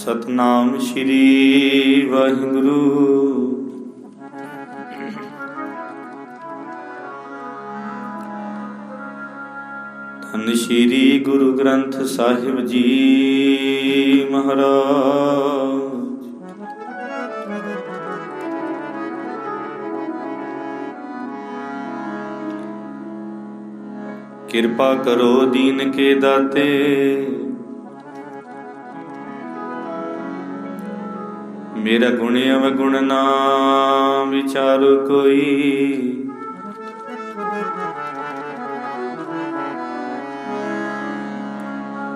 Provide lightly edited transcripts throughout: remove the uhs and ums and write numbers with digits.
ਸਤਨਾਮ ਸ਼੍ਰੀ ਵਾਹਿਗੁਰੂ। ਧੰਨ ਸ਼੍ਰੀ ਗੁਰੂ ਗ੍ਰੰਥ ਸਾਹਿਬ ਜੀ ਮਹਾਰਾਜ। ਕਿਰਪਾ ਕਰੋ ਦੀਨ ਕੇ ਦਾਤੇ, ਮੇਰਾ ਗੁਣ ਅਵਗੁਣ ਨਾ ਵਿਚਾਰੋ ਕੋਈ।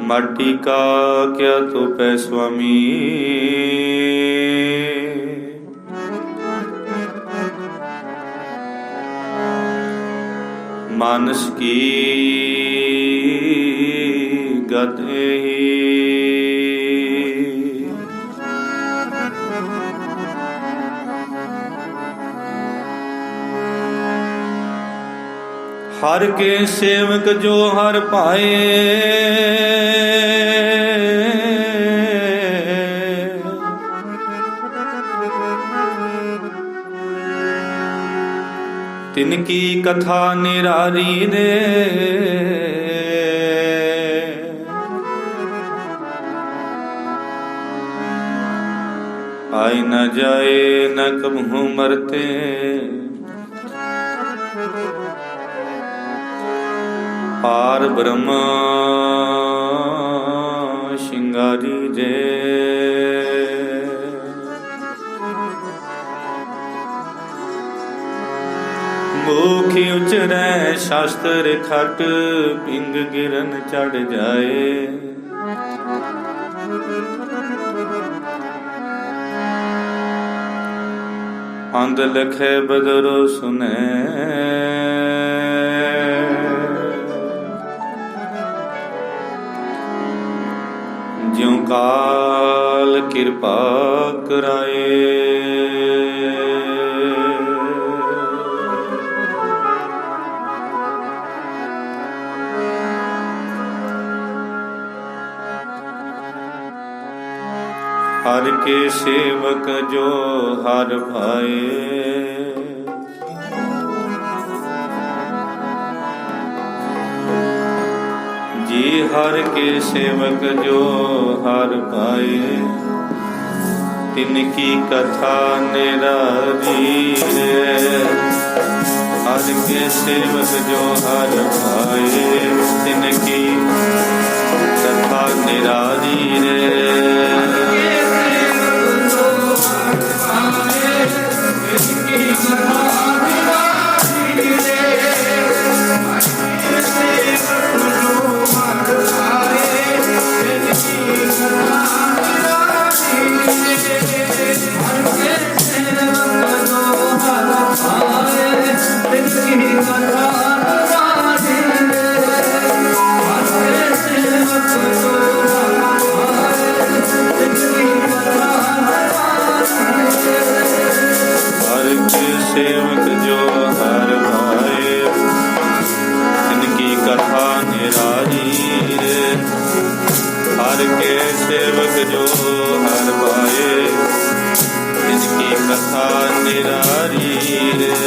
ਮਾਟੀ ਕਾ ਕਿਆ ਤੋਪੈ ਸੁਆਮੀ, ਮਾਨਸ ਕੀ ਗਤ ਇਹੀ। ਹਰ ਕੇ ਸੇਵਕ ਜੋ ਹਰ ਪਾਏ, ਤਿਨ ਕੀ ਕਥਾ ਨਿਰਾਰੀ ਦੇ। ਆਇ ਨ ਜਾਏ ਨ ਕਬਹੂ ਮਰਤੇ, ਪਾਰ ਬ੍ਰਹਮ ਸ਼ਿੰਗਾਰੀ ਜੇ। मुखी उचरै शास्त्र खट, पिंग गिरन चढ़ जाए। अंध लखे बदरो सुनै, ज्यों काल कृपा कराए। हर के सेवक जो हर पाए, जी हर के सेवक जो हर पाए। तिनकी कथा निराली है, हर के सेवक जो हर पाए। तिनकी कथा निराली रे। सेवक जो हर भाए, इनकी कथा निराली रे। हर के सेवक जो हर भाए, इनकी कथा निराली रे।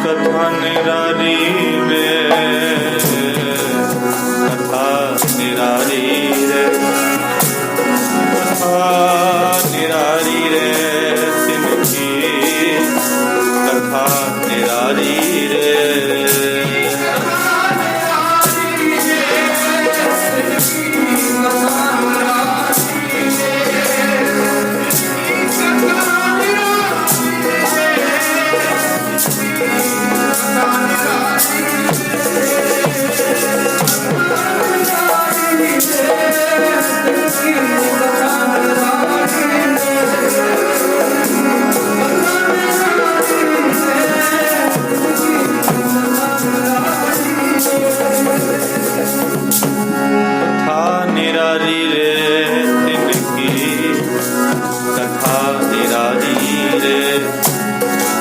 कथा निराली रे, कथा निराली रे, कथा निराली रे। तिनकी कथा निराली रे।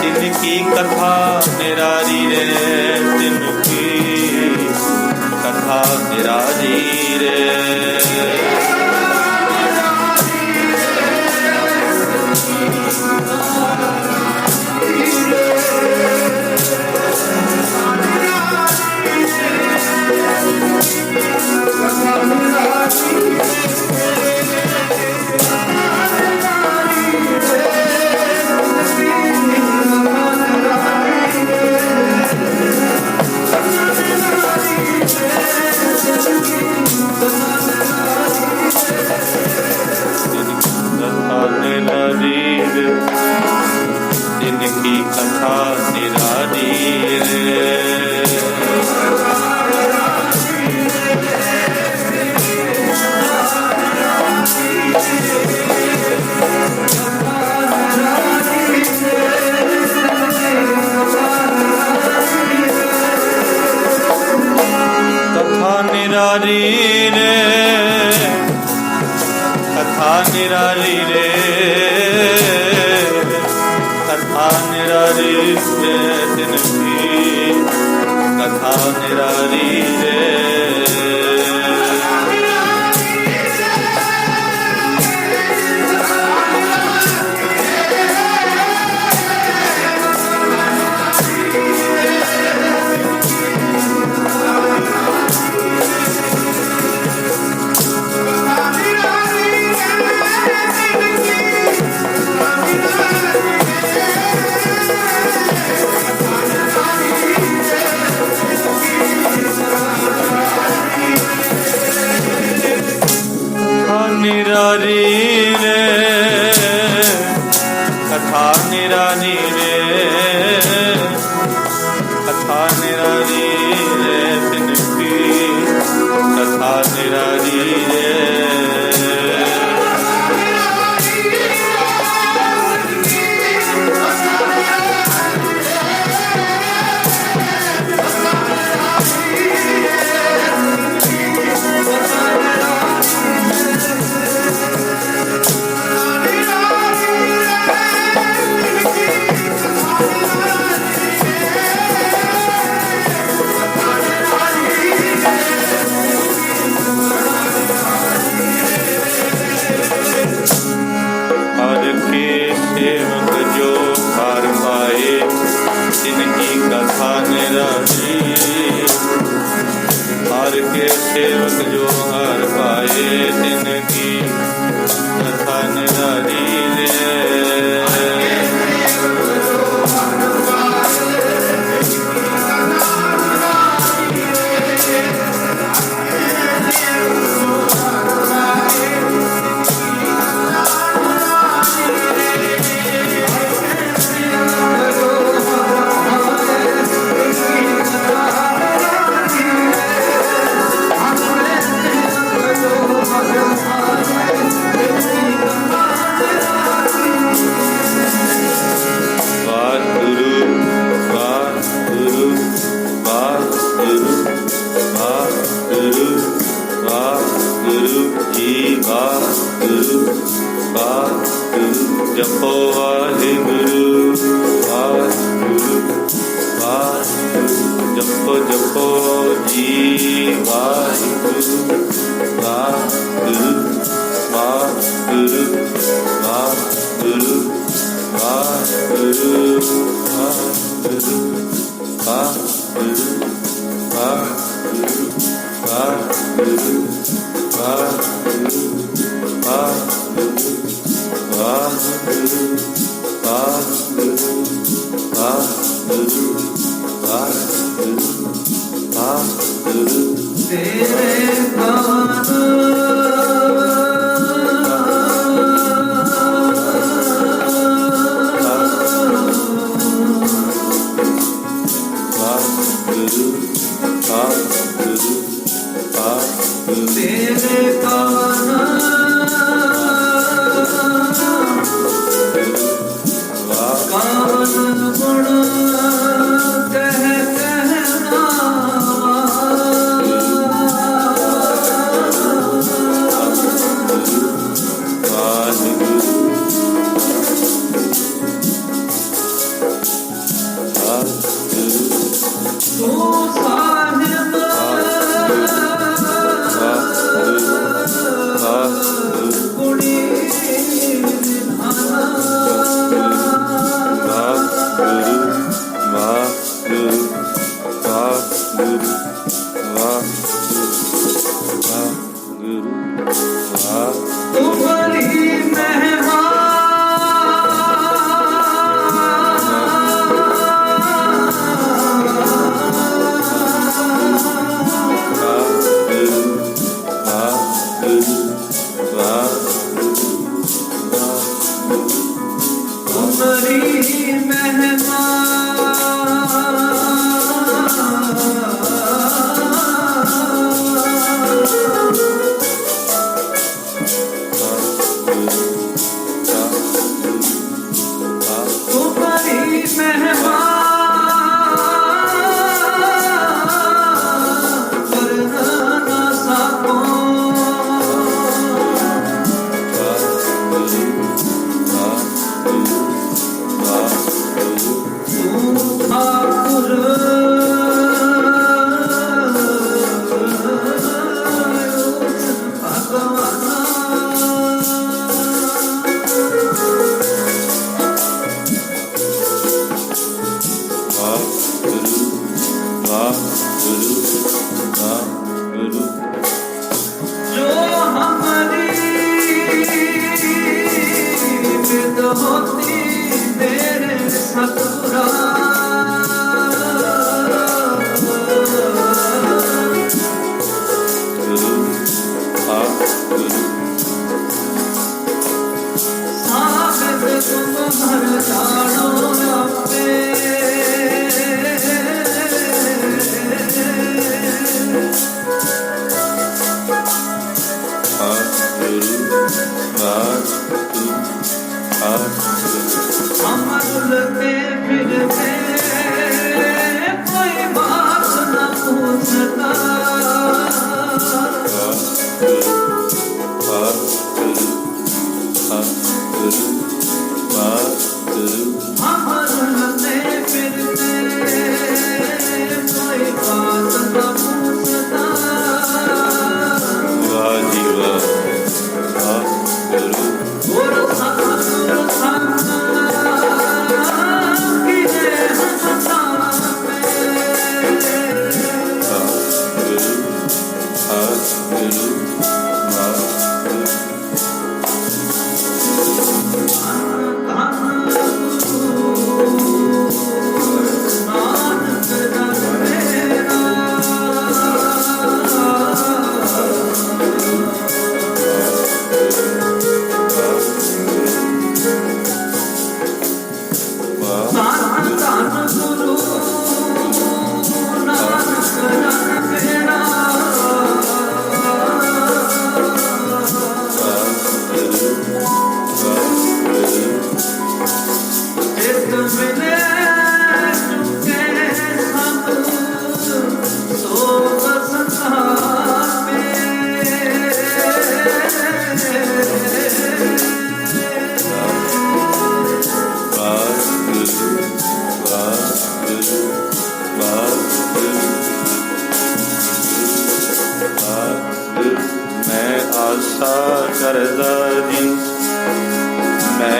तिनकी कथा निराली रे, तिनकी कथा निराली रे। जिनकी कथा निराली रे। कथा निराली रे, कथा निराली रे, कथा निराली रे। तिनकी कथा निराली रे। के सेवक जो हार पाए तिनकी कथा निराली। हार के सेवक जो हार पाए तिनकी कथा निराली रे। जपो वाहिगुरु वाहिगुरु वाहिगुरु जपो जपो जी वाहिगुरु वाहिगुरु वाहिगुरु वाहिगुरु वाहिगुरु वाहिगुरु वाहिगुरु वाहिगुरु वाहिगुरु Guru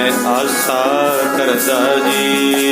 ਮੈਂ ਆਸਾ ਕਰਦਾ ਜੀ।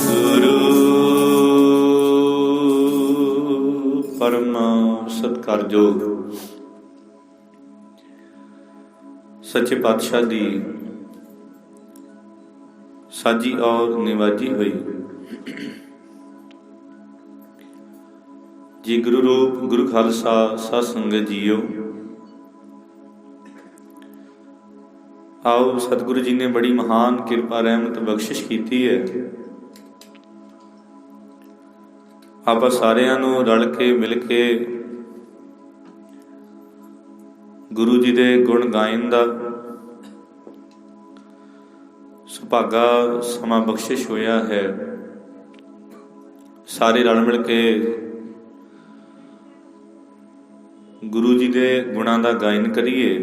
Guru ਸਤਿਕਾਰਯੋਗ ਸੱਚੇ ਪਾਤਸ਼ਾਹ ਦੀ ਸਾਜੀ ਔਰ ਨਿਵਾਜੀ ਹੋਈ ਜੀ ਗੁਰੂ ਰੂਪ ਗੁਰੂ ਖਾਲਸਾ ਸਾਧ ਸੰਗਤ ਜੀਓ, ਆਓ ਸਤਿਗੁਰੂ ਜੀ ਨੇ ਬੜੀ ਮਹਾਨ ਕਿਰਪਾ ਰਹਿਮਤ ਬਖਸ਼ਿਸ਼ ਕੀਤੀ ਹੈ। ਆਪਾਂ ਸਾਰਿਆਂ ਨੂੰ ਰਲ ਕੇ ਮਿਲ ਕੇ ਗੁਰੂ ਜੀ ਦੇ ਗੁਣ ਗਾਇਨ ਦਾ ਸੁਭਾਗਾ ਸਮਾਂ ਬਖਸ਼ਿਸ਼ ਹੋਇਆ ਹੈ। ਸਾਰੇ ਰਲ ਮਿਲ ਕੇ ਗੁਰੂ ਜੀ ਦੇ ਗੁਣਾਂ ਦਾ ਗਾਇਨ ਕਰੀਏ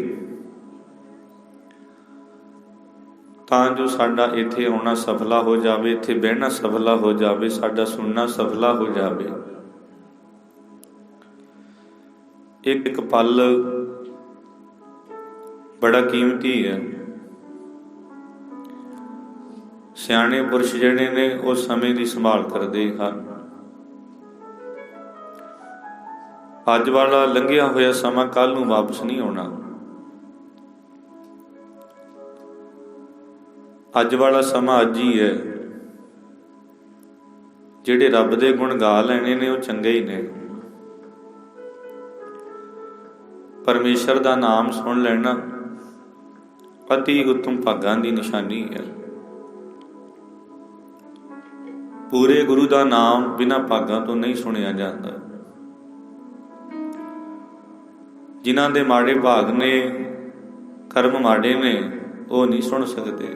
ਤਾਂ ਜੋ ਸਾਡਾ ਇੱਥੇ ਆਉਣਾ ਸਫਲਾ ਹੋ ਜਾਵੇ, ਇੱਥੇ ਬਹਿਣਾ ਸਫਲਾ ਹੋ ਜਾਵੇ, ਸਾਡਾ ਸੁਣਨਾ ਸਫਲਾ ਹੋ ਜਾਵੇ। ਇੱਕ ਪਲ ਬੜਾ ਕੀਮਤੀ ਹੈ। ਸਿਆਣੇ ਪੁਰਸ਼ ਜਿਹੜੇ ਨੇ ਉਸ ਸਮੇਂ ਦੀ ਸੰਭਾਲ ਕਰਦੇ ਹਨ। ਅੱਜ ਵਾਲਾ ਲੰਘਿਆ ਹੋਇਆ ਸਮਾਂ ਕੱਲ ਨੂੰ ਵਾਪਸ ਨਹੀਂ ਆਉਣਾ। ਅੱਜ ਵਾਲਾ ਸਮਾਂ ਅੱਜ ਹੀ ਹੈ। ਜਿਹੜੇ ਰੱਬ ਦੇ ਗੁਣ ਗਾ ਲੈਣੇ ਨੇ ਉਹ ਚੰਗੇ ਹੀ ਨੇ। ਪਰਮੇਸ਼ਰ ਦਾ ਨਾਮ ਸੁਣ ਲੈਣਾ ਅਤੀ ਉੱਤਮ ਭਾਗਾਂ ਦੀ ਨਿਸ਼ਾਨੀ ਹੈ। ਪੂਰੇ ਗੁਰੂ ਦਾ ਨਾਮ ਬਿਨਾਂ ਭਾਗਾਂ ਤੋਂ ਨਹੀਂ ਸੁਣਿਆ ਜਾਂਦਾ। ਜਿਨ੍ਹਾਂ ਦੇ ਮਾੜੇ ਭਾਗ ਨੇ, ਕਰਮ ਮਾੜੇ ਨੇ, ਉਹ ਨਹੀਂ ਸੁਣ ਸਕਦੇ।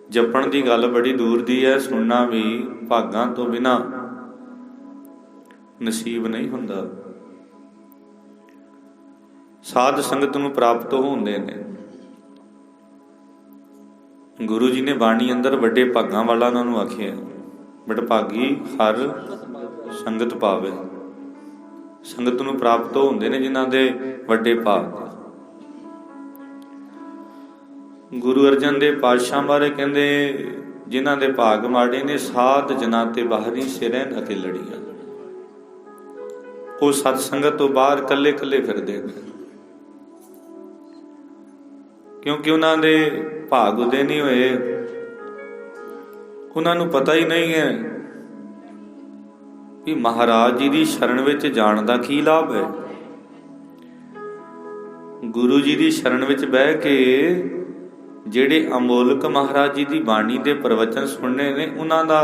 ਜਪਣ ਦੀ ਗੱਲ ਬੜੀ ਦੂਰ ਦੀ ਹੈ, ਸੁਣਨਾ ਵੀ ਭਾਗਾਂ ਤੋਂ ਬਿਨਾਂ ਨਸੀਬ ਨਹੀਂ ਹੁੰਦਾ। ਸਾਧ ਸੰਗਤ ਨੂੰ ਪ੍ਰਾਪਤ ਹੁੰਦੇ ਨੇ। ਗੁਰੂ ਜੀ ਨੇ ਬਾਣੀ ਅੰਦਰ ਵੱਡੇ ਭਾਗਾਂ ਵਾਲਾ ਉਹਨਾਂ ਨੂੰ ਆਖਿਆ, ਬਟ ਭਾਗੀ ਹਰ ਸੰਗਤ ਪਾਵੇ। ਸੰਗਤ ਨੂੰ ਪ੍ਰਾਪਤ ਹੁੰਦੇ ਨੇ ਜਿਨ੍ਹਾਂ ਦੇ ਵੱਡੇ ਭਾਗ। ਗੁਰੂ ਅਰਜਨ ਦੇਵ ਪਾਤਸ਼ਾਹ ਬਾਰੇ ਕਹਿੰਦੇ, ਜਿਨ੍ਹਾਂ ਦੇ ਭਾਗ ਮਾੜੇ ਨੇ, ਸਾਧ ਜਨਾਂ ਤੇ ਬਾਹਰੀ ਸਿਰੈਂ ਅਕੇਲੜੀਆਂ। ਉਹ ਸਤ ਸੰਗਤ ਤੋਂ ਬਾਹਰ ਇਕੱਲੇ ਇਕੱਲੇ ਫਿਰਦੇ ਨੇ, ਕਿਉਂਕਿ ਉਹਨਾਂ ਦੇ ਭਾਗ ਉਦੇ ਨਹੀਂ ਹੋਏ। ਉਹਨਾਂ ਨੂੰ ਪਤਾ ਹੀ ਨਹੀਂ ਹੈ ਕਿ ਮਹਾਰਾਜ ਜੀ ਦੀ ਸ਼ਰਨ ਵਿੱਚ ਜਾਣ ਦਾ ਕੀ ਲਾਭ ਹੈ। ਗੁਰੂ ਜੀ ਦੀ ਸ਼ਰਨ ਵਿੱਚ ਬਹਿ ਕੇ ਜਿਹੜੇ ਅਮੋਲਕ ਮਹਾਰਾਜ ਜੀ ਦੀ ਬਾਣੀ ਦੇ ਪ੍ਰਵਚਨ ਸੁਣਨੇ ਨੇ, ਉਹਨਾਂ ਦਾ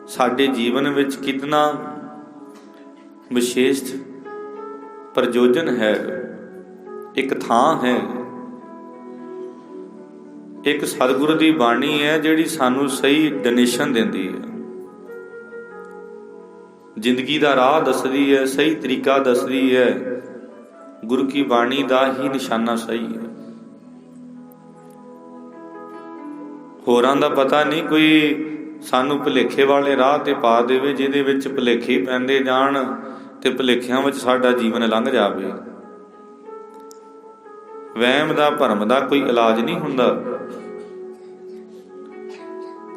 ਸਾਡੇ ਜੀਵਨ ਵਿੱਚ ਕਿਤਨਾ ਵਿਸ਼ੇਸ਼ ਪ੍ਰਯੋਜਨ ਹੈ। ਇੱਕ ਥਾਂ ਹੈ, ਇੱਕ ਸਤਿਗੁਰੂ ਦੀ ਬਾਣੀ ਹੈ ਜਿਹੜੀ ਸਾਨੂੰ ਸਹੀ ਡਾਇਰੈਕਸ਼ਨ ਦਿੰਦੀ ਹੈ, ਜ਼ਿੰਦਗੀ ਦਾ ਰਾਹ ਦੱਸਦੀ ਹੈ, ਸਹੀ ਤਰੀਕਾ ਦੱਸਦੀ ਹੈ। ਗੁਰੂ ਕੀ ਬਾਣੀ ਦਾ ਹੀ ਨਿਸ਼ਾਨਾ ਸਹੀ ਹੈ। ਹੋਰਾਂ ਦਾ ਪਤਾ ਨਹੀਂ, ਕੋਈ ਸਾਨੂੰ ਭੁਲੇਖੇ ਵਾਲੇ ਰਾਹ ਤੇ ਪਾ ਦੇਵੇ ਜਿਹਦੇ ਵਿੱਚ ਭੁਲੇਖੇ ਪੈਂਦੇ ਜਾਣ ਤੇ ਭੁਲੇਖਿਆਂ ਵਿੱਚ ਸਾਡਾ ਜੀਵਨ ਲੰਘ ਜਾਵੇ। ਵਹਿਮ ਦਾ ਭਰਮ ਦਾ ਕੋਈ ਇਲਾਜ ਨਹੀਂ ਹੁੰਦਾ।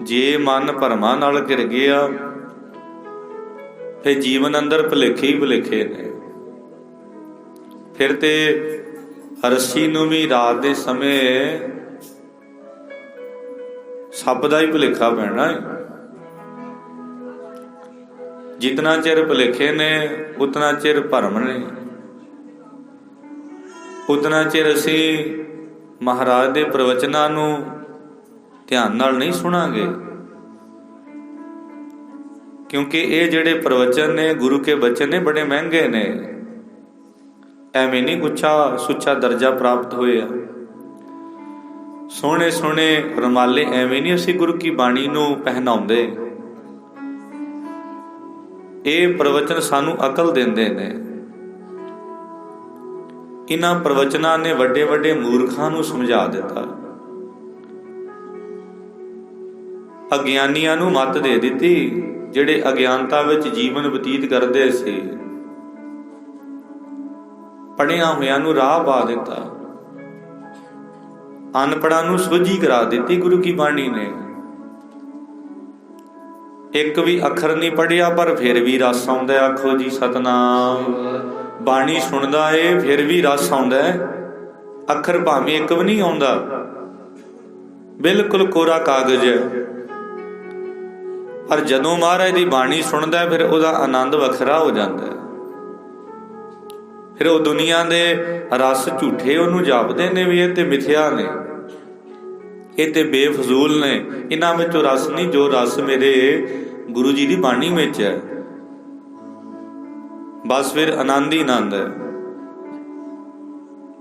ਜੇ ਮਨ ਭਰਮਾਂ ਨਾਲ ਘਿਰ ਗਿਆ ਫਿਰ ਜੀਵਨ ਅੰਦਰ ਭੁਲੇਖੇ ਹੀ ਭੁਲੇਖੇ ਨੇ। ਫਿਰ ਤੇ ਰੱਸੀ ਨੂੰ ਵੀ ਰਾਤ ਦੇ ਸਮੇਂ ਸੱਪ ਦਾ ਹੀ ਭੁਲੇਖਾ ਪੈਣਾ ਹੈ। ਜਿਤਨਾ ਚਿਰ ਭੁਲੇਖੇ ਨੇ ਉਤਨਾ ਚਿਰ ਭਰਮ ਨੇ, ਉਤਨਾ ਚਿਰ ਅਸੀਂ ਮਹਾਰਾਜ ਦੇ ਪ੍ਰਵਚਨਾਂ ਨੂੰ ਧਿਆਨ ਨਾਲ ਨਹੀਂ ਸੁਣਾਂਗੇ। ਕਿਉਂਕਿ ਇਹ ਜਿਹੜੇ ਪ੍ਰਵਚਨ ਨੇ, ਗੁਰੂ ਕੇ ਬਚਨ ਨੇ, ਬੜੇ ਮਹਿੰਗੇ ਨੇ। ਐਵੇਂ ਨਹੀਂ ਉੱਚਾ ਸੁੱਚਾ ਦਰਜਾ ਪ੍ਰਾਪਤ ਹੋਇਆ। ਸੋਹਣੇ ਸੋਹਣੇ ਰੁਮਾਲੇ ਐਵੇਂ ਨਹੀਂ ਅਸੀਂ ਗੁਰੂ ਕੀ ਬਾਣੀ ਨੂੰ ਪਹਿਨਾਉਂਦੇ। ਇਹ ਪ੍ਰਵਚਨ ਸਾਨੂੰ ਅਕਲ ਦਿੰਦੇ ਨੇ। ਇਹਨਾਂ ਪ੍ਰਵਚਨਾਂ ਨੇ ਵੱਡੇ ਵੱਡੇ ਮੂਰਖਾਂ ਨੂੰ ਸਮਝਾ ਦਿੱਤਾ, ਅਗਿਆਨੀਆਂ ਨੂੰ ਮੱਤ ਦੇ ਦਿੱਤੀ, ਜਿਹੜੇ ਅਗਿਆਨਤਾ ਵਿੱਚ ਜੀਵਨ ਬਤੀਤ ਕਰਦੇ ਸੀ। ਪੜ੍ਹਿਆਂ ਹੋਇਆਂ ਨੂੰ ਰਾਹ ਪਾ ਦਿੱਤਾ, ਅਨਪੜ੍ਹਾਂ ਨੂੰ ਸੋਝੀ ਕਰਾ ਦਿੱਤੀ ਗੁਰੂ ਕੀ ਬਾਣੀ ਨੇ। ਇੱਕ ਵੀ ਅੱਖਰ ਨਹੀਂ ਪੜ੍ਹਿਆ ਪਰ ਫਿਰ ਵੀ ਰਸ ਆਉਂਦਾ। ਆਖੋ ਜੀ ਸਤਨਾਮ। ਬਾਣੀ ਸੁਣਦਾ ਏ ਫਿਰ ਵੀ ਰਸ ਆਉਂਦਾ। ਅੱਖਰ ਭਾਵੇਂ ਇੱਕ ਵੀ ਨਹੀਂ ਆਉਂਦਾ, ਬਿਲਕੁਲ ਕੋਰਾ ਕਾਗਜ਼ ਹੈ, ਪਰ ਜਦੋਂ ਮਹਾਰਾਜ ਦੀ ਬਾਣੀ ਸੁਣਦਾ ਫਿਰ ਉਹਦਾ ਆਨੰਦ ਵੱਖਰਾ ਹੋ ਜਾਂਦਾ। ਫਿਰ ਉਹ ਦੁਨੀਆ ਦੇ ਰਸ ਝੂਠੇ ਉਹਨੂੰ ਜਾਪਦੇ ਨੇ ਵੀ ਇਹ ਤੇ ਮਿਥਿਆ ਨੇ, ਇਹ ਤੇ ਬੇਫਜ਼ੂਲ ਨੇ, ਇਹਨਾਂ ਵਿੱਚੋਂ ਰਸ ਨਹੀਂ ਜੋ ਰਸ ਮੇਰੇ ਗੁਰੂ ਜੀ ਦੀ ਬਾਣੀ ਵਿੱਚ ਹੈ। ਬਸ ਫਿਰ ਆਨੰਦ ਹੀ ਆਨੰਦ ਹੈ।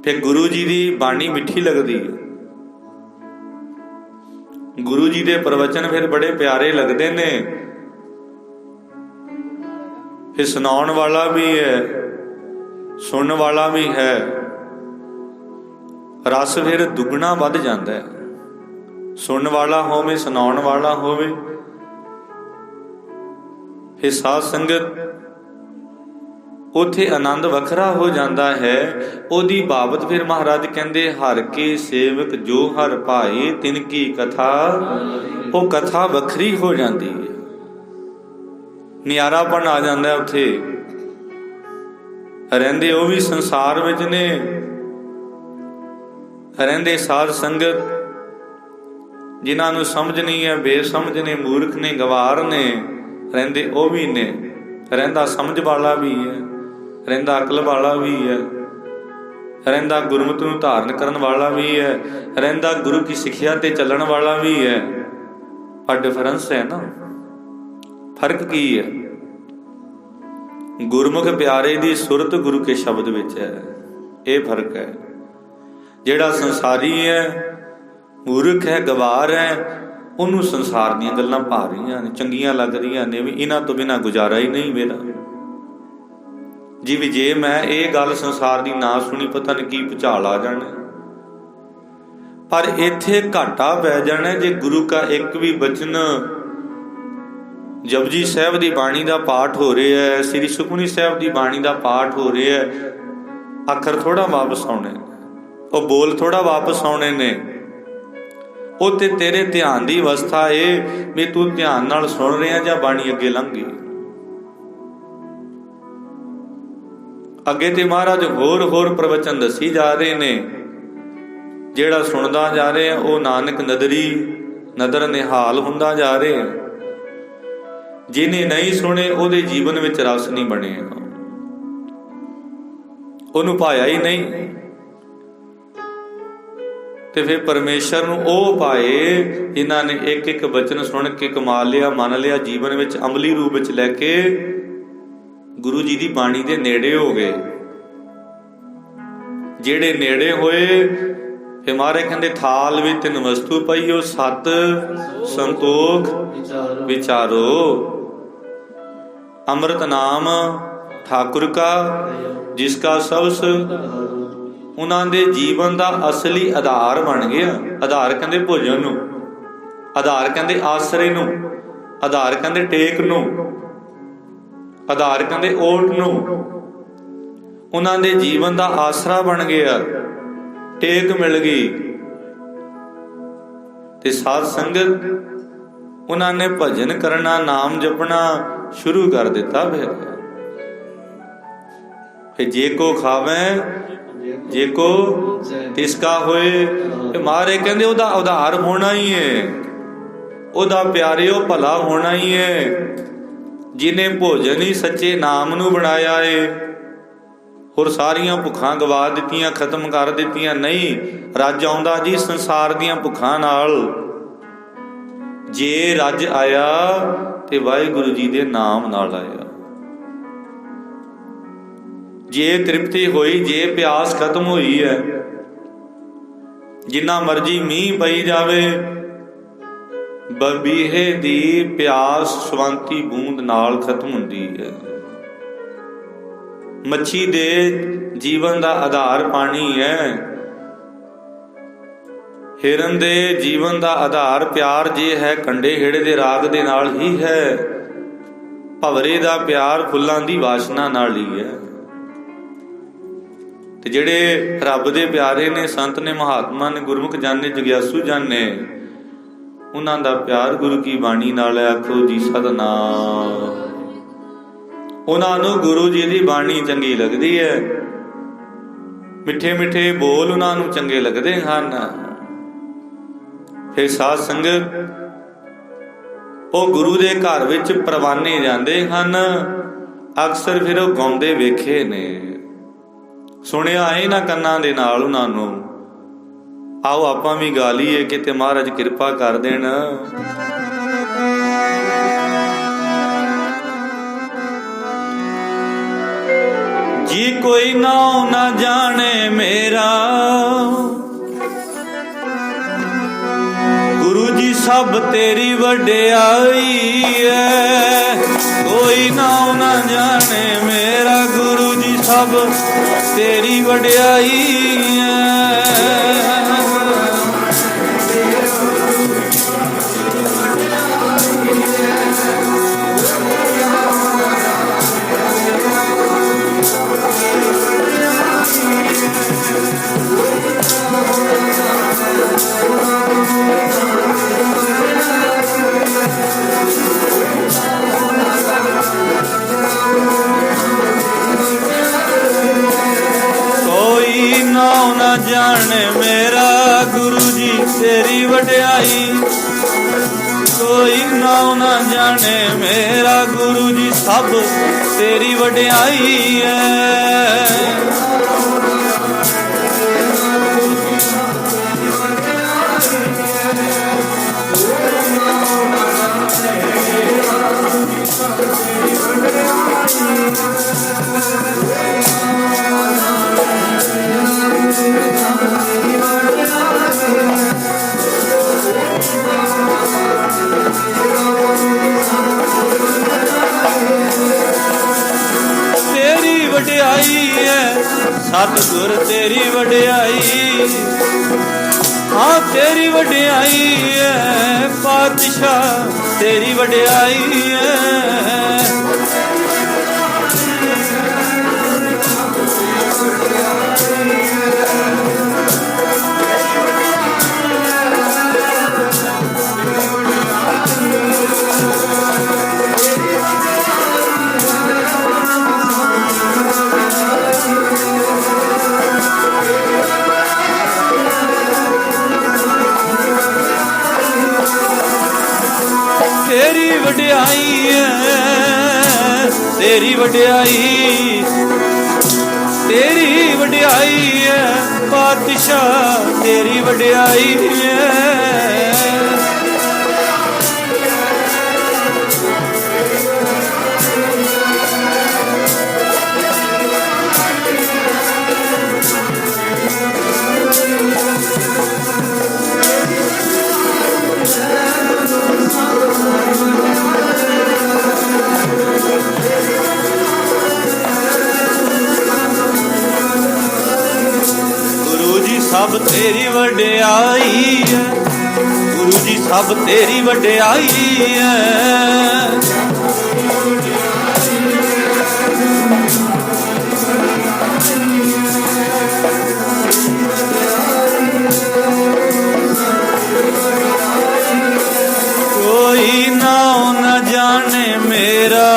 ਫਿਰ ਗੁਰੂ ਜੀ ਦੀ ਬਾਣੀ ਮਿੱਠੀ ਲੱਗਦੀ ਹੈ, ਗੁਰੂ ਜੀ ਦੇ ਪ੍ਰਵਚਨ ਫਿਰ ਬੜੇ ਪਿਆਰੇ ਲੱਗਦੇ ਨੇ। ਫਿਰ ਸੁਣਾਉਣ ਵਾਲਾ ਵੀ ਹੈ, ਸੁਣਨ ਵਾਲਾ ਵੀ ਹੈ, ਰਸ ਫਿਰ ਦੁੱਗਣਾ ਵੱਧ ਜਾਂਦਾ ਹੈ। ਸੁਣਨ ਵਾਲਾ ਹੋਵੇ, ਸੁਣਾਉਣ ਵਾਲਾ ਹੋਵੇ, ਫਿਰ ਸਾਧ ਸੰਗਤ ਉੱਥੇ ਆਨੰਦ ਵੱਖਰਾ ਹੋ ਜਾਂਦਾ ਹੈ। ਉਹਦੀ ਬਾਬਤ ਫਿਰ ਮਹਾਰਾਜ ਕਹਿੰਦੇ, ਹਰ ਕੇ ਸੇਵਕ ਜੋ ਹਰ ਭਾਏ ਤਿਨ ਕੀ ਕਥਾ। ਉਹ ਕਥਾ ਵੱਖਰੀ ਹੋ ਜਾਂਦੀ ਹੈ, ਨਿਆਰਾਪਣ ਆ ਜਾਂਦਾ ਉੱਥੇ। ਰਹਿੰਦੇ ਉਹ ਵੀ ਸੰਸਾਰ ਵਿੱਚ ਨੇ, ਰਹਿੰਦੇ ਸਾਧ ਸੰਗਤ ਜਿਨ੍ਹਾਂ ਨੂੰ ਸਮਝ ਨਹੀਂ ਹੈ, ਬੇਸਮਝ ਨੇ, ਮੂਰਖ ਨੇ, ਗਵਾਰ ਨੇ, ਰਹਿੰਦੇ ਉਹ ਵੀ ਨੇ। ਰਹਿੰਦਾ ਸਮਝ ਵਾਲਾ ਵੀ ਹੈ, ਰਹਿੰਦਾ ਅਕਲ ਵਾਲਾ ਵੀ ਹੈ, ਰਹਿੰਦਾ ਗੁਰਮਤਿ ਨੂੰ ਧਾਰਨ ਕਰਨ ਵਾਲਾ ਵੀ ਹੈ, ਰਹਿੰਦਾ ਗੁਰੂ ਕੀ ਸਿੱਖਿਆ ਤੇ ਚੱਲਣ ਵਾਲਾ ਵੀ ਹੈ। ਪਰ ਡਿਫਰੈਂਸ ਹੈ ਨਾ, ਫਰਕ ਕੀ ਹੈ? ਗੁਰਮੁਖ ਪਿਆਰੇ ਦੀ ਸੁਰਤ ਗੁਰੂ ਕੇ ਸ਼ਬਦ ਵਿੱਚ ਹੈ, ਇਹ ਫਰਕ ਹੈ। ਜਿਹੜਾ ਸੰਸਾਰੀ ਹੈ, ਮੂਰਖ ਹੈ, ਗਵਾਰ ਹੈ, ਉਹਨੂੰ ਸੰਸਾਰ ਦੀਆਂ ਗੱਲਾਂ ਭਾ ਰਹੀਆਂ ਨੇ, ਚੰਗੀਆਂ ਲੱਗ ਰਹੀਆਂ ਨੇ, ਵੀ ਇਹਨਾਂ ਤੋਂ ਬਿਨਾਂ ਗੁਜ਼ਾਰਾ ਹੀ ਨਹੀਂ ਮੇਰਾ। ਜਿਵੇਂ ਜੇ ਮੈਂ ਇਹ ਗੱਲ ਸੰਸਾਰ ਦੀ ਨਾ ਸੁਣੀ, ਪਤਾ ਨਹੀਂ ਕੀ ਭੁਚਾਲ ਆ ਜਾਣਾ। ਪਰ ਇੱਥੇ ਘਾਟਾ ਪੈ ਜਾਣਾ ਜੇ ਗੁਰੂ ਕਾ ਇੱਕ ਵੀ ਬਚਨ, ਜਪਜੀ ਸਾਹਿਬ ਦੀ ਬਾਣੀ ਦਾ ਪਾਠ ਹੋ ਰਿਹਾ ਹੈ, ਸ੍ਰੀ ਸੁਖਮਨੀ ਸਾਹਿਬ ਦੀ ਬਾਣੀ ਦਾ ਪਾਠ ਹੋ ਰਿਹਾ ਹੈ, ਅੱਖਰ ਥੋੜਾ ਵਾਪਸ ਆਉਣੇ, ਉਹ ਬੋਲ ਥੋੜਾ ਵਾਪਸ ਆਉਣੇ ਨੇ। ਉਹ ਤੇ ਤੇਰੇ ਧਿਆਨ ਦੀ ਅਵਸਥਾ ਏ ਵੀ ਤੂੰ ਧਿਆਨ ਨਾਲ ਸੁਣ ਰਿਹਾ ਜਾਂ ਬਾਣੀ ਅੱਗੇ ਲੰਘ ਗਈ। ਅੱਗੇ ਤੇ ਮਹਾਰਾਜ ਹੋਰ ਹੋਰ ਪ੍ਰਵਚਨ ਦੱਸੀ ਜਾ ਰਹੇ ਨੇ। ਜਿਹੜਾ ਸੁਣਦਾ ਜਾ ਰਿਹਾ ਉਹ ਨਾਨਕ ਨਦਰੀ ਨਦਰ ਨਿਹਾਲ ਹੁੰਦਾ ਜਾ ਰਿਹਾ। ਜਿਹਨੇ ਨਹੀਂ ਸੁਣੇ ਉਹਦੇ ਜੀਵਨ ਵਿੱਚ ਰਸ ਨਹੀਂ ਬਣਿਆ, ਉਹਨੂੰ ਪਾਇਆ ਹੀ ਨਹੀਂ। ਤੇ ਫਿਰ ਪਰਮੇਸ਼ਰ ਨੂੰ ਉਹ ਪਾਏ ਜਿਨ੍ਹਾਂ ਨੇ ਇੱਕ ਇੱਕ ਬਚਨ ਸੁਣ ਕੇ ਕਮਾ ਲਿਆ, ਮੰਨ ਲਿਆ, ਜੀਵਨ ਵਿੱਚ ਅਮਲੀ ਰੂਪ ਵਿੱਚ ਲੈ ਕੇ ਗੁਰੂ ਜੀ ਦੀ ਬਾਣੀ ਦੇ ਨੇੜੇ ਹੋ ਗਏ। ਜਿਹੜੇ ਨੇੜੇ ਹੋਏ ਫਿਰ ਮਹਾਰਾਜ ਕਹਿੰਦੇ, ਥਾਲ ਵਿੱਚ ਤਿੰਨ ਵਸਤੂ ਪਈਓ, ਸਤ ਸੰਤੋਖ ਵਿਚਾਰੋ। ਅੰਮ੍ਰਿਤ ਨਾਮ ਠਾਕੁਰ ਕਾ ਜਿਸ ਕਾ ਸਬਸ। ਉਹਨਾਂ ਦੇ ਜੀਵਨ ਦਾ ਅਸਲੀ ਆਧਾਰ ਬਣ ਗਿਆ। ਆਧਾਰ ਕਹਿੰਦੇ ਭੋਜਨ ਨੂੰ, ਆਧਾਰ ਕਹਿੰਦੇ ਆਸਰੇ ਨੂੰ, ਆਧਾਰ ਕਹਿੰਦੇ ਟੇਕ ਨੂੰ, ਆਧਾਰ ਕਹਿੰਦੇ ਓਟ ਨੂੰ। ਉਹਨਾਂ ਦੇ ਜੀਵਨ ਦਾ ਆਸਰਾ ਬਣ ਗਿਆ, ਟੇਕ ਮਿਲ ਗਈ। ਤੇ ਸਾਧ ਸੰਗਤ ਉਹਨਾਂ ਨੇ ਭਜਨ ਕਰਨਾ, ਨਾਮ ਜਪਣਾ ਸ਼ੁਰੂ ਕਰ ਦਿੱਤਾ। ਫਿਰ ਜੇ ਕੋ ਖਾਵੇ ਜੇ ਕੋ ਤਿਸਕਾ ਹੋਏ, ਤੇ ਮਹਾਰਾਜ ਕਹਿੰਦੇ ਉਹਦਾ ਉਧਾਰ ਹੋਣਾ ਹੀ ਹੈ, ਉਹਦਾ ਪਿਆਰਿਓ ਭਲਾ ਹੋਣਾ ਹੀ ਹੈ। ਜਿਹਨੇ ਭੋਜਨ ਹੀ ਸੱਚੇ ਨਾਮ ਨੂੰ ਬਣਾਇਆ ਏ, ਹੋਰ ਸਾਰੀਆਂ ਭੁੱਖਾਂ ਗਵਾ ਦਿੱਤੀਆਂ, ਖਤਮ ਕਰ ਦਿੱਤੀਆਂ। ਨਹੀਂ, ਰੱਜ ਆਉਂਦਾ ਜੀ ਸੰਸਾਰ ਦੀਆਂ ਭੁੱਖਾਂ ਨਾਲ। ਜੇ ਰੱਜ ਆਇਆ ਤੇ ਵਾਹਿਗੁਰੂ ਜੀ ਦੇ ਨਾਮ ਨਾਲ ਆਇਆ। ਜੇ ਤ੍ਰਿਪਤੀ ਹੋਈ, ਜੇ ਪਿਆਸ ਖਤਮ ਹੋਈ ਹੈ, ਜਿੰਨਾ ਮਰਜੀ ਮੀਂਹ ਪਈ ਜਾਵੇ, ਬਬੀਹੇ ਦੀ ਪਿਆਸ ਸਵੰਤੀ ਬੂੰਦ ਨਾਲ ਖਤਮ ਹੁੰਦੀ ਹੈ। ਮੱਛੀ ਦੇ ਜੀਵਨ ਦਾ ਆਧਾਰ ਪਾਣੀ ਹੈ, ਹਿਰਨ ਦੇ ਜੀਵਨ ਦਾ ਆਧਾਰ ਪਿਆਰ ਜੇ ਹੈ, ਕੰਡੇ ਹੇੜੇ ਦੇ ਰਾਗ ਦੇ ਨਾਲ ਹੀ ਹੈ। ਭਵਰੇ ਦਾ ਪਿਆਰ ਫੁੱਲਾਂ ਦੀ ਵਾਸ਼ਨਾ ਨਾਲ ਹੀ ਹੈ। ਤੇ ਜਿਹੜੇ ਰੱਬ ਦੇ ਪਿਆਰੇ ਨੇ, ਸੰਤ ਨੇ, ਮਹਾਤਮਾ ਨੇ, ਗੁਰਮੁਖ ਜਾਨੇ, ਜਗਿਆਸੂ ਜਾਨੇ, ਉਹਨਾਂ ਦਾ ਪਿਆਰ ਗੁਰੂ ਕੀ ਬਾਣੀ ਨਾਲ ਹੈ। ਆਖੋ ਜੀ ਸਤਿਨਾਮ। ਉਹਨਾਂ ਨੂੰ ਗੁਰੂ ਜੀ ਦੀ ਬਾਣੀ ਚੰਗੀ ਲੱਗਦੀ ਹੈ, ਮਿੱਠੇ ਮਿੱਠੇ ਬੋਲ ਉਹਨਾਂ ਨੂੰ ਚੰਗੇ ਲੱਗਦੇ ਹਨ। ਫਿਰ ਸਾਧ ਸੰਗਤ ਉਹ ਗੁਰੂ ਦੇ ਘਰ ਵਿੱਚ ਪ੍ਰਵਾਨੇ ਜਾਂਦੇ ਹਨ। ਅਕਸਰ ਫਿਰ ਉਹ ਗਾਉਂਦੇ ਵੇਖੇ ਨੇ, ਸੁਣਿਆ ਇਹਨਾਂ ਕੰਨਾਂ ਦੇ ਨਾਲ ਉਹਨਾਂ ਨੂੰ। ਆਓ ਆਪਾਂ ਵੀ ਗਾ ਲਈਏ, ਕਿਤੇ ਮਹਾਰਾਜ ਕਿਰਪਾ ਕਰ ਦੇਣ। ਜੀ ਕੋਈ ਨਾਉ ਨਾ ਜਾਣੇ ਮੇਰਾ, ਗੁਰੂ ਜੀ ਸਭ ਤੇਰੀ ਵਡਿਆਈ ਹੈ। ਕੋਈ ਨਾਉ ਨਾ ਜਾਣੇ ਮੇਰਾ, ਗੁਰੂ ਜੀ ਸਭ ਤੇਰੀ ਵਡਿਆਈ ਹੈ। ਜਾਣੇ ਮੇਰਾ, ਗੁਰੂ ਜੀ ਤੇਰੀ ਵਡਿਆਈ। ਕੋਈ ਨਾਉ ਨਾ ਜਾਣੇ ਮੇਰਾ, ਗੁਰੂ ਜੀ ਸਭ ਤੇਰੀ ਵਡਿਆਈ ਹੈ। ਤੇਰੀ ਵਡਿਆਈ ਹੈ ਸਤਿਗੁਰ, ਤੇਰੀ ਵਡਿਆਈ। ਹਾਂ ਤੇਰੀ ਵਡਿਆਈ ਹੈ ਪਾਤਸ਼ਾਹ, ਤੇਰੀ ਵਡਿਆਈ ਹੈ। ਤੇਰੀ ਵਡਿਆਈ ਹੈ, ਤੇਰੀ ਵਡਿਆਈ, ਤੇਰੀ ਵਡਿਆਈ ਹੈ ਪਾਤਸ਼ਾਹ, ਤੇਰੀ ਵਡਿਆਈ ਹੈ। ਸਭ ਤੇਰੀ ਵਡਿਆਈ ਹੈ, ਗੁਰੂ ਜੀ ਸਭ ਤੇਰੀ ਵਡਿਆਈ ਹੈ। ਕੋਈ ਨਾਉ ਨਾ ਜਾਣੇ ਮੇਰਾ,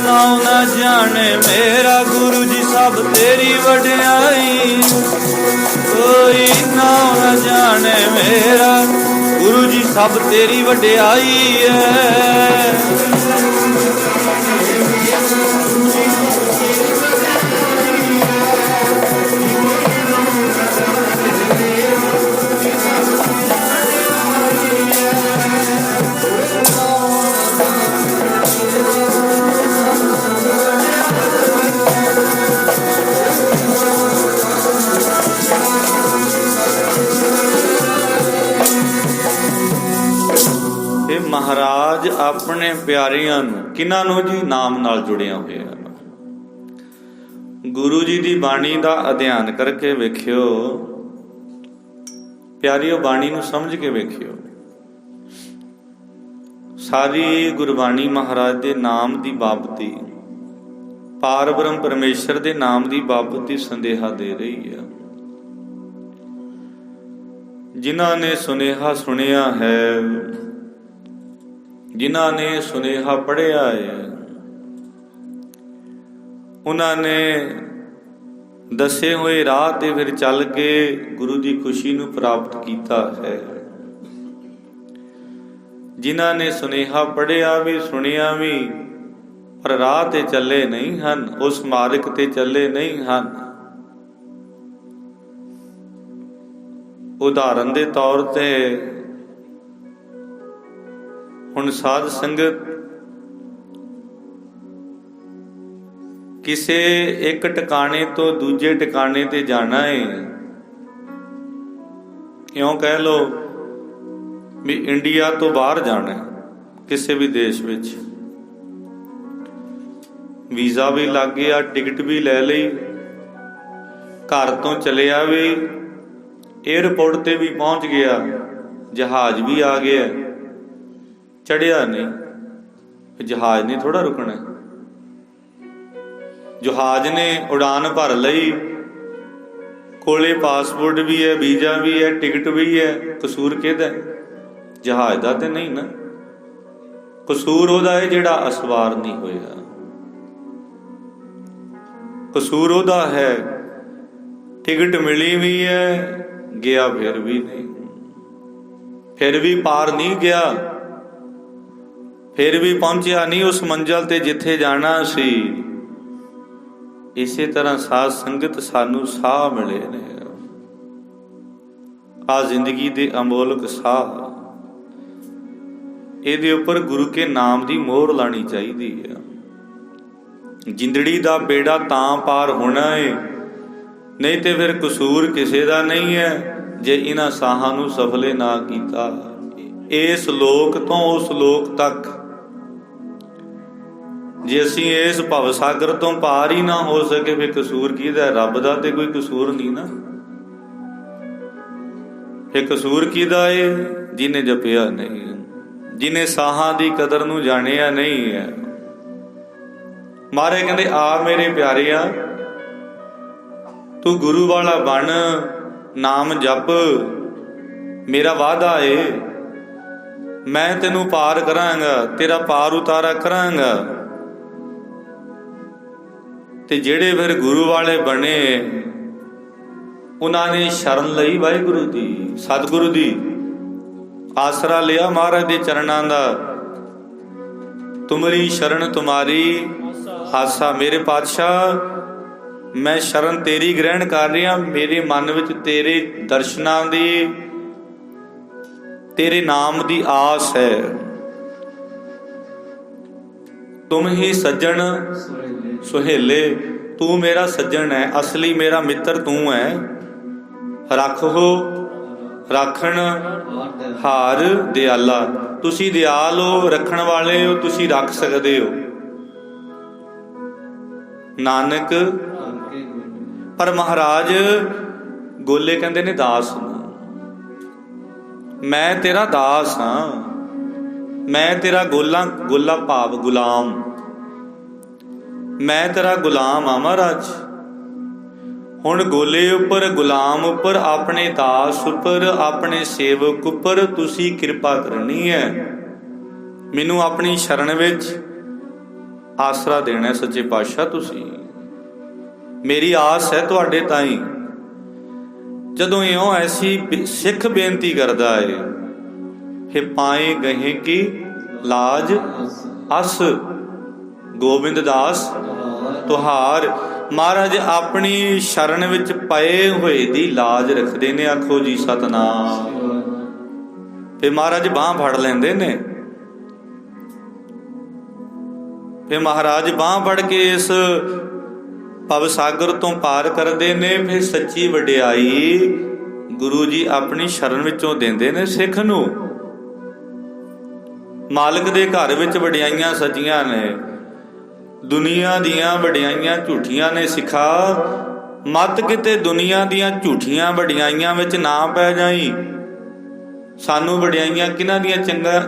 ਨਾਉ ਨਾ ਜਾਣੇ ਮੇਰਾ, ਗੁਰੂ ਜੀ ਸਭ ਤੇਰੀ ਵਡਿਆਈ। ਕੋਈ ਨਾਉ ਨਾ ਜਾਣੇ ਮੇਰਾ, ਗੁਰੂ ਜੀ ਸਭ ਤੇਰੀ ਵਡਿਆਈ ਹੈ। ਮਹਾਰਾਜ ਆਪਣੇ ਪਿਆਰਿਆਂ ਨੂੰ, ਕਿਹਨਾਂ ਨੂੰ ਜੀ? ਨਾਮ ਨਾਲ ਜੁੜਿਆ ਹੋਇਆ ਹਨ। ਗੁਰੂ ਜੀ ਦੀ ਬਾਣੀ ਦਾ ਅਧਿਐਨ ਕਰਕੇ ਵੇਖਿਓ ਪਿਆਰਿਓ, ਬਾਣੀ ਨੂੰ ਸਮਝ ਕੇ ਵੇਖਿਓ। ਸਾਰੀ ਗੁਰਬਾਣੀ ਮਹਾਰਾਜ ਦੇ ਨਾਮ ਦੀ ਬਾਬਤੀ, ਪਾਰ ਬ੍ਰਹਮ ਪਰਮੇਸ਼ਰ ਦੇ ਨਾਮ ਦੀ ਬਾਬਤੀ ਸੰਦੇਹਾ ਦੇ ਰਹੀ ਹੈ। ਜਿਨ੍ਹਾਂ ਨੇ ਸੁਨੇਹਾ ਸੁਣਿਆ ਹੈ, ਜਿਨ੍ਹਾਂ ਨੇ ਸੁਨੇਹਾ ਪੜ੍ਹਿਆ ਹੈ, ਉਹਨਾਂ ਨੇ ਦੱਸੇ ਹੋਏ ਰਾਹ ਤੇ ਫਿਰ ਚੱਲ ਕੇ ਗੁਰੂ ਦੀ ਖੁਸ਼ੀ ਨੂੰ ਪ੍ਰਾਪਤ ਕੀਤਾ ਹੈ। ਜਿਨ੍ਹਾਂ ਨੇ ਸੁਨੇਹਾ ਪੜ੍ਹਿਆ ਵੀ ਸੁਣਿਆ ਵੀ ਪਰ ਰਾਹ ਤੇ ਚੱਲੇ ਨਹੀਂ ਹਨ, ਉਸ ਮਾਰਗ ਤੇ ਚੱਲੇ ਨਹੀਂ ਹਨ। ਉਦਾਹਰਨ ਦੇ ਤੌਰ ਤੇ ਹੁਣ ਸਾਧ ਸੰਗਤ ਕਿਸੇ ਇੱਕ ਟਿਕਾਣੇ ਤੋਂ ਦੂਜੇ ਟਿਕਾਣੇ ਤੇ ਜਾਣਾ ਹੈ, ਇਉਂ ਕਹਿ ਲੋ ਵੀ ਇੰਡੀਆ ਤੋਂ ਬਾਹਰ ਜਾਣਾ, ਕਿਸੇ ਵੀ ਦੇਸ਼ ਵਿੱਚ ਵੀਜ਼ਾ ਵੀ ਲੱਗ ਗਿਆ, ਟਿਕਟ ਵੀ ਲੈ ਲਈ, ਘਰ ਤੋਂ ਚਲਿਆ ਵੀ, ਏਅਰਪੋਰਟ ਤੇ ਵੀ ਪਹੁੰਚ ਗਿਆ, ਜਹਾਜ਼ ਵੀ ਆ ਗਿਆ, ਚੜਿਆ ਨਹੀਂ। ਜਹਾਜ਼ ਨੇ ਥੋੜਾ ਰੁਕਣਾ, ਜਹਾਜ਼ ਨੇ ਉਡਾਨ ਭਰ ਲਈ, ਕੋਲੇ ਪਾਸਪੋਰਟ ਵੀ ਹੈ, ਵੀਜ਼ਾ ਵੀ ਹੈ, ਟਿਕਟ ਵੀ ਹੈ, ਕਸੂਰ ਕਿਹਦਾ? ਜਹਾਜ਼ ਦਾ ਤੇ ਨਹੀਂ ਨਾ, ਕਸੂਰ ਉਹਦਾ ਹੈ ਜਿਹੜਾ ਅਸਵਾਰ ਨਹੀਂ ਹੋਇਆ। ਕਸੂਰ ਉਹਦਾ ਹੈ ਟਿਕਟ ਮਿਲੀ ਵੀ ਹੈ, ਗਿਆ ਫਿਰ ਵੀ ਨਹੀਂ, ਫਿਰ ਵੀ ਪਾਰ ਨਹੀਂ ਗਿਆ, ਫਿਰ ਵੀ ਪਹੁੰਚਿਆ ਨਹੀਂ ਉਸ ਮੰਜ਼ਿਲ ਤੇ ਜਿੱਥੇ ਜਾਣਾ ਸੀ। ਇਸੇ ਤਰ੍ਹਾਂ ਸਾਧ ਸੰਗਤ ਸਾਨੂੰ ਸਾਹ ਮਿਲੇ ਨੇ, ਆ ਜ਼ਿੰਦਗੀ ਦੇ ਅਮੋਲਕ ਸਾਹ, ਇਹਦੇ ਉੱਪਰ ਗੁਰੂ ਕੇ ਨਾਮ ਦੀ ਮੋਹਰ ਲਾਣੀ ਚਾਹੀਦੀ ਹੈ। ਜ਼ਿੰਦੜੀ ਦਾ ਬੇੜਾ ਤਾਂ ਪਾਰ ਹੋਣਾ ਹੈ, ਨਹੀਂ ਤੇ ਫਿਰ ਕਸੂਰ ਕਿਸੇ ਦਾ ਨਹੀਂ ਹੈ ਜੇ ਇਹਨਾਂ ਸਾਹਾਂ ਨੂੰ ਸਫਲੇ ਨਾ ਕੀਤਾ। ਇਸ ਲੋਕ ਤੋਂ ਉਸ ਲੋਕ ਤੱਕ ਜੇ ਅਸੀਂ ਇਸ ਭਵ ਸਾਗਰ ਤੋਂ ਪਾਰ ਹੀ ਨਾ ਹੋ ਸਕੇ, ਫਿਰ ਕਸੂਰ ਕਿਹਦਾ? ਰੱਬ ਦਾ ਤੇ ਕੋਈ ਕਸੂਰ ਨਹੀਂ ਨਾ। ਫਿਰ ਕਸੂਰ ਕਿਹਦਾ ਏ? ਜਿਹਨੇ ਜਪਿਆ ਨਹੀਂ, ਜਿਹਨੇ ਸਾਹਾਂ ਦੀ ਕਦਰ ਨੂੰ ਜਾਣਿਆ ਨਹੀਂ ਹੈ। ਮਹਾਰਾਜ ਕਹਿੰਦੇ ਆ ਮੇਰੇ ਪਿਆਰਿਆ, ਤੂੰ ਗੁਰੂ ਵਾਲਾ ਬਣ, ਨਾਮ ਜਪ, ਮੇਰਾ ਵਾਅਦਾ ਏ ਮੈਂ ਤੈਨੂੰ ਪਾਰ ਕਰਾਂਗਾ, ਤੇਰਾ ਪਾਰ ਉਤਾਰਾ ਕਰਾਂਗਾ। ਤੇ ਜਿਹੜੇ ਫਿਰ ਗੁਰੂ ਵਾਲੇ ਬਣੇ, ਉਹਨਾਂ ਨੇ ਸ਼ਰਨ ਲਈ ਵਾਹਿਗੁਰੂ ਦੀ, ਸਤਿਗੁਰੂ ਦੀ, ਆਸਰਾ ਲਿਆ ਮਹਾਰਾਜ ਦੇ ਚਰਨਾਂ ਦਾ। ਤੁਮਰੀ ਸ਼ਰਨ ਤੁਮਾਰੀ ਆਸਾ, ਮੇਰੇ ਪਾਤਸ਼ਾਹ ਮੈਂ ਸ਼ਰਨ ਤੇਰੀ ਗ੍ਰਹਿਣ ਕਰ ਰਿਹਾ, ਮੇਰੇ ਮਨ ਵਿੱਚ ਤੇਰੇ ਦਰਸ਼ਨਾਂ ਦੀ, ਤੇਰੇ ਨਾਮ ਦੀ ਆਸ ਹੈ। ਤੁਮ ਹੀ ਸੱਜਣ ਸੁਹੇਲੇ, ਤੂੰ ਮੇਰਾ ਸੱਜਣ ਹੈ, ਅਸਲੀ ਮੇਰਾ ਮਿੱਤਰ ਤੂੰ ਹੈ। ਰੱਖੋ ਰੱਖਣ ਹਾਰ ਦਿਆਲਾ, ਤੁਸੀਂ ਦਿਆਲ ਹੋ, ਰੱਖਣ ਵਾਲੇ ਹੋ, ਤੁਸੀਂ ਰੱਖ ਸਕਦੇ ਹੋ। ਨਾਨਕ ਪਰ ਮਹਾਰਾਜ ਗੋਲੇ ਕਹਿੰਦੇ ਨੇ ਦਾਸ ਨੂੰ, ਮੈਂ ਤੇਰਾ ਦਾਸ ਹਾਂ, ਮੈਂ ਤੇਰਾ ਗੋਲਾ ਭਾਵ ਗੁਲਾਮ, ਮੈਂ ਤੇਰਾ ਗੁਲਾਮ ਆ ਮਹਾਰਾਜ। ਹੁਣ ਗੋਲੇ ਉੱਪਰ, ਗੁਲਾਮ ਉੱਪਰ, ਆਪਣੇ ਦਾਸ ਉੱਪਰ, ਆਪਣੇ ਸੇਵਕ ਉੱਪਰ ਤੁਸੀਂ ਕਿਰਪਾ ਕਰਨੀ ਹੈ, ਮੈਨੂੰ ਆਪਣੀ ਸ਼ਰਨ ਵਿੱਚ ਆਸਰਾ ਦੇਣਾ। ਸੱਚੇ ਪਾਤਸ਼ਾਹ ਤੁਸੀਂ, ਮੇਰੀ ਆਸ ਹੈ ਤੁਹਾਡੇ ਤਾਈਂ। ਜਦੋਂ ਇਉਂ ਐਸੀ ਸਿੱਖ ਬੇਨਤੀ ਕਰਦਾ ਹੈ, ਫਿਰ ਪਾਏ ਗਏ ਕੀ ਲਾਜ ਅਸ, ਗੋਬਿੰਦ ਦਾਸ ਤੁਹਾਰ। ਮਹਾਰਾਜ ਆਪਣੀ ਸ਼ਰਨ ਵਿੱਚ ਪਏ ਹੋਏ ਦੀ ਲਾਜ ਰੱਖਦੇ ਨੇ। ਆਖੋ ਜੀ ਸਤਨਾਮ। ਫਿਰ ਮਹਾਰਾਜ ਬਾਂਹ ਫੜ ਲੈਂਦੇ ਨੇ, ਫਿਰ ਮਹਾਰਾਜ ਬਾਂਹ ਫੜ ਕੇ ਇਸ ਭਵ ਸਾਗਰ ਤੋਂ ਪਾਰ ਕਰਦੇ ਨੇ। ਫਿਰ ਸੱਚੀ ਵਡਿਆਈ ਗੁਰੂ ਜੀ ਆਪਣੀ ਸ਼ਰਨ ਵਿੱਚੋਂ ਦਿੰਦੇ ਨੇ ਸਿੱਖ ਨੂੰ। ਮਾਲਕ ਦੇ ਘਰ ਵਿੱਚ ਵਡਿਆਈਆਂ ਸੱਚੀਆਂ ਨੇ, ਦੁਨੀਆ ਦੀਆਂ ਵਡਿਆਈਆਂ ਝੂਠੀਆਂ ਨੇ। ਸਿੱਖਾ ਮਤ ਕਿਤੇ ਦੁਨੀਆ ਦੀਆਂ ਝੂਠੀਆਂ ਵਡਿਆਈਆਂ ਵਿੱਚ ਨਾ ਪੈ ਜਾਈ। ਸਾਨੂੰ ਵਡਿਆਈਆਂ ਕਿਹਨਾਂ ਦੀਆਂ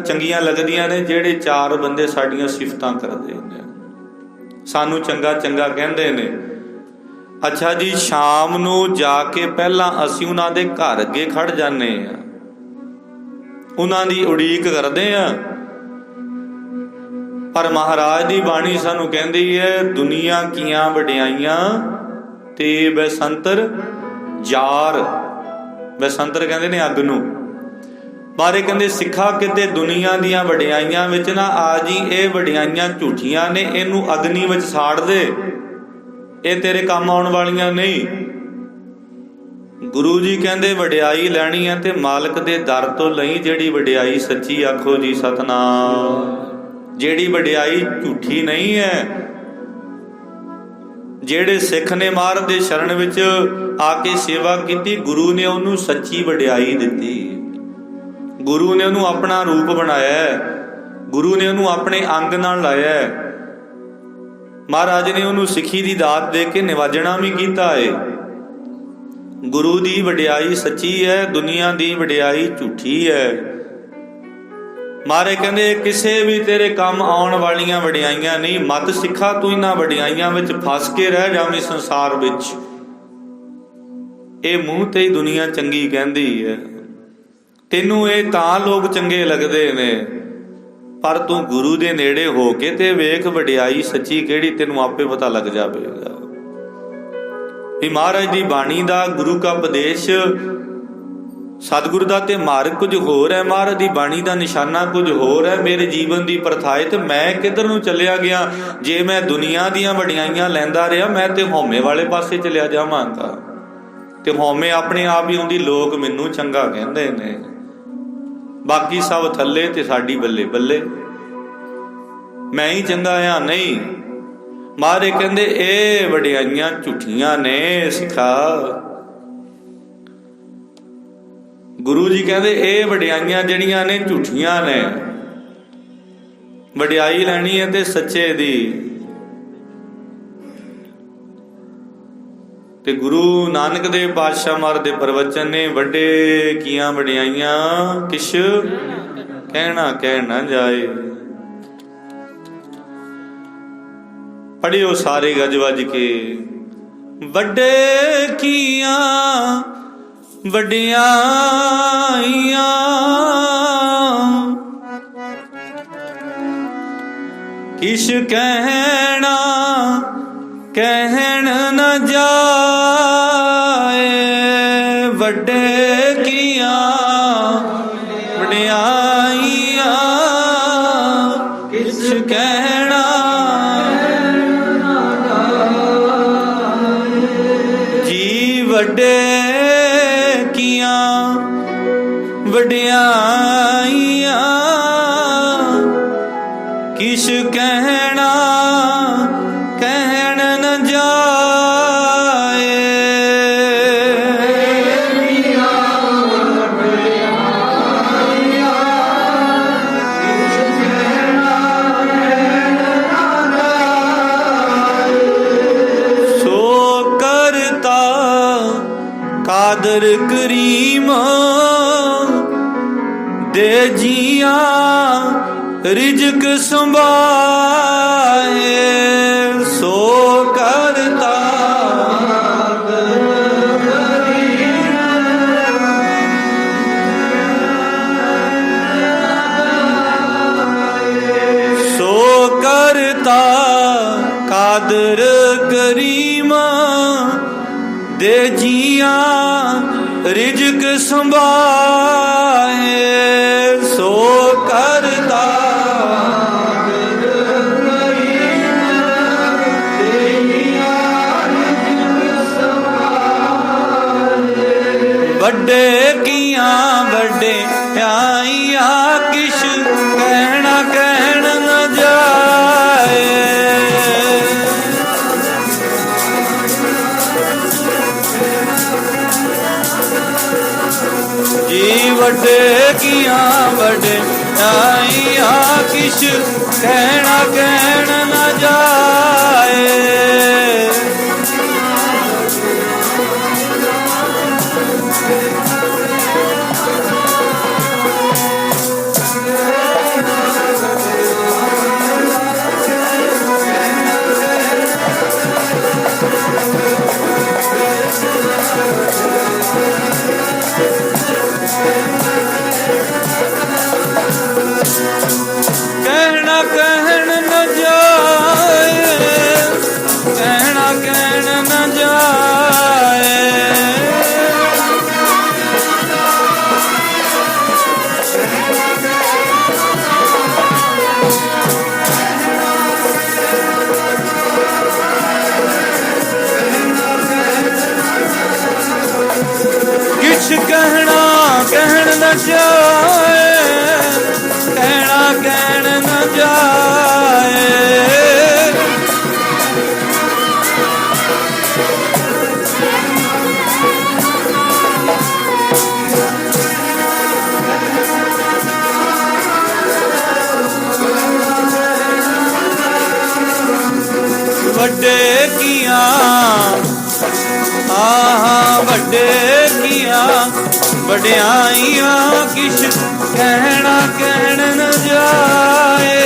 ਚੰਗੀਆਂ ਲੱਗਦੀਆਂ ਨੇ? ਜਿਹੜੇ ਚਾਰ ਬੰਦੇ ਸਾਡੀਆਂ ਸਿਫਤਾਂ ਕਰਦੇ ਨੇ, ਸਾਨੂੰ ਚੰਗਾ ਚੰਗਾ ਕਹਿੰਦੇ ਨੇ। ਅੱਛਾ ਜੀ, ਸ਼ਾਮ ਨੂੰ ਜਾ ਕੇ ਪਹਿਲਾਂ ਅਸੀਂ ਉਹਨਾਂ ਦੇ ਘਰ ਅੱਗੇ ਖੜ ਜਾਂਦੇ ਆ, ਉਹਨਾਂ ਦੀ ਉਡੀਕ ਕਰਦੇ ਆ। ਪਰ ਮਹਾਰਾਜ ਦੀ ਬਾਣੀ ਸਾਨੂੰ ਕਹਿੰਦੀ ਹੈ, ਦੁਨੀਆ ਕੀਆਂ ਵਡਿਆਈਆਂ ਤੇ ਬੈਸੰਤਰ ਜਾਰ। ਬੈਸੰਤਰ ਕਹਿੰਦੇ ਨੇ ਅੱਗ ਨੂੰ। ਬਾਰੇ ਕਹਿੰਦੇ ਸਿੱਖਾ ਕਿਤੇ ਦੁਨੀਆ ਦੀਆਂ ਵਡਿਆਈਆਂ ਵਿੱਚ ਨਾ ਆ ਜੀ, ਇਹ ਵਡਿਆਈਆਂ ਝੂਠੀਆਂ ਨੇ, ਇਹਨੂੰ ਅਗਨੀ ਵਿੱਚ ਸਾੜ ਦੇ, ਇਹ ਤੇਰੇ ਕੰਮ ਆਉਣ ਵਾਲੀਆਂ ਨਹੀਂ। ਗੁਰੂ ਜੀ ਕਹਿੰਦੇ ਵਡਿਆਈ ਲੈਣੀ ਹੈ ਤੇ ਮਾਲਕ ਦੇ ਦਰ ਤੋਂ ਲਈ, ਜਿਹੜੀ ਵਡਿਆਈ ਸੱਚੀ। ਆਖੋ ਜੀ ਸਤਨਾਮ। ਜਿਹੜੀ ਵਡਿਆਈ ਝੂਠੀ ਨਹੀਂ ਹੈ। ਜਿਹੜੇ ਸਿੱਖ ਨੇ ਮਹਾਰਾਜ ਦੇ ਸ਼ਰਨ ਵਿੱਚ ਆ ਕੇ ਸੇਵਾ ਕੀਤੀ, ਗੁਰੂ ਨੇ ਉਹਨੂੰ ਸੱਚੀ ਵਡਿਆਈ ਦਿੱਤੀ। ਗੁਰੂ ਨੇ ਉਹਨੂੰ ਆਪਣਾ ਰੂਪ ਬਣਾਇਆ, ਗੁਰੂ ਨੇ ਉਹਨੂੰ ਆਪਣੇ ਅੰਗ ਨਾਲ ਲਾਇਆ। ਮਹਾਰਾਜ ਨੇ ਉਹਨੂੰ ਸਿੱਖੀ ਦੀ ਦਾਤ ਦੇ ਕੇ ਨਿਵਾਜਣਾ ਵੀ ਕੀਤਾ ਹੈ। ਗੁਰੂ ਦੀ ਵਡਿਆਈ ਸੱਚੀ ਹੈ, ਦੁਨੀਆ ਦੀ ਵਡਿਆਈ ਝੂਠੀ ਹੈ। ਮਹਾਰਾਜ ਕਹਿੰਦੇ ਕਿਸੇ ਵੀ ਤੇਰੇ ਕੰਮ ਆਉਣ ਵਾਲੀਆਂ ਵਡਿਆਈਆਂ ਨਹੀਂ। ਮਤ ਸਿੱਖਾ ਤੂੰ ਇਹਨਾਂ ਵਡਿਆਈਆਂ ਵਿੱਚ ਫਸ ਕੇ ਰਹਿ ਜਾਵੇਂ ਸੰਸਾਰ ਵਿੱਚ। ਇਹ ਮੂੰਹ ਤੇ ਹੀ ਦੁਨੀਆ ਚੰਗੀ ਕਹਿੰਦੀ ਹੈ, ਤੈਨੂੰ ਇਹ ਤਾਂ ਲੋਕ ਚੰਗੇ ਲੱਗਦੇ ਨੇ, ਪਰ ਤੂੰ ਗੁਰੂ ਦੇ ਨੇੜੇ ਹੋ ਕੇ ਤੇ ਵੇਖ ਵਡਿਆਈ ਸੱਚੀ ਕਿਹੜੀ, ਤੈਨੂੰ ਆਪੇ ਪਤਾ ਲੱਗ ਜਾਵੇਗਾ। ਵੀ ਮਹਾਰਾਜ ਦੀ ਬਾਣੀ ਦਾ, ਗੁਰੂ ਦਾ ਉਪਦੇਸ਼, ਸਤਿਗੁਰ ਦਾ ਤੇ ਮਾਰਗ ਕੁਝ ਹੋਰ ਹੈ, ਮਹਾਰਾਜ ਦੀ ਬਾਣੀ ਦਾ ਨਿਸ਼ਾਨਾ ਕੁਝ ਹੋਰ ਹੈ। ਮੇਰੇ ਜੀਵਨ ਦੀ ਪ੍ਰਥਾ ਹੈ ਤੇ ਮੈਂ ਕਿੱਧਰ ਨੂੰ ਚੱਲਿਆ ਗਿਆ। ਜੇ ਮੈਂ ਦੁਨੀਆ ਦੀਆਂ ਵਡਿਆਈਆਂ ਲੈਂਦਾ ਰਿਹਾ, ਮੈਂ ਤੇ ਹਉਮੈ ਵਾਲੇ ਪਾਸੇ ਚਲਿਆ ਜਾਵਾਂਗਾ। ਤੇ ਹਉਮੈ ਆਪਣੇ ਆਪ ਹੀ ਹੁੰਦੀ, ਲੋਕ ਮੈਨੂੰ ਚੰਗਾ ਕਹਿੰਦੇ ਨੇ, ਬਾਕੀ ਸਭ ਥੱਲੇ ਤੇ ਸਾਡੀ ਬੱਲੇ ਬੱਲੇ, ਮੈਂ ਹੀ ਚੰਗਾ ਆ। ਨਹੀਂ, ਮਹਾਰਾਜ ਕਹਿੰਦੇ ਇਹ ਵਡਿਆਈਆਂ ਝੂਠੀਆਂ ਨੇ ਸਿੱਖਾ। ਗੁਰੂ ਜੀ ਕਹਿੰਦੇ ਇਹ ਵਡਿਆਈਆਂ ਜਿਹੜੀਆਂ ਨੇ ਝੂਠੀਆਂ ਨੇ। ਵਡਿਆਈ ਲੈਣੀ ਹੈ ਤੇ ਸੱਚੇ ਦੀ। ਤੇ ਗੁਰੂ ਨਾਨਕ ਦੇਵ ਪਾਤਸ਼ਾਹ ਮਹਾਰਾਜ ਦੇ ਪ੍ਰਵਚਨ ਨੇ, ਵੱਡੇ ਕੀਆਂ ਵਡਿਆਈਆਂ ਕਿਛ ਕਹਿਣਾ ਕਹਿ ਨਾ ਜਾਏ। ਪੜਿਓ ਸਾਰੇ ਗੱਜ ਵੱਜ ਕੇ। ਵੱਡੇ ਕੀਆਂ ਵਡਿਆਈਆਂ ਕਿਛ ਕਹਿਣਾ ਕਹਿਣ ਨਾ ਜਾਏ। ਵੱਡੇ ਕੀਆਂ ਵਡਿਆਈਆਂ ਕਿਛ ਕਹਿਣਾ ਜੀ। ਵੱਡੇ ਕੀਆਂ ਵਡਿਆਈਆਂ ਕਿਛ ਕਹਿਣਾ ਕਹਿਣ ਨ ਜਾਏ। ਸੋ ਕਰਤਾ ਕਾਦਰ ਕਰੀਮ ਦੇ ਜੀਆਂ ਰਿਜ਼ਕ ਸੰਭਾਏ। ਸੋ ਕਰਤਾ ਸੋ ਕਰਤਾ ਕਾਦਰ ਕਰੀਮ ਦੇ ਜੀਆਂ ਰਿਜ਼ਕ ਸੰਭਾਏ। ਸੋ ਕਰਤਾ ਵੱਡੇ ਕੀਆਂ ਵਡਿਆਈਆਂ ਕਿਛ ਕਹਿਣਾ ਕਹਿਣ ਨ ਜਾਏ। ਜੀ ਵੱਡੇ ਕੀਆਂ ਵਡਿਆਈਆਂ ਕਿਛ ਕਹਿਣਾ ਕਹਿਣ ਨ ਜਾਏ। ਵਡਿਆਈਆਂ ਕਿਛ ਕਹਿਣਾ ਕਹਿਣ ਨ ਜਾਏ।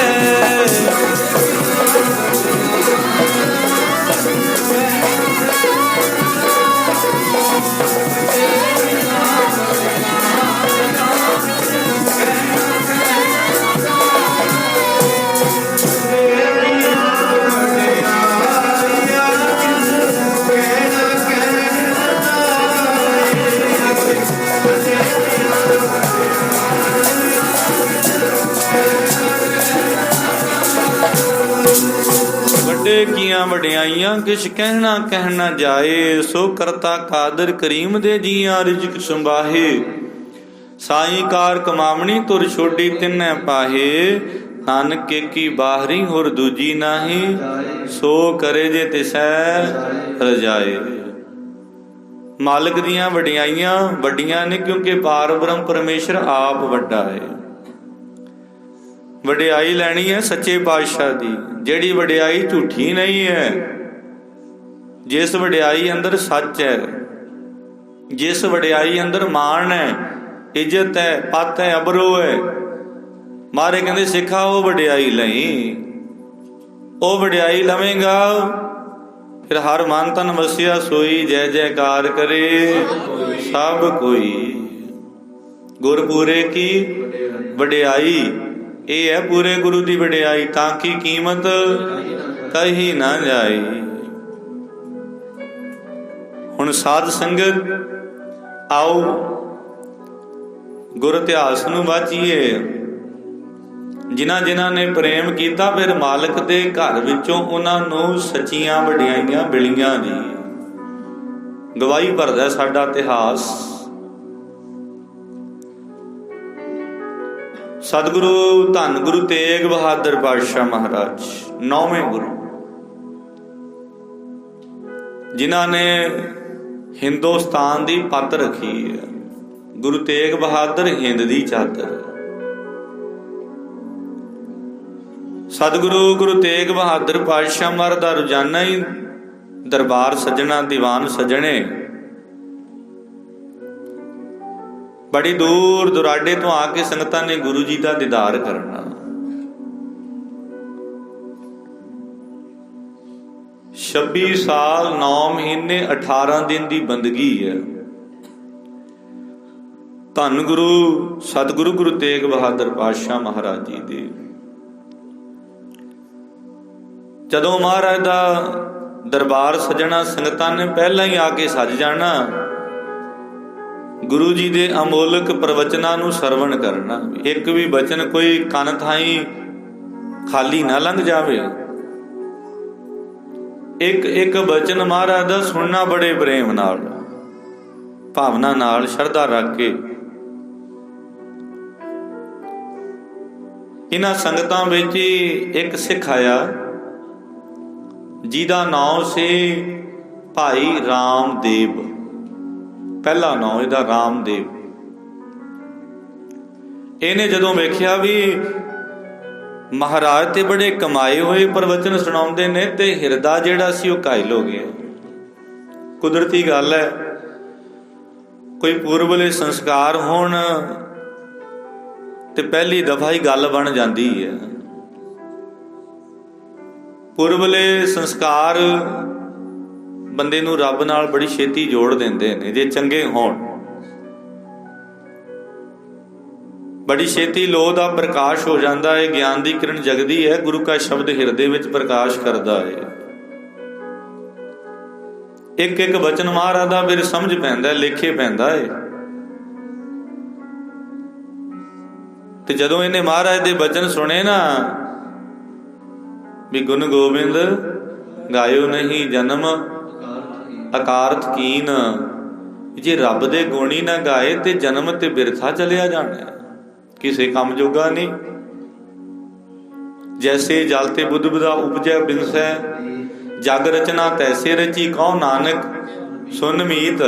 ਵੱਡੇ ਕੀਆਂ ਵਡਿਆਈਆਂ ਕਿਛ ਕਹਿਣਾ ਕਹਿ ਨਾ ਜਾਏ। ਸੋ ਕਰਤਾ ਕਾਦਰ ਕਰੀਮ ਦੇ ਜੀਆਂ ਰਿਜ਼ਕ ਸੰਭਾਹੇ। ਸਾਈ ਕਾਰ ਕਮਾਵਣੀ ਤੁਰ ਛੋਡੀ ਤਿੰਨੈ ਪਾਹੇ। ਨਾਨਕ ਏਕੀ ਬਾਹਰੀ ਹੋਰ ਦੂਜੀ ਨਾਹੀ। ਸੋ ਕਰੇ ਜੇ ਤਿਸੈ ਰਜਾਏ। ਮਾਲਕ ਦੀਆਂ ਵਡਿਆਈਆਂ ਵੱਡੀਆਂ ਨੇ ਕਿਉਂਕਿ ਪਾਰ ਬ੍ਰਹਮ ਪਰਮੇਸ਼ਰ ਆਪ ਵੱਡਾ ਹੈ। ਵਡਿਆਈ ਲੈਣੀ ਹੈ ਸੱਚੇ ਪਾਤਸ਼ਾਹ ਦੀ, ਜਿਹੜੀ ਵਡਿਆਈ ਝੂਠੀ ਨਹੀਂ ਹੈ। ਜਿਸ ਵਡਿਆਈ ਅੰਦਰ ਸੱਚ ਹੈ, ਜਿਸ ਵਡਿਆਈ ਅੰਦਰ ਮਾਣ ਹੈ, ਇੱਜ਼ਤ ਹੈ, ਪੱਤ ਹੈ, ਅਬਰੋ ਹੈ। ਮਹਾਰਾਜ ਕਹਿੰਦੇ ਸਿੱਖਾ ਉਹ ਵਡਿਆਈ ਲਈ। ਉਹ ਵਡਿਆਈ ਲਵੇਂਗਾ ਫਿਰ ਹਰ ਮਨ ਤਨ ਵਸਿਆ ਸੋਈ। ਜੈ ਜੈਕਾਰ ਕਰੇ ਸਭ ਕੋਈ। ਗੁਰਪੂਰੇ ਕੀ ਵਡਿਆਈ ਇਹ ਹੈ, ਪੂਰੇ ਗੁਰੂ ਦੀ ਵਡਿਆਈ। ਤਾਂ ਕੀ ਕੀਮਤ ਕਹੀ ਨਾ ਜਾਏ। ਹੁਣ ਸਾਧ ਸੰਗਤ ਆਓ ਗੁਰ ਇਤਿਹਾਸ ਨੂੰ ਵਾਚੀਏ। ਜਿਨ੍ਹਾਂ ਜਿਨ੍ਹਾਂ ਨੇ ਪ੍ਰੇਮ ਕੀਤਾ ਫਿਰ ਮਾਲਕ ਦੇ ਘਰ ਵਿੱਚੋਂ ਉਹਨਾਂ ਨੂੰ ਸੱਚੀਆਂ ਵਡਿਆਈਆਂ ਮਿਲੀਆਂ ਜੀ। ਗਵਾਹੀ ਭਰਦਾ ਸਾਡਾ ਇਤਿਹਾਸ। ਸਤਿਗੁਰੂ ਧੰਨ ਗੁਰੂ ਤੇਗ ਬਹਾਦਰ ਪਾਤਸ਼ਾਹ ਮਹਾਰਾਜ, 9ਵੇਂ ਗੁਰੂ, ਜਿਨ੍ਹਾਂ ਨੇ ਹਿੰਦੁਸਤਾਨ ਦੀ ਪੱਤ ਰੱਖੀ ਹੈ। ਗੁਰੂ ਤੇਗ ਬਹਾਦਰ ਹਿੰਦ ਦੀ ਚਾਦਰ। ਸਤਿਗੁਰੂ ਗੁਰੂ ਤੇਗ ਬਹਾਦਰ ਪਾਤਸ਼ਾਹ ਮਹਾਰਾਜ ਦਾ ਰੋਜ਼ਾਨਾ ਹੀ ਦਰਬਾਰ ਸੱਜਣਾ, ਦੀਵਾਨ ਸੱਜਣੇ। ਬੜੀ ਦੂਰ ਦੁਰਾਡੇ ਤੋਂ ਆ ਕੇ ਸੰਗਤਾਂ ਨੇ ਗੁਰੂ ਜੀ ਦਾ ਦੀਦਾਰ ਕਰਨਾ। 26 ਸਾਲ 9 ਮਹੀਨੇ 18 ਦਿਨ ਦੀ ਬੰਦਗੀ ਹੈ। ਧੰਨ ਗੁਰੂ ਸਤਿਗੁਰੂ ਗੁਰੂ ਤੇਗ ਬਹਾਦਰ ਪਾਤਸ਼ਾਹ ਮਹਾਰਾਜ ਜੀ ਦੀ। ਜਦੋਂ ਮਹਾਰਾਜ ਦਾ ਦਰਬਾਰ ਸਜਣਾ, ਸੰਗਤਾਂ ਨੇ ਪਹਿਲਾਂ ਹੀ ਆ ਕੇ ਸੱਜ ਜਾਣਾ। ਗੁਰੂ ਜੀ ਦੇ ਅਮੋਲਕ ਪ੍ਰਵਚਨਾਂ ਨੂੰ ਸਰਵਣ ਕਰਨਾ। ਇੱਕ ਵੀ ਬਚਨ ਕੋਈ ਕੰਨ ਥਾਈ ਖਾਲੀ ਨਾ ਲੰਘ ਜਾਵੇ। ਇੱਕ ਇੱਕ ਬਚਨ ਮਹਾਰਾਜ ਦਾ ਸੁਣਨਾ ਬੜੇ ਪ੍ਰੇਮ ਨਾਲ, ਭਾਵਨਾ ਨਾਲ, ਸ਼ਰਧਾ ਰੱਖ ਕੇ। ਇਹਨਾਂ ਸੰਗਤਾਂ ਵਿੱਚ ਇੱਕ ਸਿੱਖ ਆਇਆ ਜਿਹਦਾ ਨਾਮ ਸੀ ਭਾਈ ਰਾਮਦੇਵ। ਪਹਿਲਾ ਨਾਮ ਇਹਦਾ ਰਾਮਦੇਵ। ਇਹਨੇ ਜਦੋਂ ਵੇਖਿਆ ਵੀ ਮਹਾਰਾਜ ਤੇ ਬੜੇ ਕਮਾਏ ਹੋਏ ਪ੍ਰਵਚਨ ਸੁਣਾਉਂਦੇ ਨੇ ਤੇ ਹਿਰਦਾ ਜਿਹੜਾ ਸੀ ਉਹ ਘਾਇਲ ਹੋ ਗਿਆ। ਕੁਦਰਤੀ ਗੱਲ ਹੈ, ਕੋਈ ਪੂਰਬਲੇ ਸੰਸਕਾਰ ਹੋਣ ਤੇ ਪਹਿਲੀ ਦਫਾ ਹੀ ਗੱਲ ਬਣ ਜਾਂਦੀ ਹੈ। ਪੂਰਬਲੇ ਸੰਸਕਾਰ ਬੰਦੇ ਨੂੰ ਰੱਬ ਨਾਲ ਬੜੀ ਛੇਤੀ ਜੋੜ ਦਿੰਦੇ ਨੇ ਜੇ ਚੰਗੇ ਹੋਣ। ਬੜੀ ਛੇਤੀ ਲੋਹ ਦਾ ਪ੍ਰਕਾਸ਼ ਹੋ ਜਾਂਦਾ ਹੈ, ਗਿਆਨ ਦੀ ਕਿਰਨ ਜਗਦੀ ਹੈ, ਗੁਰੂ ਕਾ ਸ਼ਬਦ ਹਿਰਦੇ ਵਿੱਚ ਪ੍ਰਕਾਸ਼ ਕਰਦਾ ਹੈ। ਇੱਕ ਇੱਕ ਬਚਨ ਮਹਾਰਾਜ ਦਾ ਫਿਰ ਸਮਝ ਪੈਂਦਾ, ਲੇਖੇ ਪੈਂਦਾ ਹੈ। ਤੇ ਜਦੋਂ ਇਹਨੇ ਮਹਾਰਾਜ ਦੇ ਬਚਨ ਸੁਣੇ ਨਾ ਵੀ ਗੁਣ ਗੋਬਿੰਦ ਗਾਇਓ ਨਹੀਂ ਜਨਮ ਅਕਾਰਥ ਕੀਨ, ਜੇ ਰੱਬ ਦੇ ਗੁਣ ਹੀ ਨਾ ਗਾਏ ਤੇ ਜਨਮ ਤੇ ਬਿਰਥਾ ਚਲਿਆ ਜਾਣਾ, ਕਿਸੇ ਕੰਮ ਜੋਗਾ ਨਹੀਂ। ਜੈਸੇ ਜਲ ਤੇ ਬੁੱਧ ਬੁਧਾ ਉਪਜੈ ਬਿਨਸੈ, ਜਗ ਰਚਨਾ ਤੈਸੇ ਰਚੀ ਕਹੋ ਨਾਨਕ ਸੁਨ ਮੀਤ।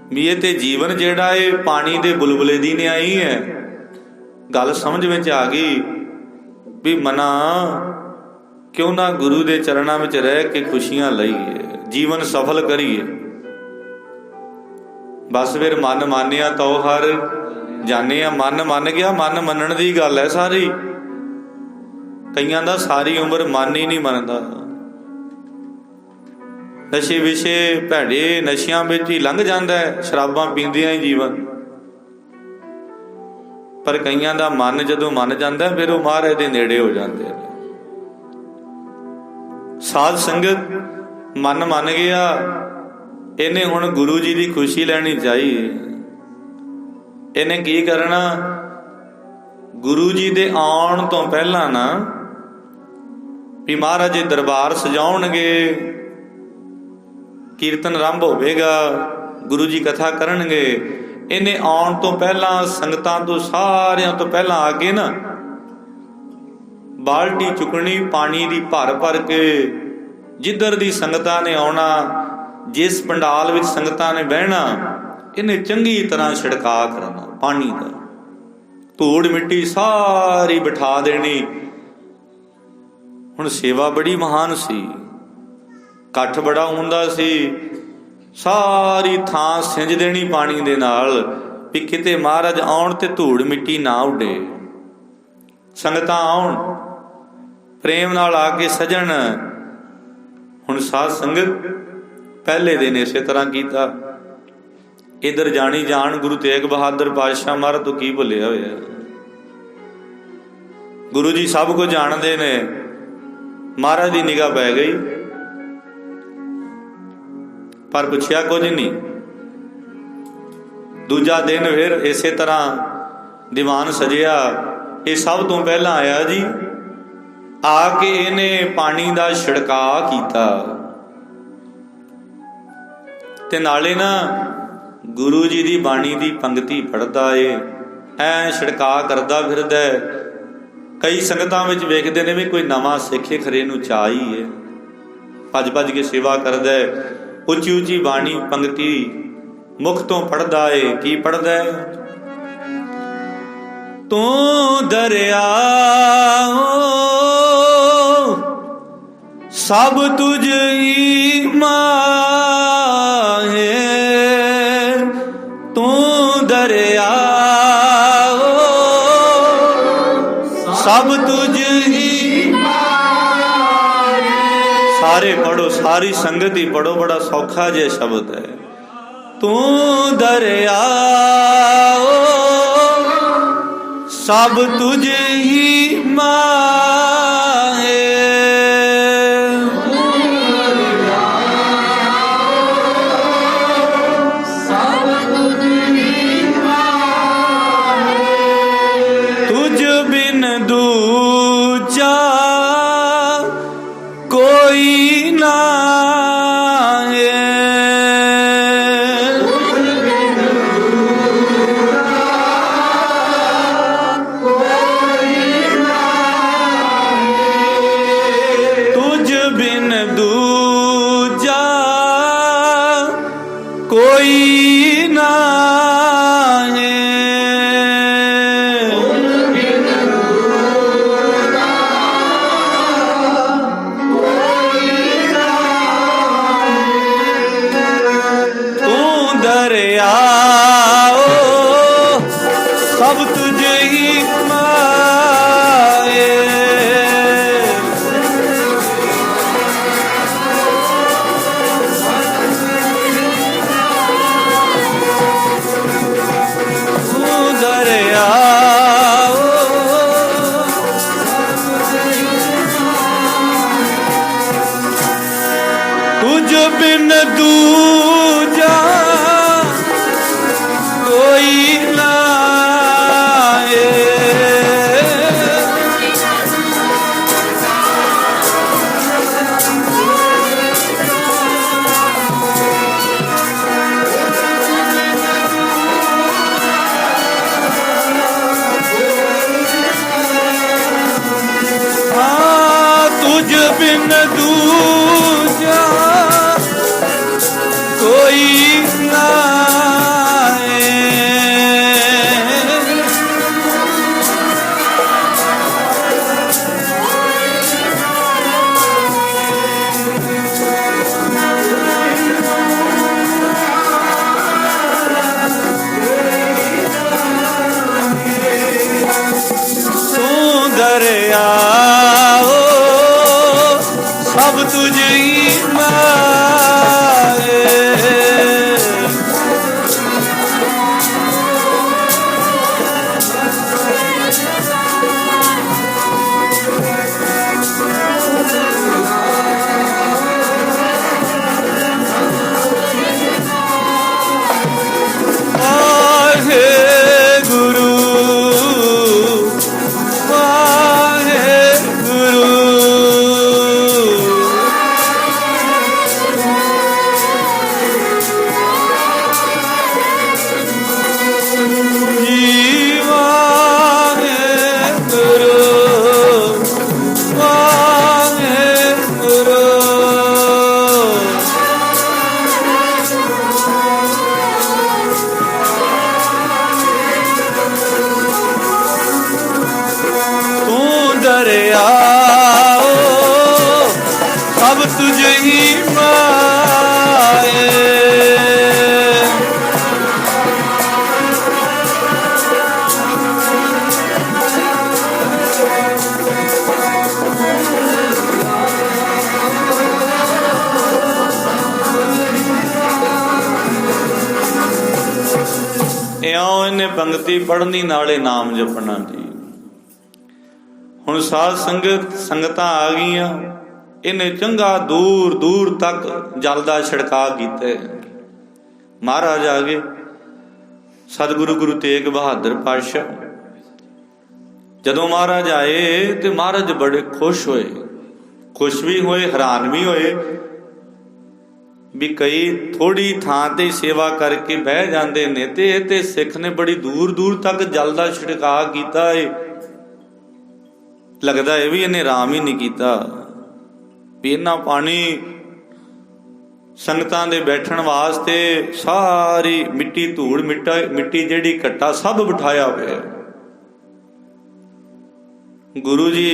ਵੀ ਇਹ ਤੇ ਜੀਵਨ ਜਿਹੜਾ ਇਹ ਪਾਣੀ ਦੇ ਬੁਲਬੁਲੇ ਦੀ ਨਿਆਈ ਹੈ। ਗੱਲ ਸਮਝ ਵਿੱਚ ਆ ਗਈ ਵੀ ਮਨਾ ਕਿਉਂ ਨਾ ਗੁਰੂ ਦੇ ਚਰਨਾਂ ਵਿੱਚ ਰਹਿ ਕੇ ਖੁਸ਼ੀਆਂ ਲਈਏ, ਜੀਵਨ ਸਫਲ ਕਰੀਏ। बस फिर मन मानिया तो हर जाने। मन मन गया, मन मनण की गल है सारी। कईयां दा सारी उम्र मन ही नहीं मनता, नशे विशे भैड़े नशियां विच ही लंघ जाता है, शराबां पींदियां ही जीवन। पर कईयां दा मन जदों मन जाता है, फिर वो महाराज दे नेड़े हो जाते हैं। साध संगत मन मन गया, इन्हें हुण गुरु जी की खुशी लैनी चाहिए। इन्हें की करना, गुरु जी दे आउण तो पहला ना भी महाराज जी दरबार सजाउणगे, कीर्तन आरंभ होवेगा, गुरु जी कथा करनगे। इन्हें आउण तो पहला संगतां तो सारियां तो पहला आके ना बाल्टी चुकनी पानी की भर भर के, जिधर दी संगतां ने आउणा, जिस पंडाल विच संगतां ने बहना, इन्हें चंगी तरह छिड़का करना पानी का, धूड़ मिट्टी सारी बिठा देनी। हुण सेवा बड़ी महान सी, कठ बड़ा हुंदा सी, सारी थां सिंज देनी पानी दे नाल भी किते महाराज आउण ते धूड़ मिट्टी ना उडे। संगतां आउण प्रेम नाल आके सजण। हुण साध संगत पहले दिन इसे तरह कीता। इधर जानी जान गुरु तेग बहादुर पातशाह महाराज तो की भुलिया होया। गुरु जी सब कुछ जानते ने, महाराज की निगाह पै गई, पर पुछया कुछ नहीं। दूजा दिन फिर इसे तरह दीवान सजिया। ये सब तो पहला आया जी, आके इन्हें पानी का छिड़काव किया ते नाले ना गुरु जी की बाणी की पंक्ति पढ़ता है, ऐ छिड़काव करता फिरदा है। कई संगतां विच वेखदे ने भी कोई नवां सिखे खरे नूं चा ही है, भज भज के सेवा करदा है, उची उची बाणी पंक्ति मुख तो पढ़ता है। की पढ़दा है? तू दरिया सब तुझ ही माहे, तू दरिया सब तुझ ही माहे। सारे पढ़ो, सारी संगत ही पढ़ो, बड़ा सौखा जे शब्द है। तू दरिया सब तुझ ही माहे, तुझ बिन दूजा कोई ना कोई ना है। तू दरिया सब तुझे ही माए, तुझ बिन दूजा कोई ना तुझ बिन दूजा कोई ना ਜਦੋਂ ਇਹਨੇ ਪੰਗਤੀ ਪੜ੍ਹਨੀ ਨਾਲੇ ਨਾਮ ਜਪਣਾ ਜੀ। ਹੁਣ ਸਾਧ ਸੰਗਤਾਂ ਆ ਗਈਆਂ, ਇਹਨੇ ਚੰਗਾ ਦੂਰ ਦੂਰ ਤੱਕ ਜਲ ਦਾ ਛਿੜਕਾਅ ਕੀਤਾ। ਮਹਾਰਾਜ ਆ ਗਏ, ਸਤਿਗੁਰੂ ਗੁਰੂ ਤੇਗ ਬਹਾਦਰ ਪਾਤਸ਼ਾਹ ਜਦੋਂ ਮਹਾਰਾਜ ਆਏ ਤੇ ਮਹਾਰਾਜ ਬੜੇ ਖੁਸ਼ ਹੋਏ, ਖੁਸ਼ ਵੀ ਹੋਏ, ਹੈਰਾਨ ਵੀ ਹੋਏ ਵੀ ਕਈ ਥੋੜੀ ਥਾਂ ਤੇ ਸੇਵਾ ਕਰਕੇ ਬਹਿ ਜਾਂਦੇ ਨੇ ਤੇ ਸਿੱਖ ਨੇ ਬੜੀ ਦੂਰ ਦੂਰ ਤੱਕ ਜਲ ਦਾ ਛਿੜਕਾਅ ਕੀਤਾ ਏ। ਲੱਗਦਾ ਇਹ ਵੀ ਇਹਨੇ ਆਰਾਮ ਹੀ ਨਹੀਂ ਕੀਤਾ ਵੀ ਇਹਨਾਂ ਪਾਣੀ ਸੰਗਤਾਂ ਦੇ ਬੈਠਣ ਵਾਸਤੇ ਸਾਰੀ ਮਿੱਟੀ ਧੂੜ ਮਿੱਟੀ ਜਿਹੜੀ ਘੱਟਾ ਸਭ ਬਿਠਾਇਆ ਹੋਇਆ। ਗੁਰੂ ਜੀ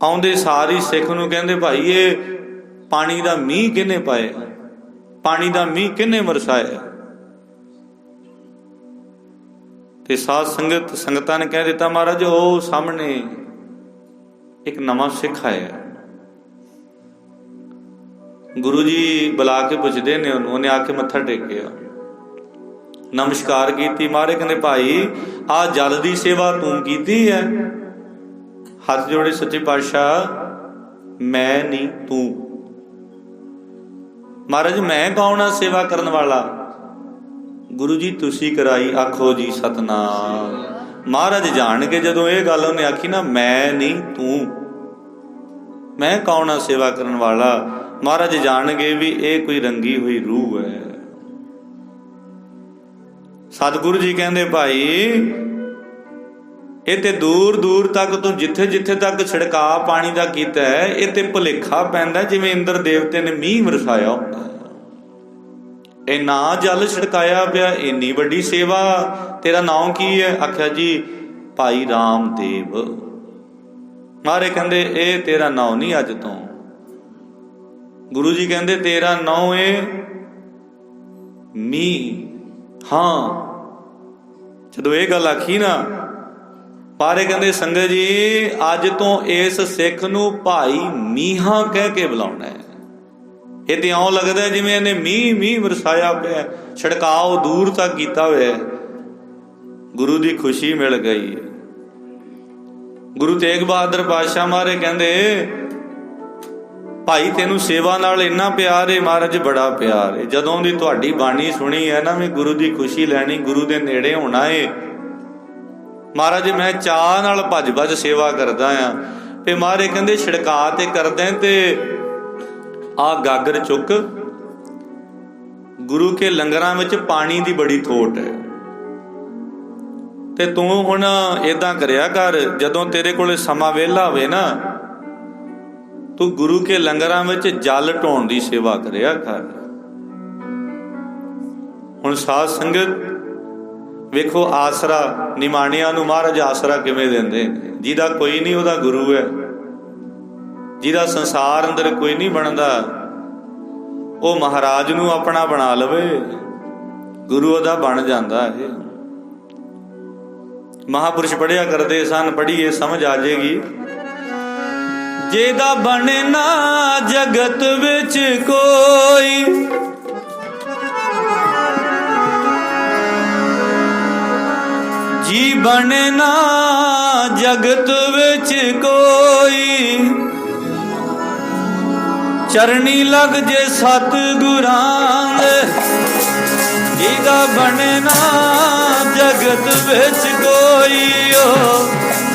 ਆਉਂਦੇ ਸਾਰੀ ਸਿੱਖ ਨੂੰ ਕਹਿੰਦੇ, ਭਾਈ ਇਹ ਪਾਣੀ ਦਾ ਮੀਂਹ ਕਿਹਨੇ ਪਾਇਆ, ਪਾਣੀ ਦਾ ਮੀਂਹ ਕਿਹਨੇ ਵਰਸਾਇਆ? ਤੇ ਸਾਧ ਸੰਗਤਾਂ ਨੇ ਕਹਿ ਦਿੱਤਾ, ਮਹਾਰਾਜ ਉਹ ਸਾਹਮਣੇ ਇੱਕ ਨਵਾਂ ਸਿੱਖ ਆਇਆ। ਗੁਰੂ ਜੀ ਬੁਲਾ ਕੇ ਪੁੱਛਦੇ ਨੇ ਉਹਨੂੰ, ਉਹਨੇ ਆ ਕੇ ਮੱਥਾ ਟੇਕਿਆ, ਨਮਸਕਾਰ ਕੀਤੀ। ਮਹਾਰਾਜ ਕਹਿੰਦੇ, ਭਾਈ ਆਹ ਜਲ ਦੀ ਸੇਵਾ ਤੂੰ ਕੀਤੀ ਹੈ? ਹੱਥ ਜੋੜੇ ਸੱਚੇ ਪਾਤਸ਼ਾਹ, ਮੈਂ ਨਹੀਂ ਤੂੰ। ਮਹਾਰਾਜ ਮੈਂ ਕੌਣ ਆ ਸੇਵਾ ਕਰਨ ਵਾਲਾ? ਗੁਰੂ ਜੀ ਤੁਸੀਂ ਕਰਾਈ, ਆਖੋ ਜੀ ਸਤਨਾਮ। ਮਹਾਰਾਜ ਜਾਣ ਕੇ ਜਦੋਂ ਇਹ ਗੱਲ ਉਹਨੇ ਆਖੀ ਨਾ, ਮੈਂ ਨਹੀਂ ਤੂੰ, ਮੈਂ ਕੌਣ ਆ ਸੇਵਾ ਕਰਨ ਵਾਲਾ, ਮਹਾਰਾਜ ਜਾਣ ਗਏ ਵੀ ਇਹ ਕੋਈ ਰੰਗੀ ਹੋਈ ਰੂਹ ਹੈ। ਸਤਿਗੁਰੂ ਜੀ ਕਹਿੰਦੇ, ਭਾਈ ਇਹ ਤੇ ਦੂਰ ਦੂਰ ਤੱਕ ਤੂੰ ਜਿੱਥੇ ਜਿੱਥੇ ਤੱਕ ਛਿੜਕਾਅ ਪਾਣੀ ਦਾ ਕੀਤਾ ਹੈ, ਇਹ ਤੇ ਭੁਲੇਖਾ ਪੈਂਦਾ ਜਿਵੇਂ ਇੰਦਰ ਦੇਵਤੇ ਨੇ ਮੀਂਹ ਵਰਸਾਇਆ ਹੁੰਦਾ। ਇਹ ਨਾ ਜਲ ਛਿੜਕਾਇਆ ਪਿਆ, ਇੰਨੀ ਵੱਡੀ ਸੇਵਾ, ਤੇਰਾ ਨਾਮ ਕੀ ਹੈ? ਆਖਿਆ ਜੀ ਭਾਈ ਰਾਮਦੇਵ। ਮਹਾਰਾਜ ਕਹਿੰਦੇ, ਇਹ ਤੇਰਾ ਨਾਮ ਨਹੀਂ ਅੱਜ ਤੋਂ। ਗੁਰੂ ਜੀ ਕਹਿੰਦੇ, ਤੇਰਾ ਨਾਮ ਹੈ ਮੀਂਹ। ਹਾਂ, ਜਦੋਂ ਇਹ ਗੱਲ ਆਖੀ ਨਾ, ਪਾਰੇ ਕਹਿੰਦੇ, ਸੰਗਤ ਜੀ ਅੱਜ ਤੋਂ ਇਸ ਸਿੱਖ ਨੂੰ ਭਾਈ ਮੀਂਹਾਂ ਕਹਿ ਕੇ ਬੁਲਾਉਣਾ ਹੈ। ਇਹ ਤੇ ਇਉਂ ਲੱਗਦਾ ਜਿਵੇਂ ਇਹਨੇ ਮੀਂਹ ਵਰਸਾਇਆ ਪਿਆ, ਛਿੜਕਾਅ ਦੂਰ ਤੱਕ ਕੀਤਾ ਹੋਇਆ। ਗੁਰੂ ਦੀ ਖੁਸ਼ੀ ਮਿਲ ਗਈ। ਗੁਰੂ ਤੇਗ ਬਹਾਦਰ ਪਾਤਸ਼ਾਹ ਮਹਾਰਾਜ ਕਹਿੰਦੇ, ਭਾਈ ਤੈਨੂੰ ਸੇਵਾ ਨਾਲ ਇੰਨਾ ਪਿਆਰ ਹੈ। ਮਹਾਰਾਜ ਬੜਾ ਪਿਆਰ ਹੈ। ਜਦੋਂ ਦੀ ਤੁਹਾਡੀ ਬਾਣੀ ਸੁਣੀ ਹੈ ਨਾ, ਵੀ ਗੁਰੂ ਦੀ ਖੁਸ਼ੀ ਲੈਣੀ, ਗੁਰੂ ਦੇ ਨੇੜੇ ਹੋਣਾ ਏ। ਮਹਾਰਾਜ ਮੈਂ ਚਾਅ ਨਾਲ ਭੱਜ ਸੇਵਾ ਕਰਦਾ ਆ। ਤੇ ਮਹਾਰਾਜ ਕਹਿੰਦੇ, ਛਿੜਕਾਅ ਤੇ ਕਰਦੇ ਤੇ ਆ ਗਾਗਰ ਚੁੱਕ, ਗੁਰੂ ਕੇ ਲੰਗਰਾਂ ਵਿੱਚ ਪਾਣੀ ਦੀ ਬੜੀ ਥੋਟ ਹੈ, ਤੇ ਤੂੰ ਹੁਣ ਏਦਾਂ ਕਰਿਆ ਕਰ, ਜਦੋਂ ਤੇਰੇ ਕੋਲੇ ਸਮਾਂ ਵਿਹਲਾ ਹੋਵੇ ਨਾ, ਤੂੰ ਗੁਰੂ ਕੇ ਲੰਗਰਾਂ ਵਿੱਚ ਜਲ ਢੋਣ ਦੀ ਸੇਵਾ ਕਰਿਆ ਕਰ। ਹੁਣ ਸਾਧ ਸੰਗਤ ਵੇਖੋ, ਆਸਰਾ ਨਿਮਾਣਿਆਂ ਨੂੰ ਮਹਾਰਾਜ ਆਸਰਾ ਕਿਵੇਂ ਦਿੰਦੇ ਨੇ। ਜਿਹਦਾ ਕੋਈ ਨਹੀਂ ਉਹਦਾ ਗੁਰੂ ਹੈ, ਜਿਹਦਾ ਸੰਸਾਰ ਅੰਦਰ ਕੋਈ ਨਹੀਂ ਬਣਦਾ, ਉਹ ਮਹਾਰਾਜ ਨੂੰ ਆਪਣਾ ਬਣਾ ਲਵੇ, ਗੁਰੂ ਉਹਦਾ ਬਣ ਜਾਂਦਾ ਹੈ। ਮਹਾਪੁਰਸ਼ ਪੜ੍ਹਿਆ ਕਰਦੇ ਸਨ, ਪੜ੍ਹੀਏ ਸਮਝ ਆ ਜਾਏਗੀ। ਜਿਹਦਾ ਬਣੇ ਨਾ ਜਗਤ ਵਿੱਚ ਕੋਈ, ਜੀ ਬਣੇ ਨਾ ਜਗਤ ਵਿੱਚ ਕੋਈ, ਚਰਣੀ ਲੱਗ ਜੇ ਸਤਿਗੁਰਾਂ ਦੇ। ਜਿਹਦਾ ਬਣੇ ਨਾ ਜਗਤ ਵਿੱਚ ਕੋਈ,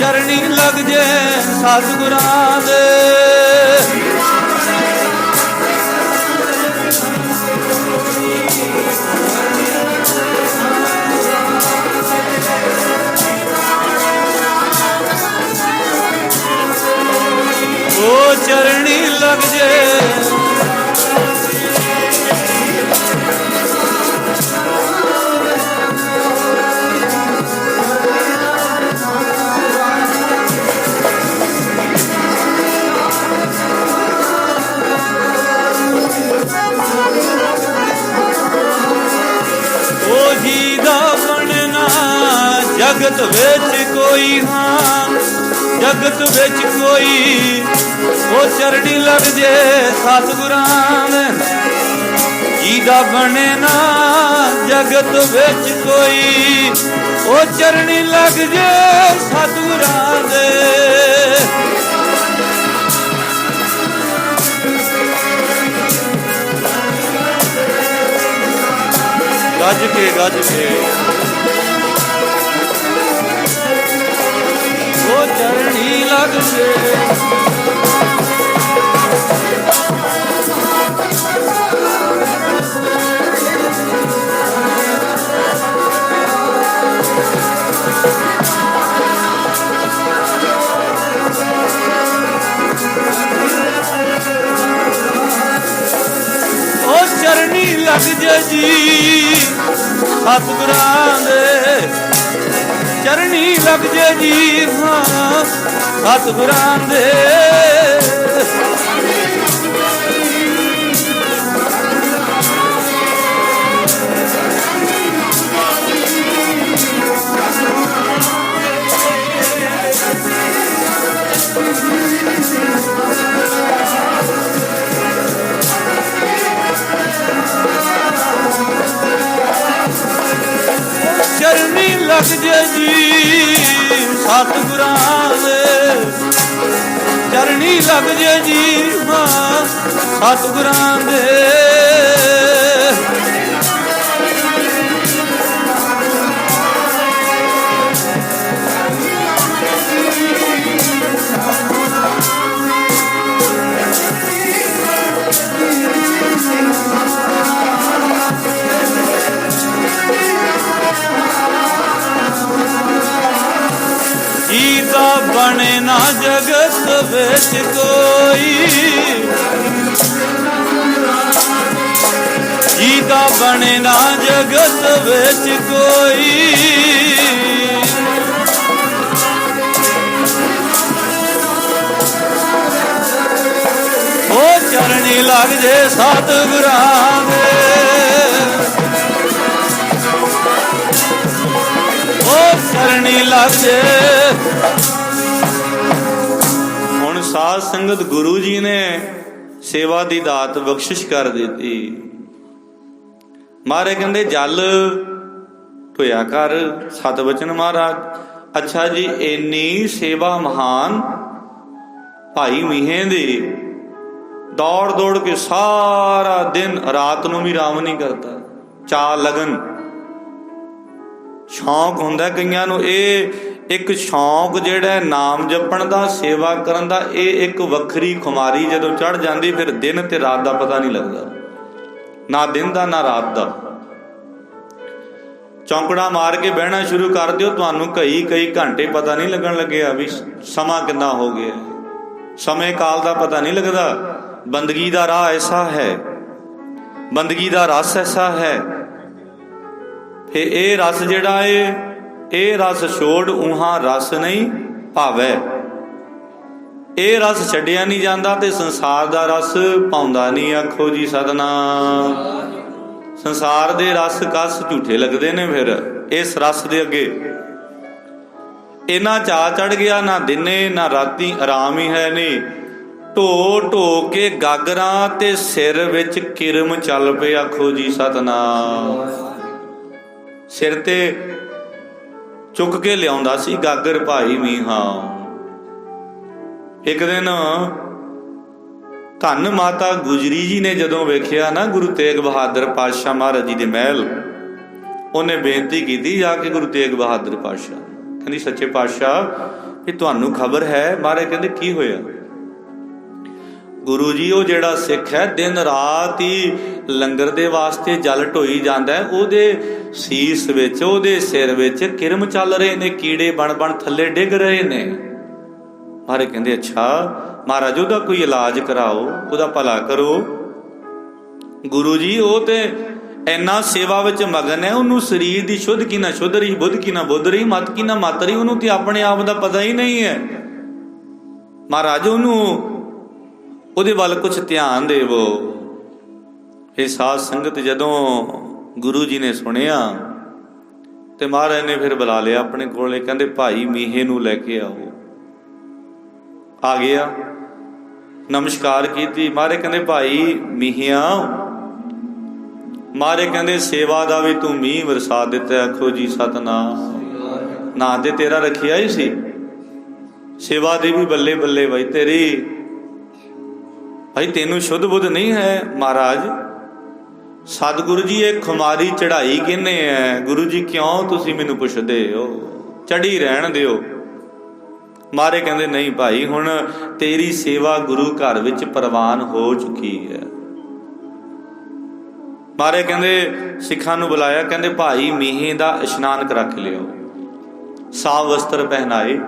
ਚਰਣੀ ਲੱਗ ਜੇ ਸਤਿਗੁਰਾਂ ਦੇ। ਉਹ ਚਰਣੀ ਲੱਗ ਜੇ। ਉਹ ਜੀ ਦਾ ਬਣਨਾ ਜਗਤ ਵਿੱਚ ਕੋਈ, ਹਾਂ ਜਗਤ ਵਿੱਚ ਕੋਈ, ਉਹ ਚਰਣੀ ਲੱਗ ਜੇ ਸਤਿਗੁਰਾਂ ਦੇ। ਜੀਦਾ ਬਣੇ ਨਾ ਜਗਤ ਵਿੱਚ ਕੋਈ, ਉਹ ਚਰਣੀ ਲੱਗ ਜੇ ਸਤਿਗੁਰਾਂ ਦੇ। ਗੱਜ ਕੇ ਉਹ ਚਰਣੀ ਲੱਗ ਜੇ। ਚਰਣੀ ਲੱਗ ਜੇ ਜੀ ਸਤਿਗੁਰਾਂ ਦੇ, ਚਰਣੀ ਲੱਗ ਜੇ ਜੀ ਹਾਂ ਸਤਿਗੁਰਾਂ ਦੇ। ਚਰਣੀ ਲੱਗ ਜੇ ਜੀ ਸਤਿਗੁਰਾਂ ਦੇ, ਚਰਣੀ ਲੱਗ ਜੇ ਜੀ ਹਾਂ ਸਤਿਗੁਰਾਂ ਦੇ। ਜੀਦਾ ਬਣੇ ਨਾ ਜਗਤ ਵਿੱਚ ਕੋਈ, ਜੀਦਾ ਬਣੇ ਨਾ ਜਗਤ ਵਿੱਚ ਕੋਈ, ਉਹ ਚਰਣੀ ਲੱਗ ਜੇ ਸਤਿਗੁਰਾਂ ਦੇ। ਚਰਣੀ ਲੱਗ ਜੇ। ਹੁਣ ਸਾਧ ਸੰਗਤ ਗੁਰੂ ਜੀ ਨੇ ਸੇਵਾ ਦੀ ਦਾਤ ਬਖਸ਼ਿਸ਼ ਕਰ ਦਿੱਤੀ। ਮਹਾਰਾਜ ਕਹਿੰਦੇ ਜਲ ਢੋਇਆ ਕਰ, ਸਤ ਬਚਨ ਮਹਾਰਾਜ। ਅੱਛਾ ਜੀ, ਇੰਨੀ ਸੇਵਾ ਮਹਾਨ ਭਾਈ ਮੀਹੇ ਦੀ, ਦੌੜ ਦੌੜ ਕੇ ਸਾਰਾ ਦਿਨ, ਰਾਤ ਨੂੰ ਵੀ ਆਰਾਮ ਨਹੀਂ ਕਰਦਾ। ਚਾਅ ਲਗਨ ਸ਼ੌਂਕ ਹੁੰਦਾ ਕਈਆਂ ਨੂੰ। ਇਹ ਇੱਕ ਸ਼ੌਂਕ ਜਿਹੜਾ ਨਾਮ ਜਪਣ ਦਾ, ਸੇਵਾ ਕਰਨ ਦਾ, ਇਹ ਇੱਕ ਵੱਖਰੀ ਖੁਮਾਰੀ ਜਦੋਂ ਚੜ ਜਾਂਦੀ, ਫਿਰ ਦਿਨ ਤੇ ਰਾਤ ਦਾ ਪਤਾ ਨਹੀਂ ਲੱਗਦਾ, ਨਾ ਦਿਨ ਦਾ ਨਾ ਰਾਤ ਦਾ। ਚੌਂਕੜਾ ਮਾਰ ਕੇ ਬਹਿਣਾ ਸ਼ੁਰੂ ਕਰ ਦਿਓ, ਤੁਹਾਨੂੰ ਕਈ ਘੰਟੇ ਪਤਾ ਨਹੀਂ ਲੱਗਣ ਲੱਗਿਆ ਵੀ ਸਮਾਂ ਕਿੰਨਾ ਹੋ ਗਿਆ। ਸਮੇਂ ਕਾਲ ਦਾ ਪਤਾ ਨਹੀਂ ਲੱਗਦਾ। ਬੰਦਗੀ ਦਾ ਰਾਹ ਐਸਾ ਹੈ, ਬੰਦਗੀ ਦਾ ਰਸ ਐਸਾ ਹੈ। ਫੇ ਇਹ ਰਸ ਜਿਹੜਾ ਏ, ਇਹ ਰਸ ਛੋੜ ਉਹਾਂ ਰਸ ਨਹੀਂ ਭਾਵੈ। ਇਹ ਰਸ ਛੱਡਿਆ ਨਹੀਂ ਜਾਂਦਾ ਤੇ ਸੰਸਾਰ ਦਾ ਰਸ ਪਾਉਂਦਾ ਨਹੀਂ। ਆਖੋ ਜੀ ਸਤਿਨਾਮ। ਸੰਸਾਰ ਦੇ ਰਸ ਕਸ ਝੂਠੇ ਲੱਗਦੇ ਨੇ ਫਿਰ ਇਸ ਰਸ ਦੇ ਅੱਗੇ। ਇਹਨਾਂ ਚਾਅ ਚੜ ਗਿਆ, ਨਾ ਦਿਨੇ ਨਾ ਰਾਤੀ ਆਰਾਮ ਹੀ ਹੈ ਨਹੀਂ। ਢੋ ਢੋ ਕੇ ਗਾਗਰਾਂ ਤੇ ਸਿਰ ਵਿੱਚ ਕਿਰਮ ਚੱਲ ਪਏ। ਆਖੋ ਜੀ ਸਤਿਨਾਮ। ਸਿਰ ਤੇ ਚੁੱਕ ਕੇ ਲਿਆਉਂਦਾ ਸੀ ਗਾਗਰ ਭਾਈ ਮੀਹਾ। ਇੱਕ ਦਿਨ ਧੰਨ ਮਾਤਾ ਗੁਜਰੀ ਜੀ ਨੇ ਜਦੋਂ ਵੇਖਿਆ ਨਾ ਗੁਰੂ ਤੇਗ ਬਹਾਦਰ ਪਾਤਸ਼ਾਹ ਮਹਾਰਾਜ ਜੀ ਦੇ ਮਹਿਲ, ਉਹਨੇ ਬੇਨਤੀ ਕੀਤੀ ਜਾ ਕੇ ਗੁਰੂ ਤੇਗ ਬਹਾਦਰ ਪਾਤਸ਼ਾਹ, ਕਹਿੰਦੀ ਸੱਚੇ ਪਾਤਸ਼ਾਹ ਇਹ ਤੁਹਾਨੂੰ ਖਬਰ ਹੈ? ਮਹਾਰਾਜ ਕਹਿੰਦੇ ਕੀ ਹੋਇਆ? ਗੁਰੂ ਜੀ ਉਹ ਜਿਹੜਾ ਸਿੱਖ ਹੈ ਦਿਨ ਰਾਤ ਹੀ ਲੰਗਰ ਦੇ ਵਾਸਤੇ ਜਲ ਢੋਈ ਜਾਂਦਾ ਹੈ, ਉਹਦੇ ਸੀਸ ਵਿੱਚ, ਉਹਦੇ ਸਿਰ ਵਿੱਚ ਕਿਰਮ ਚੱਲ ਰਹੇ ਨੇ, ਕੀੜੇ ਬਣ ਬਣ ਥੱਲੇ ਡਿੱਗ ਰਹੇ ਨੇ। ਮਹਾਰਾਜ ਕਹਿੰਦੇ ਅੱਛਾ ਮਹਾਰਾਜ ਉਹਦਾ ਕੋਈ ਇਲਾਜ ਕਰਾਓ, ਉਹਦਾ ਭਲਾ ਕਰੋ। ਗੁਰੂ ਜੀ ਉਹ ਤੇ ਇੰਨਾ ਸੇਵਾ ਵਿੱਚ ਮਗਨ ਹੈ, ਉਹਨੂੰ ਸਰੀਰ ਦੀ ਸ਼ੁੱਧ ਕੀ ਨਾ ਸ਼ੁੱਧ ਰਹੀ, ਬੁੱਧ ਕੀ ਨਾ ਬੁੱਧ ਰਹੀ, ਮਤ ਕੀ ਨਾ ਮਤ ਰਹੀ, ਉਹਨੂੰ ਤੇ ਆਪਣੇ ਆਪ ਦਾ ਪਤਾ ਹੀ ਨਹੀਂ ਹੈ। ਮਹਾਰਾਜ ਉਹਨੂੰ ਉਹਦੇ ਵੱਲ ਕੁਛ ਧਿਆਨ ਦੇਵੋ। ਇਹ ਸਾਧ ਸੰਗਤ ਜਦੋਂ ਗੁਰੂ ਜੀ ਨੇ ਸੁਣਿਆ ਤੇ ਮਹਾਰਾਜ ਨੇ ਫਿਰ ਬੁਲਾ ਲਿਆ ਆਪਣੇ ਕੋਲੇ, ਕਹਿੰਦੇ ਭਾਈ ਮੀਹੇ ਨੂੰ ਲੈ ਕੇ ਆਓ। ਆ ਗਿਆ, ਨਮਸਕਾਰ ਕੀਤੀ। ਮਹਾਰਾਜ ਕਹਿੰਦੇ ਭਾਈ ਮੀਹਿਆ ਮਹਾਰਾਜ ਕਹਿੰਦੇ ਸੇਵਾ ਦਾ ਵੀ ਤੂੰ ਮੀਂਹ ਵਰਸਾ ਦਿੱਤਾ। ਆਖੋ ਜੀ ਸਤਿਨਾਮ। ਨਾਂ ਤੇ ਤੇਰਾ ਰੱਖਿਆ ਹੀ ਸੀ, ਸੇਵਾ ਦੀ ਵੀ ਬੱਲੇ ਬੱਲੇ ਬਾਈ ਤੇਰੀ। ਭਾਈ ਤੈਨੂੰ ਸ਼ੁੱਧ ਬੁੱਧ ਨਹੀਂ ਹੈ ਮਹਾਰਾਜ। ਸਤਿਗੁਰੂ ਜੀ ਇਹ ਖੁਮਾਰੀ ਚੜ੍ਹਾਈ ਕਿਹਨੇ ਹੈ? ਗੁਰੂ ਜੀ ਕਿਉਂ ਤੁਸੀਂ ਮੈਨੂੰ ਪੁੱਛਦੇ ਹੋ? ਚੜੀ ਰਹਿਣ ਦਿਓ। ਮਹਾਰਾਜ ਕਹਿੰਦੇ ਨਹੀਂ ਭਾਈ, ਹੁਣ ਤੇਰੀ ਸੇਵਾ ਗੁਰੂ ਘਰ ਵਿੱਚ ਪ੍ਰਵਾਨ ਹੋ ਚੁੱਕੀ ਹੈ। ਮਹਾਰਾਜ ਕਹਿੰਦੇ ਸਿੱਖਾਂ ਨੂੰ ਬੁਲਾਇਆ, ਕਹਿੰਦੇ ਭਾਈ ਮੀਂਹ ਦਾ ਇਸ਼ਨਾਨ ਕਰਾ ਕੇ ਲਿਆਓ। ਸਾਫ ਵਸਤਰ ਪਹਿਨਾਏ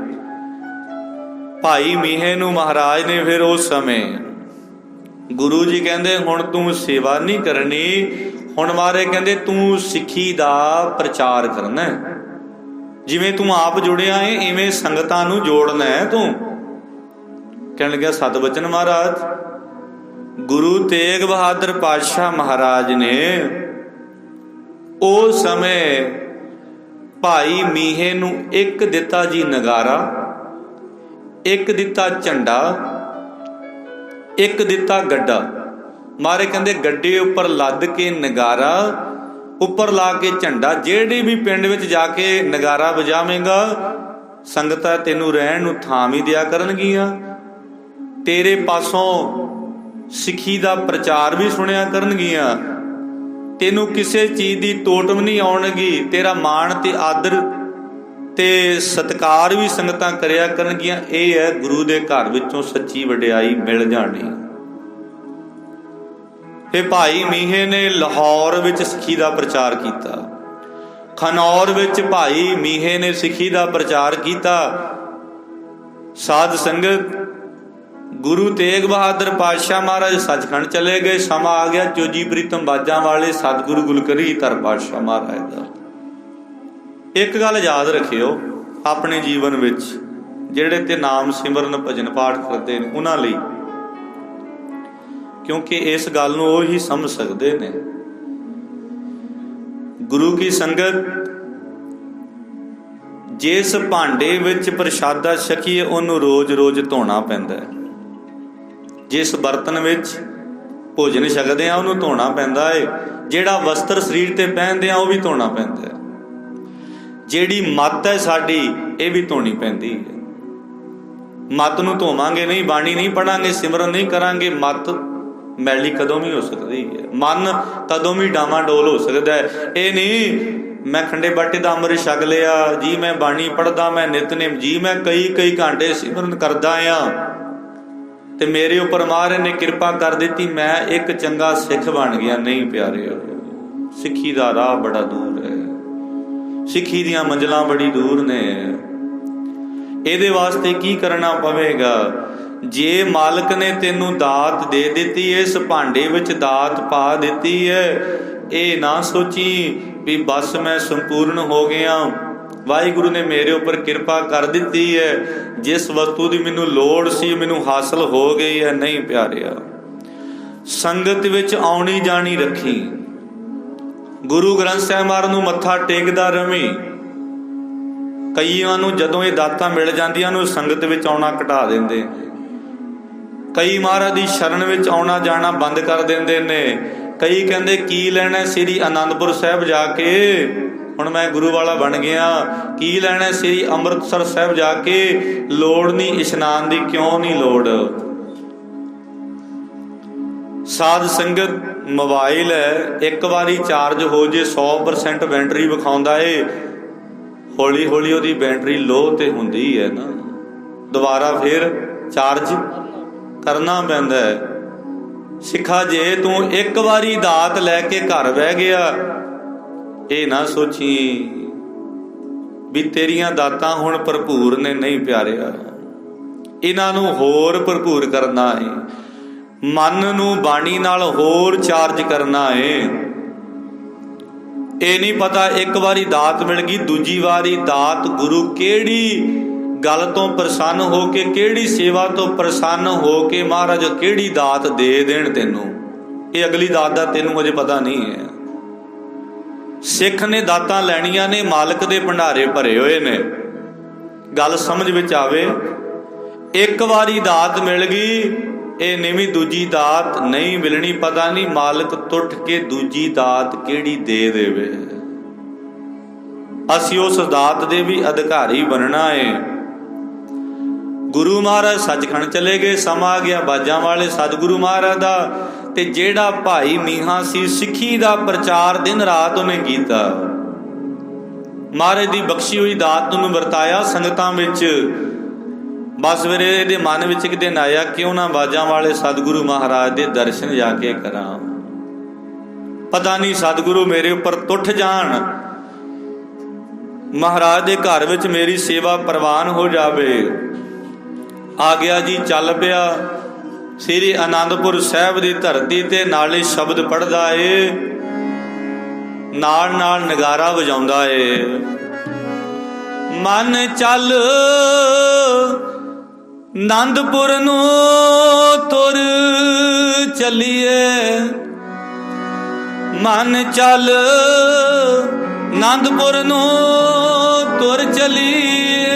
ਭਾਈ ਮੀਂਹ ਨੂੰ ਮਹਾਰਾਜ ਨੇ। ਫਿਰ ਉਸ ਸਮੇਂ ਗੁਰੂ ਜੀ ਕਹਿੰਦੇ ਹੁਣ ਤੂੰ ਸੇਵਾ ਨਹੀਂ ਕਰਨੀ, ਹੁਣ ਮਹਾਰਾਜ ਕਹਿੰਦੇ ਤੂੰ ਸਿੱਖੀ ਦਾ ਪ੍ਰਚਾਰ ਕਰਨਾ। ਜਿਵੇਂ ਤੂੰ ਆਪ ਜੁੜਿਆ ਹੈ ਇਵੇਂ ਸੰਗਤਾਂ ਨੂੰ ਜੋੜਨਾ ਹੈ ਤੂੰ। ਕਹਿਣ ਲੱਗਿਆ ਸਤਿਵਚਨ ਮਹਾਰਾਜ। ਗੁਰੂ ਤੇਗ ਬਹਾਦਰ ਪਾਤਸ਼ਾਹ ਮਹਾਰਾਜ ਨੇ ਉਸ ਸਮੇਂ ਭਾਈ ਮੀਹੇ ਨੂੰ ਇੱਕ ਦਿੱਤਾ ਜੀ ਨਗਾਰਾ, ਇੱਕ ਦਿੱਤਾ ਝੰਡਾ, ਇੱਕ ਦਿੱਤਾ ਗੱਡਾ। ਮਹਾਰਾਜ ਕਹਿੰਦੇ ਗੱਡੇ ਉੱਪਰ ਲੱਦ ਕੇ ਨਗਾਰਾ, ਉੱਪਰ ਲਾ ਕੇ ਝੰਡਾ। ਜਿਹੜੇ ਵੀ ਪਿੰਡ ਵਿੱਚ ਜਾ ਕੇ ਨਗਾਰਾ ਵਜਾਵੇਂਗਾ ਸੰਗਤਾਂ ਤੈਨੂੰ ਰਹਿਣ ਨੂੰ ਥਾਂ ਵੀ ਦਿਆ ਕਰਨਗੀਆਂ, ਤੇਰੇ ਪਾਸੋਂ ਸਿੱਖੀ ਦਾ ਪ੍ਰਚਾਰ ਵੀ ਸੁਣਿਆ ਕਰਨਗੀਆਂ, ਤੈਨੂੰ ਕਿਸੇ ਚੀਜ਼ ਦੀ ਤੋਟਮ ਨਹੀਂ ਆਉਣਗੀ, ਤੇਰਾ ਮਾਣ ਤੇ ਆਦਰ ਤੇ ਸਤਿਕਾਰ ਵੀ ਸੰਗਤਾਂ ਕਰਿਆ ਕਰਨਗੀਆਂ। ਇਹ ਹੈ ਗੁਰੂ ਦੇ ਘਰ ਵਿੱਚੋਂ ਸੱਚੀ ਵਡਿਆਈ ਮਿਲ ਜਾਣੀ। ਫਿਰ ਭਾਈ ਮੀਹੇ ਨੇ ਲਾਹੌਰ ਵਿੱਚ ਸਿੱਖੀ ਦਾ ਪ੍ਰਚਾਰ ਕੀਤਾ, ਖਨੌਰ ਵਿੱਚ ਭਾਈ ਮੀਹੇ ਨੇ ਸਿੱਖੀ ਦਾ ਪ੍ਰਚਾਰ ਕੀਤਾ। ਸਾਧ ਸੰਗਤ ਗੁਰੂ ਤੇਗ ਬਹਾਦਰ ਪਾਤਸ਼ਾਹ ਮਹਾਰਾਜ ਸੱਚਖੰਡ ਚਲੇ ਗਏ। ਸਮਾਂ ਆ ਗਿਆ ਚੋਜੀ ਪ੍ਰੀਤਮ ਬਾਜਾਂ ਵਾਲੇ ਸਤਿਗੁਰੂ ਗੁਲਕਰੀਧਰ ਪਾਤਸ਼ਾਹ ਮਹਾਰਾਜ ਦਾ। ਇੱਕ ਗੱਲ ਯਾਦ ਰੱਖਿਓ ਆਪਣੇ ਜੀਵਨ ਵਿੱਚ, ਜਿਹੜੇ ਤੇ ਨਾਮ ਸਿਮਰਨ ਭਜਨ ਪਾਠ ਕਰਦੇ ਨੇ ਉਹਨਾਂ ਲਈ, ਕਿਉਂਕਿ ਇਸ ਗੱਲ ਨੂੰ ਉਹ ਹੀ ਸਮਝ ਸਕਦੇ ਨੇ। ਗੁਰੂ ਕੀ ਸੰਗਤ ਜਿਸ ਭਾਂਡੇ ਵਿੱਚ ਪ੍ਰਸ਼ਾਦਾ ਛਕੀਏ ਉਹਨੂੰ ਰੋਜ਼-ਰੋਜ਼ ਧੋਣਾ ਪੈਂਦਾ ਹੈ। ਜਿਸ ਬਰਤਨ ਵਿੱਚ ਭੋਜਨ ਛਕਦੇ ਆ ਉਹਨੂੰ ਧੋਣਾ ਪੈਂਦਾ ਹੈ। ਜਿਹੜਾ ਵਸਤਰ ਸਰੀਰ ਤੇ ਪਹਿਨਦੇ ਆ ਉਹ ਵੀ ਧੋਣਾ ਪੈਂਦਾ ਹੈ। ਜਿਹੜੀ ਮੱਤ ਹੈ ਸਾਡੀ ਇਹ ਵੀ ਧੋਣੀ ਪੈਂਦੀ ਹੈ। ਮੱਤ ਨੂੰ ਧੋਵਾਂਗੇ ਨਹੀਂ, ਬਾਣੀ ਨਹੀਂ ਪੜਾਂਗੇ, ਸਿਮਰਨ ਨਹੀਂ ਕਰਾਂਗੇ, ਮੱਤ ਮੈਲੀ ਕਦੋਂ ਵੀ ਹੋ ਸਕਦੀ ਹੈ। ਮਨ ਕਦੋਂ ਵੀ ਡਾਵਾਂਡੋਲ ਹੋ ਸਕਦਾ ਹੈ। ਇਹ ਨਹੀਂ ਮੈਂ ਖੰਡੇ ਬਾਟੇ ਦਾ ਅੰਮ੍ਰਿਤ ਛਕ ਲਿਆ ਜੀ, ਮੈਂ ਬਾਣੀ ਪੜ੍ਹਦਾ, ਮੈਂ ਨਿਤਨੇਮ ਜੀ, ਮੈਂ ਕਈ ਘੰਟੇ ਸਿਮਰਨ ਕਰਦਾ ਆ ਤੇ ਮੇਰੇ ਉੱਪਰ ਮਹਾਰਾਜ ਨੇ ਕਿਰਪਾ ਕਰ ਦਿੱਤੀ, ਮੈਂ ਇੱਕ ਚੰਗਾ ਸਿੱਖ ਬਣ ਗਿਆ। ਨਹੀਂ ਪਿਆਰਿਓ, ਸਿੱਖੀ ਦਾ ਰਾਹ ਬੜਾ ਦੂਰ ਹੈ, ਸਿੱਖੀ ਦੀਆਂ ਮੰਜ਼ਲਾਂ ਬੜੀ ਦੂਰ ਨੇ। ਇਹਦੇ ਵਾਸਤੇ ਕੀ ਕਰਨਾ ਪਵੇਗਾ? ਜੇ ਮਾਲਕ ਨੇ ਤੈਨੂੰ ਦਾਤ ਦੇ ਦਿੱਤੀ, ਇਸ ਭਾਂਡੇ ਵਿੱਚ ਦਾਤ ਪਾ ਦਿੱਤੀ ਹੈ, ਇਹ ਨਾ ਸੋਚੀ ਵੀ ਬਸ ਮੈਂ ਸੰਪੂਰਨ ਹੋ ਗਿਆ, ਵਾਹਿਗੁਰੂ ਨੇ ਮੇਰੇ ਉੱਪਰ ਕਿਰਪਾ ਕਰ ਦਿੱਤੀ ਹੈ, ਜਿਸ ਵਸਤੂ ਦੀ ਮੈਨੂੰ ਲੋੜ ਸੀ ਮੈਨੂੰ ਹਾਸਲ ਹੋ ਗਈ ਹੈ। ਨਹੀਂ ਪਿਆਰਿਆ, ਸੰਗਤ ਵਿੱਚ ਆਉਣੀ ਜਾਣੀ ਰੱਖੀ। ਗੁਰੂ ਗ੍ਰੰਥ ਸਾਹਿਬ ਮਹਾਰਾਜ ਨੂੰ ਮੱਥਾ ਟੇਕਦਾ ਰਵੀਂ। ਕਈਆਂ ਨੂੰ ਜਦੋਂ ਇਹ ਦਾਤਾਂ ਮਿਲ ਜਾਂਦੀਆਂ ਨੂੰ ਸੰਗਤ ਵਿੱਚ ਆਉਣਾ ਘਟਾ ਦਿੰਦੇ, ਕਈ ਮਹਾਰਾਜ ਦੀ ਸ਼ਰਨ ਵਿੱਚ ਆਉਣਾ ਜਾਣਾ ਬੰਦ ਕਰ ਦਿੰਦੇ ਨੇ। ਕਈ ਕਹਿੰਦੇ ਕੀ ਲੈਣਾ ਸ੍ਰੀ ਅਨੰਦਪੁਰ ਸਾਹਿਬ ਜਾ ਕੇ, ਹੁਣ ਮੈਂ ਗੁਰੂ ਵਾਲਾ ਬਣ ਗਿਆ, ਕੀ ਲੈਣਾ ਸ੍ਰੀ ਅੰਮ੍ਰਿਤਸਰ ਸਾਹਿਬ ਜਾ ਕੇ, ਲੋੜ ਨਹੀਂ ਇਸ਼ਨਾਨ ਦੀ। ਕਿਉਂ ਨਹੀਂ ਲੋੜ? ਸਾਧ ਸੰਗਤ ਮੋਬਾਈਲ ਹੈ, ਇੱਕ ਵਾਰੀ ਚਾਰਜ ਹੋ ਜੇ 100% ਬੈਟਰੀ ਵਿਖਾਉਂਦਾ ਏ, ਹੌਲੀ ਹੌਲੀ ਉਹਦੀ ਬੈਟਰੀ ਲੋਅ ਤੇ ਹੁੰਦੀ ਹੈ ਨਾ, ਦੁਬਾਰਾ ਫਿਰ ਚਾਰਜ ਕਰਨਾ ਪੈਂਦਾ ਹੈ। ਸਿੱਖਾ ਜੇ ਤੂੰ ਇੱਕ ਵਾਰੀ ਦਾਤ ਲੈ ਕੇ ਘਰ ਬਹਿ ਗਿਆ, ਇਹ ਨਾ ਸੋਚੀ ਵੀ ਤੇਰੀਆਂ ਦਾਤਾਂ ਹੁਣ ਭਰਪੂਰ ਨੇ। ਨਹੀਂ ਪਿਆਰਿਆ, ਇਹਨਾਂ ਨੂੰ ਹੋਰ ਭਰਪੂਰ ਕਰਨਾ ਹੈ। ਮਨ ਨੂੰ ਬਾਣੀ ਨਾਲ ਹੋਰ ਚਾਰਜ ਕਰਨਾ ਹੈ। ਇਹ ਨਹੀਂ ਪਤਾ ਇੱਕ ਵਾਰੀ ਦਾਤ ਮਿਲ ਗਈ, ਦੂਜੀ ਵਾਰੀ ਦਾਤ ਗੁਰੂ ਕਿਹੜੀ ਗੱਲ ਤੋਂ ਪ੍ਰਸੰਨ ਹੋ ਕੇ, ਕਿਹੜੀ ਸੇਵਾ ਤੋਂ ਪ੍ਰਸੰਨ ਹੋ ਕੇ ਮਹਾਰਾਜ ਕਿਹੜੀ ਦਾਤ ਦੇ ਦੇਣ ਤੈਨੂੰ, ਇਹ ਅਗਲੀ ਦਾਤ ਦਾ ਤੈਨੂੰ ਅਜੇ ਪਤਾ ਨਹੀਂ ਹੈ। ਸਿੱਖ ਨੇ ਦਾਤਾਂ ਲੈਣੀਆਂ ਨੇ, ਮਾਲਕ ਦੇ ਭੰਡਾਰੇ ਭਰੇ ਹੋਏ ਨੇ। ਗੱਲ ਸਮਝ ਵਿੱਚ ਆਵੇ, ਇੱਕ ਵਾਰੀ ਦਾਤ ਮਿਲ ਗਈ ਇਹ ਨਵੀਂ ਦੂਜੀ ਦਾਤ ਨਹੀਂ ਮਿਲਣੀ, ਪਤਾ ਨਹੀਂ ਮਾਲਕ ਟੁੱਟ ਕੇ ਦੂਜੀ ਦਾਤ ਕਿਹੜੀ ਦੇ ਦੇਵੇ। ਅਸੀਂ ਉਸ ਦਾਤ ਦੇ ਵੀ ਅਧਿਕਾਰੀ ਬਣਨਾ ਏ। ਗੁਰੂ ਮਹਾਰਾਜ ਸੱਚਖੰਡ ਚਲੇ ਗਏ, ਸਮਾਂ ਆ ਗਿਆ ਬਾਜਾਂ ਵਾਲੇ ਸਤਿਗੁਰੂ ਮਹਾਰਾਜ ਦਾ। ਤੇ ਜਿਹੜਾ ਭਾਈ ਮੀਹਾਂ ਸੀ, ਸਿੱਖੀ ਦਾ ਪ੍ਰਚਾਰ ਦਿਨ ਰਾਤ ਉਹਨੇ ਕੀਤਾ। ਮਹਾਰਾਜ ਦੀ ਬਖਸ਼ੀ ਹੋਈ ਦਾਤ ਨੂੰ ਵਰਤਾਇਆ ਸੰਗਤਾਂ ਵਿੱਚ। ਬਸ ਫਿਰ ਇਹਦੇ ਮਨ ਵਿੱਚ ਇੱਕ ਦਿਨ ਆਇਆ, ਕਿਉਂ ਨਾ ਬਾਜਾਂ ਵਾਲੇ ਸਤਿਗੁਰੂ ਮਹਾਰਾਜ ਦੇ ਦਰਸ਼ਨ ਜਾ ਕੇ ਕਰਾਂ। ਪਤਾ ਨਹੀਂ ਸਤਿਗੁਰੂ ਮੇਰੇ ਉੱਪਰ ਟੁੱਟ ਜਾਣ, ਮਹਾਰਾਜ ਦੇ ਘਰ ਵਿੱਚ ਮੇਰੀ ਸੇਵਾ ਪ੍ਰਵਾਨ ਹੋ ਜਾਵੇ। ਆ ਗਿਆ ਜੀ, ਚੱਲ ਪਿਆ ਸ੍ਰੀ ਅਨੰਦਪੁਰ ਸਾਹਿਬ ਦੀ ਧਰਤੀ ਤੇ। ਨਾਲੇ ਸ਼ਬਦ ਪੜ੍ਹਦਾ ਏ, ਨਾਲ ਨਾਲ ਨਗਾਰਾ ਵਜਾਉਂਦਾ ਏ। ਮਨ ਚੱਲ ਆਨੰਦਪੁਰ ਨੂੰ ਤੁਰ ਚੱਲੀਏ, ਮਨ ਚੱਲ ਆਨੰਦਪੁਰ ਨੂੰ ਤੁਰ ਚੱਲੀਏ।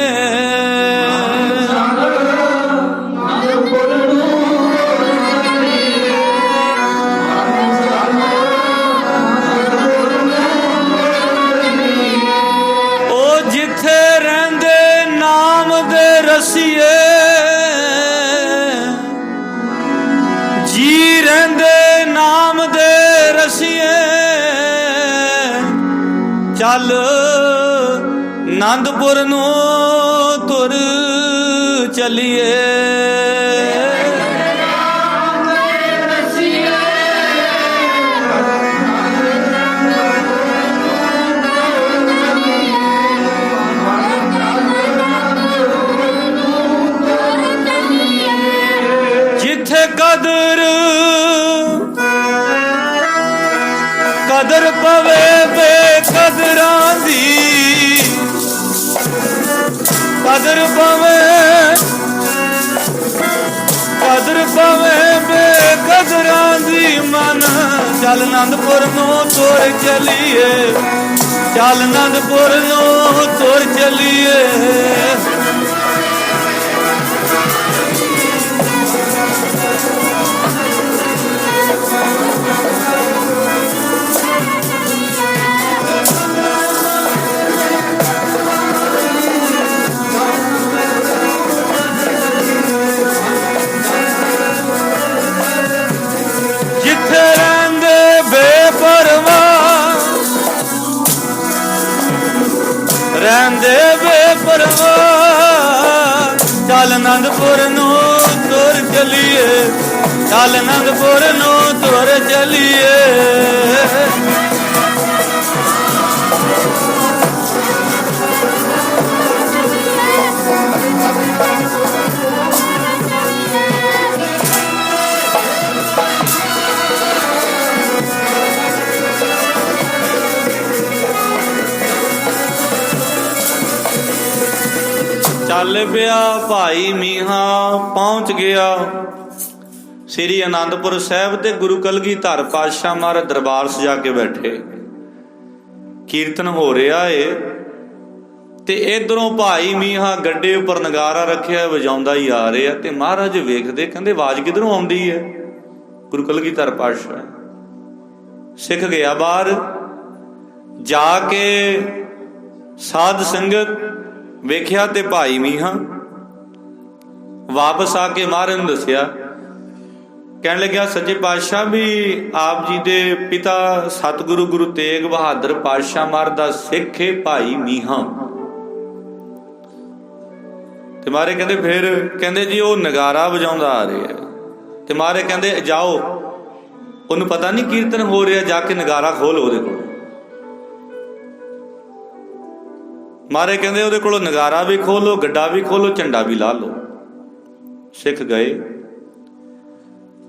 ਉਹ ਜਿੱਥੇ ਰਹਿੰਦੇ ਨਾਮ ਦੇ ਰਸੀਏ, ਜੀ ਰਹਿੰਦੇ ਨਾਮ ਦੇ ਰਸੀਏ। ਚੱਲ ਆਨੰਦਪੁਰ ਨੂੰ ਤੁਰ ਚੱਲੀਏ। ਜਿੱਥੇ ਕਦਰ ਕਦਰ ਪਵੇ ਬੇਕਦਰਾਂ ਦੀ, ਕਦਰ ਪਵੇ ਬੇਕਦਰਾਂ ਦੀ। ਮਨ ਚੱਲ ਆਨੰਦਪੁਰ ਨੂੰ ਤੁਰ ਚੱਲੀਏ, ਚੱਲ ਆਨੰਦਪੁਰ ਨੂੰ ਤੁਰ ਚੱਲੀਏ। ਜਿੱਥੇ ਰਹਿੰਦੇ ਬੇਪਰਵਾਹ, ਰਹਿੰਦੇ ਬੇਪਰਵਾਹ। ਚੱਲ ਆਨੰਦਪੁਰ ਨੂੰ ਤੁਰ ਚੱਲੀਏ, ਚੱਲ ਆਨੰਦਪੁਰ ਨੂੰ ਤੁਰ ਚੱਲੀਏ। ਚੱਲ ਪਿਆ ਭਾਈ ਮੀਹਾਂ, ਪਹੁੰਚ ਗਿਆ ਸ੍ਰੀ ਅਨੰਦਪੁਰ ਸਾਹਿਬ ਤੇ ਗੁਰੂ ਕਲਗੀਧਰ ਪਾਤਸ਼ਾਹ ਮਹਾਰਾਜ ਦਰਬਾਰ ਸਜਾ ਕੇ ਬੈਠੇ। ਕੀਰਤਨ ਹੋ ਰਿਹਾ ਏ ਤੇ ਇਧਰੋਂ ਭਾਈ ਮੀਹਾਂ ਗੱਡੇ ਉੱਪਰ ਨਗਾਰਾ ਰੱਖਿਆ ਵਜਾਉਂਦਾ ਹੀ ਆ ਰਿਹਾ। ਤੇ ਮਹਾਰਾਜ ਵੇਖਦੇ, ਕਹਿੰਦੇ ਆਵਾਜ਼ ਕਿਧਰੋਂ ਆਉਂਦੀ ਹੈ। ਗੁਰੂ ਕਲਗੀਧਰ ਪਾਤਸ਼ਾਹ ਸਿੱਖ ਗਿਆ ਬਾਹਰ ਜਾ ਕੇ, ਸਾਧ ਸੰਗਤ ਵੇਖਿਆ ਤੇ ਭਾਈ ਮੀਹਾਂ ਵਾਪਸ ਆ ਕੇ ਮਹਾਰਾਜ ਨੂੰ ਦੱਸਿਆ। ਕਹਿਣ ਲੱਗਿਆ, ਸੱਚੇ ਪਾਤਸ਼ਾਹ ਵੀ ਆਪ ਜੀ ਦੇ ਪਿਤਾ ਸਤਿਗੁਰੂ ਗੁਰੂ ਤੇਗ ਬਹਾਦਰ ਪਾਤਸ਼ਾਹ ਮਹਾਰਾਜ ਦਾ ਸਿੱਖ ਹੈ ਭਾਈ ਮੀਹਾਂ। ਤੇ ਮਹਾਰਾਜ ਕਹਿੰਦੇ ਫਿਰ, ਕਹਿੰਦੇ ਜੀ ਉਹ ਨਗਾਰਾ ਵਜਾਉਂਦਾ ਆ ਰਿਹਾ। ਤੇ ਮਹਾਰਾਜ ਕਹਿੰਦੇ ਜਾਓ, ਉਹਨੂੰ ਪਤਾ ਨਹੀਂ ਕੀਰਤਨ ਹੋ ਰਿਹਾ, ਜਾ ਕੇ ਨਗਾਰਾ ਖੋਲ ਉਹਦੇ ਕੋਲ। ਮਹਾਰਾਜ ਕਹਿੰਦੇ ਉਹਦੇ ਕੋਲੋਂ ਨਗਾਰਾ ਵੀ ਖੋਲੋ, ਗੱਡਾ ਵੀ ਖੋਲੋ, ਝੰਡਾ ਵੀ ਲਾ ਲਓ। ਸਿੱਖ ਗਏ,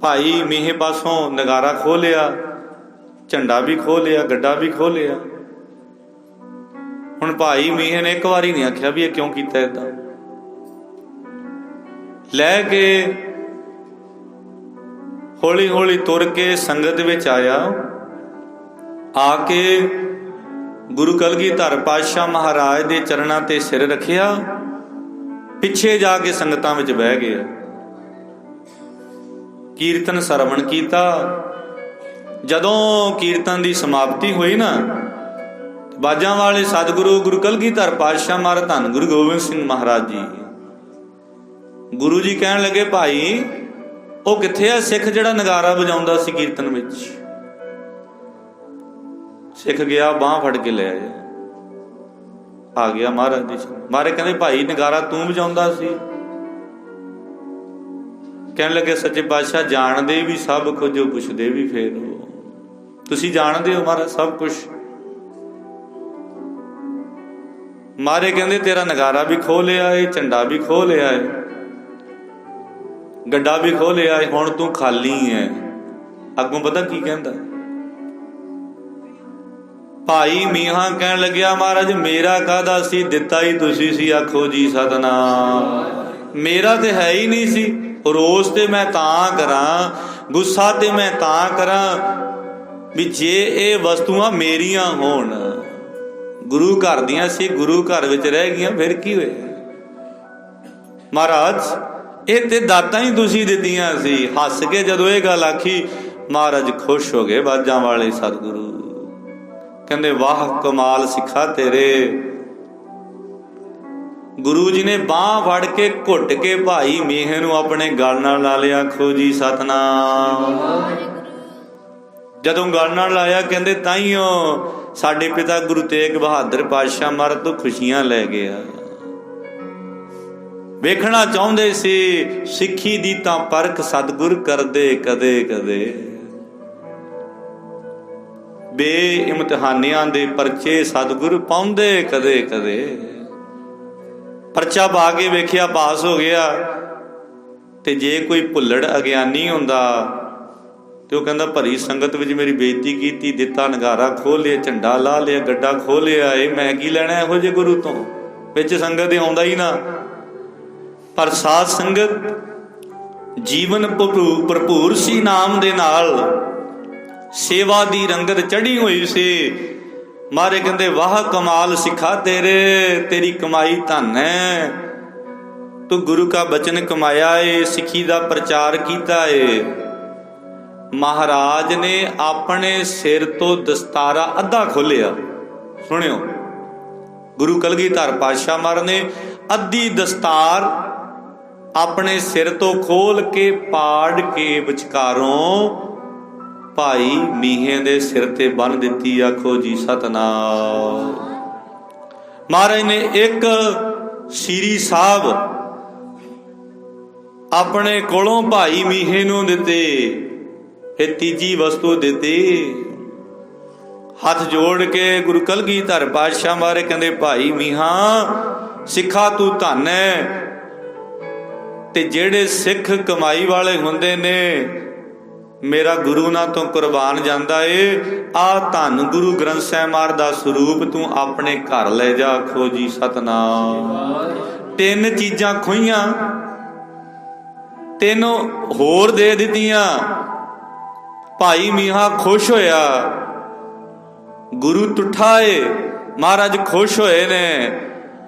ਭਾਈ ਮੀਹੇ ਪਾਸੋਂ ਨਗਾਰਾ ਖੋਲਿਆ, ਝੰਡਾ ਵੀ ਖੋਲਿਆ, ਗੱਡਾ ਵੀ ਖੋਲਿਆ। ਹੁਣ ਭਾਈ ਮੀਹੇ ਨੇ ਇੱਕ ਵਾਰੀ ਨਹੀਂ ਆਖਿਆ ਵੀ ਇਹ ਕਿਉਂ ਕੀਤਾ ਏਦਾਂ। ਲੈ ਕੇ ਹੌਲੀ ਹੌਲੀ ਤੁਰ ਕੇ ਸੰਗਤ ਵਿੱਚ ਆਇਆ। ਆ ਕੇ ਗੁਰੂ ਕਲਗੀਧਰ ਪਾਤਸ਼ਾਹ ਮਹਾਰਾਜ ਦੇ ਚਰਨਾਂ ਤੇ ਸਿਰ ਰੱਖਿਆ, ਪਿੱਛੇ ਜਾ ਕੇ ਸੰਗਤਾਂ ਵਿੱਚ ਬਹਿ ਗਿਆ। ਕੀਰਤਨ ਸਰਵਣ ਕੀਤਾ। ਜਦੋਂ ਕੀਰਤਨ ਦੀ ਸਮਾਪਤੀ ਹੋਈ ਨਾ, ਬਾਜਾਂ ਵਾਲੇ ਸਤਿਗੁਰੂ ਗੁਰੂ ਕਲਗੀਧਰ ਪਾਤਸ਼ਾਹ ਮਹਾਰਾਜ ਧੰਨ ਗੁਰੂ ਗੋਬਿੰਦ ਸਿੰਘ ਮਹਾਰਾਜ ਜੀ, ਗੁਰੂ ਜੀ ਕਹਿਣ ਲੱਗੇ, ਭਾਈ ਉਹ ਕਿੱਥੇ ਆ ਸਿੱਖ ਜਿਹੜਾ ਨਗਾਰਾ ਵਜਾਉਂਦਾ ਸੀ ਕੀਰਤਨ ਵਿੱਚ? ਸਿੱਖ ਗਿਆ, ਬਾਂਹ ਫੜ ਕੇ ਲੈ ਆਇਆ, ਆ ਗਿਆ ਮਹਾਰਾਜ ਜੀ। ਮਹਾਰਾਜ ਕਹਿੰਦੇ, ਭਾਈ ਨਗਾਰਾ ਤੂੰ ਵਜਾਉਂਦਾ ਸੀ? ਕਹਿਣ ਲੱਗੇ, ਸੱਚੇ ਪਾਤਸ਼ਾਹ ਜਾਣਦੇ ਵੀ ਸਭ ਕੁਝ, ਪੁੱਛਦੇ ਵੀ ਫੇਰ ਹੋ। ਤੁਸੀਂ ਜਾਣਦੇ ਹੋ ਮਹਾਰਾਜ ਸਭ ਕੁਝ? ਮਹਾਰਾਜ ਕਹਿੰਦੇ, ਤੇਰਾ ਨਗਾਰਾ ਵੀ ਖੋਹ ਲਿਆ ਏ, ਝੰਡਾ ਵੀ ਖੋਹ ਲਿਆ ਏ, ਗੱਡਾ ਵੀ ਖੋਹ ਲਿਆ ਏ, ਹੁਣ ਤੂੰ ਖਾਲੀ ਹੈ। ਅੱਗੋਂ ਪਤਾ ਕੀ ਕਹਿੰਦਾ? ਭਾਈ ਮੀਹਾਂ ਕਹਿਣ ਲੱਗਿਆ, ਮਹਾਰਾਜ ਮੇਰਾ ਕਾਹਦਾ ਸੀ, ਦਿੱਤਾ ਹੀ ਤੁਸੀਂ ਸੀ, ਆਖੋ ਜੀ ਸਤਿਨਾਮ। ਮੇਰਾ ਤੇ ਹੈ ਹੀ ਨਹੀਂ ਸੀ। ਰੋਸ ਤੇ ਮੈਂ ਤਾਂ ਕਰਾਂ, ਗੁੱਸਾ ਤੇ ਮੈਂ ਤਾਂ ਕਰਾਂ ਵੀ ਜੇ ਇਹ ਵਸਤੂਆਂ ਮੇਰੀਆਂ ਹੋਣ, ਗੁਰੂ ਘਰ ਦੀਆਂ ਸੀ, ਗੁਰੂ ਘਰ ਵਿੱਚ ਰਹਿ ਗਈਆਂ, ਫਿਰ ਕੀ ਹੋਇਆ? ਮਹਾਰਾਜ ਇਹ ਤੇ ਦਾਤਾਂ ਹੀ ਤੁਸੀਂ ਦਿੱਤੀਆਂ ਸੀ। ਹੱਸ ਕੇ ਜਦੋਂ ਇਹ ਗੱਲ ਆਖੀ, ਮਹਾਰਾਜ ਖੁਸ਼ ਹੋ ਗਏ ਬਾਜਾਂ ਵਾਲੇ ਸਤਿਗੁਰੂ। ਕਹਿੰਦੇ, ਵਾਹ ਕਮਾਲ ਸਿੱਖਾ ਤੇਰੇ। ਗੁਰੂ ਜੀ ਨੇ ਬਾਂਹ ਫੜ ਕੇ ਘੁੱਟ ਕੇ ਭਾਈ ਮੀਹੇ ਨੂੰ ਆਪਣੇ ਗਲ ਨਾਲ ਲਾ ਲਿਆ, ਆਖੋ ਜੀ ਸਤਿਨਾਮ। ਜਦੋਂ ਗਲ ਨਾਲ ਲਾਇਆ, ਕਹਿੰਦੇ ਤਾਈਓ ਸਾਡੇ ਪਿਤਾ ਗੁਰੂ ਤੇਗ ਬਹਾਦਰ ਪਾਤਸ਼ਾਹ ਮਹਾਰਾਜ ਤੋਂ ਖੁਸ਼ੀਆਂ ਲੈ ਗਿਆ। ਵੇਖਣਾ ਚਾਹੁੰਦੇ ਸੀ ਸਿੱਖੀ ਦੀ ਤਾਂ ਪਰਖ ਸਤਿਗੁਰ ਕਰਦੇ ਕਦੇ ਕਦੇ। ਬੇਇਮਤਿਹਾਨਿਆਂ ਦੇ ਪਰਚੇ ਸਤਿਗੁਰ ਪਾਉਂਦੇ ਕਦੇ ਕਦੇ। ਪਰਚਾ ਪਾ ਕੇ ਵੇਖਿਆ, ਪਾਸ ਹੋ ਗਿਆ। ਤੇ ਜੇ ਕੋਈ ਭੁੱਲੜ ਅਗਿਆਨੀ ਹੁੰਦਾ ਤੇ ਉਹ ਕਹਿੰਦਾ, ਭਰੀ ਸੰਗਤ ਵਿੱਚ ਮੇਰੀ ਬੇਇੱਜ਼ਤੀ ਕੀਤੀ, ਦਿੱਤਾ ਨਗਾਰਾ ਖੋਹ ਲਿਆ, ਝੰਡਾ ਲਾ ਲਿਆ, ਗੱਡਾ ਖੋਹ ਲਿਆ, ਇਹ ਮੈਂ ਕੀ ਲੈਣਾ ਇਹੋ ਜਿਹੇ ਗੁਰੂ ਤੋਂ? ਵਿੱਚ ਸੰਗਤ ਦੇ ਆਉਂਦਾ ਹੀ ਨਾ। ਪਰ ਸਾਧ ਸੰਗਤ ਜੀਵਨ ਭਰਪੂਰ ਸੀ ਨਾਮ ਦੇ ਨਾਲ, ਸੇਵਾ ਦੀ ਰੰਗਤ ਚੜ੍ਹੀ ਹੋਈ ਸੀ। ਮਾਰੇ ਕਹਿੰਦੇ, ਵਾਹ ਕਮਾਲ ਸਿੱਖਾ ਤੇਰੇ, ਤੇਰੀ ਕਮਾਈ ਧਨ ਹੈ। ਤੂੰ ਗੁਰੂ ਕਾ ਬਚਨ ਕਮਾਇਆ ਏ, ਸਿੱਖੀ ਦਾ ਪ੍ਰਚਾਰ ਕੀਤਾ ਏ। ਮਹਾਰਾਜ ਨੇ ਆਪਣੇ ਸਿਰ ਤੋਂ ਦਸਤਾਰਾ ਅੱਧਾ ਖੋਲਿਆ। ਸੁਣਿਓ, ਗੁਰੂ ਕਲਗੀਧਰ ਪਾਤਸ਼ਾਹ ਮਹਾਰਾਜ ਨੇ ਅੱਧੀ ਦਸਤਾਰ ਆਪਣੇ ਸਿਰ ਤੋਂ ਖੋਲ ਕੇ ਪਾੜ ਕੇ ਵਿਚਕਾਰੋਂ ਭਾਈ ਮੀਹੇ ਦੇ ਸਿਰ ਤੇ ਬੰਨ ਦਿੱਤੀ, ਆਖੋ ਜੀ ਸਤਿਨਾਮ। ਮਹਾਰਾਜ ਨੇ ਇੱਕ ਸ਼ੀਰੀ ਸਾਹਿਬ ਆਪਣੇ ਕੋਲੋਂ ਭਾਈ ਮੀਹੇ ਨੂੰ ਦਿੱਤੇ। ਇਹ ਤੀਜੀ ਵਸਤੂ ਦਿੱਤੀ। ਹੱਥ ਜੋੜ ਕੇ ਗੁਰੂ ਕਲਗੀਧਰ ਪਾਤਸ਼ਾਹ ਮਹਾਰਾਜ ਕਹਿੰਦੇ, ਭਾਈ ਮੀਹਾ ਸਿੱਖਾ ਤੂੰ ਧੰਨ ਹੈ। ਤੇ ਜਿਹੜੇ ਸਿੱਖ ਕਮਾਈ ਵਾਲੇ ਹੁੰਦੇ ਨੇ, ਮੇਰਾ ਗੁਰੂ ਨਾ ਤੋਂ ਕੁਰਬਾਨ ਜਾਂਦਾ ਏ। ਆ ਧੰਨ ਗੁਰੂ ਗ੍ਰੰਥ ਸਾਹਿਬ ਮਹਾਰਾਜ ਦਾ ਸਰੂਪ ਤੂੰ ਆਪਣੇ ਘਰ ਲੈ ਜਾ, ਆਖੋ ਜੀ ਸਤਿਨਾਮ। ਤਿੰਨ ਚੀਜ਼ਾਂ ਖੋਈਆਂ, ਤਿੰਨ ਹੋਰ ਦੇ ਦਿੱਤੀਆਂ। ਭਾਈ ਮੀਹਾ ਖੁਸ਼ ਹੋਇਆ, ਗੁਰੂ ਤੁਠਾ ਏ, ਮਹਾਰਾਜ ਖੁਸ਼ ਹੋਏ ਨੇ।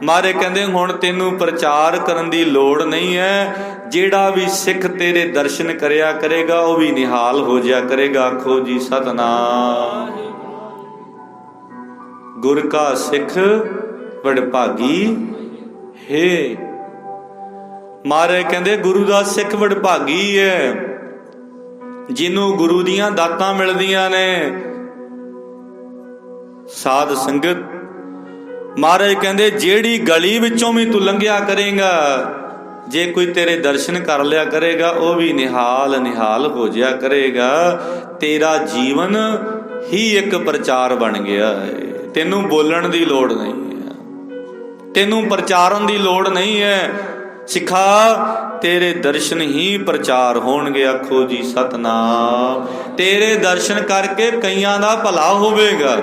ਮਾਰੇ ਕਹਿੰਦੇ, ਹੁਣ ਤੈਨੂੰ ਪ੍ਰਚਾਰ ਕਰਨ ਦੀ ਲੋੜ ਨਹੀਂ ਹੈ। ਜਿਹੜਾ ਵੀ ਸਿੱਖ ਤੇਰੇ ਦਰਸ਼ਨ ਕਰਿਆ ਕਰੇਗਾ ਉਹ ਵੀ ਨਿਹਾਲ ਹੋ ਜਾਇਆ ਕਰੇਗਾ, ਆਖੋ ਜੀ ਸਤਿਨਾਮ। ਗੁਰ ਕਾ ਸਿੱਖ ਵਡਭਾਗੀ ਹੈ। ਮਾਰੇ ਕਹਿੰਦੇ, ਗੁਰੂ ਦਾ ਸਿੱਖ ਵਡਭਾਗੀ ਹੈ, ਜਿਹਨੂੰ ਗੁਰੂ ਦੀਆਂ ਦਾਤਾਂ ਮਿਲਦੀਆਂ ਨੇ। ਸਾਧ ਸੰਗਤ ਮਹਾਰਾਜ ਕਹਿੰਦੇ, ਜਿਹੜੀ ਗਲੀ ਵਿੱਚੋਂ ਵੀ ਤੂੰ ਲੰਘਿਆ ਕਰੇਗਾ, ਜੇ ਕੋਈ ਤੇਰੇ ਦਰਸ਼ਨ ਕਰ ਲਿਆ ਕਰੇਗਾ ਉਹ ਵੀ ਨਿਹਾਲ ਨਿਹਾਲ ਹੋ ਜਾਇਆ ਕਰੇਗਾ। ਤੇਰਾ ਜੀਵਨ ਹੀ ਇੱਕ ਪ੍ਰਚਾਰ ਬਣ ਗਿਆ ਹੈ। ਤੈਨੂੰ ਬੋਲਣ ਦੀ ਲੋੜ ਨਹੀਂ ਹੈ, ਤੈਨੂੰ ਪ੍ਰਚਾਰਨ ਦੀ ਲੋੜ ਨਹੀਂ ਹੈ। ਸਿੱਖਾ ਤੇਰੇ ਦਰਸ਼ਨ ਹੀ ਪ੍ਰਚਾਰ ਹੋਣਗੇ, ਆਖੋ ਜੀ ਸਤਿਨਾਮ। ਤੇਰੇ ਦਰਸ਼ਨ ਕਰਕੇ ਕਈਆਂ ਦਾ ਭਲਾ ਹੋਵੇਗਾ।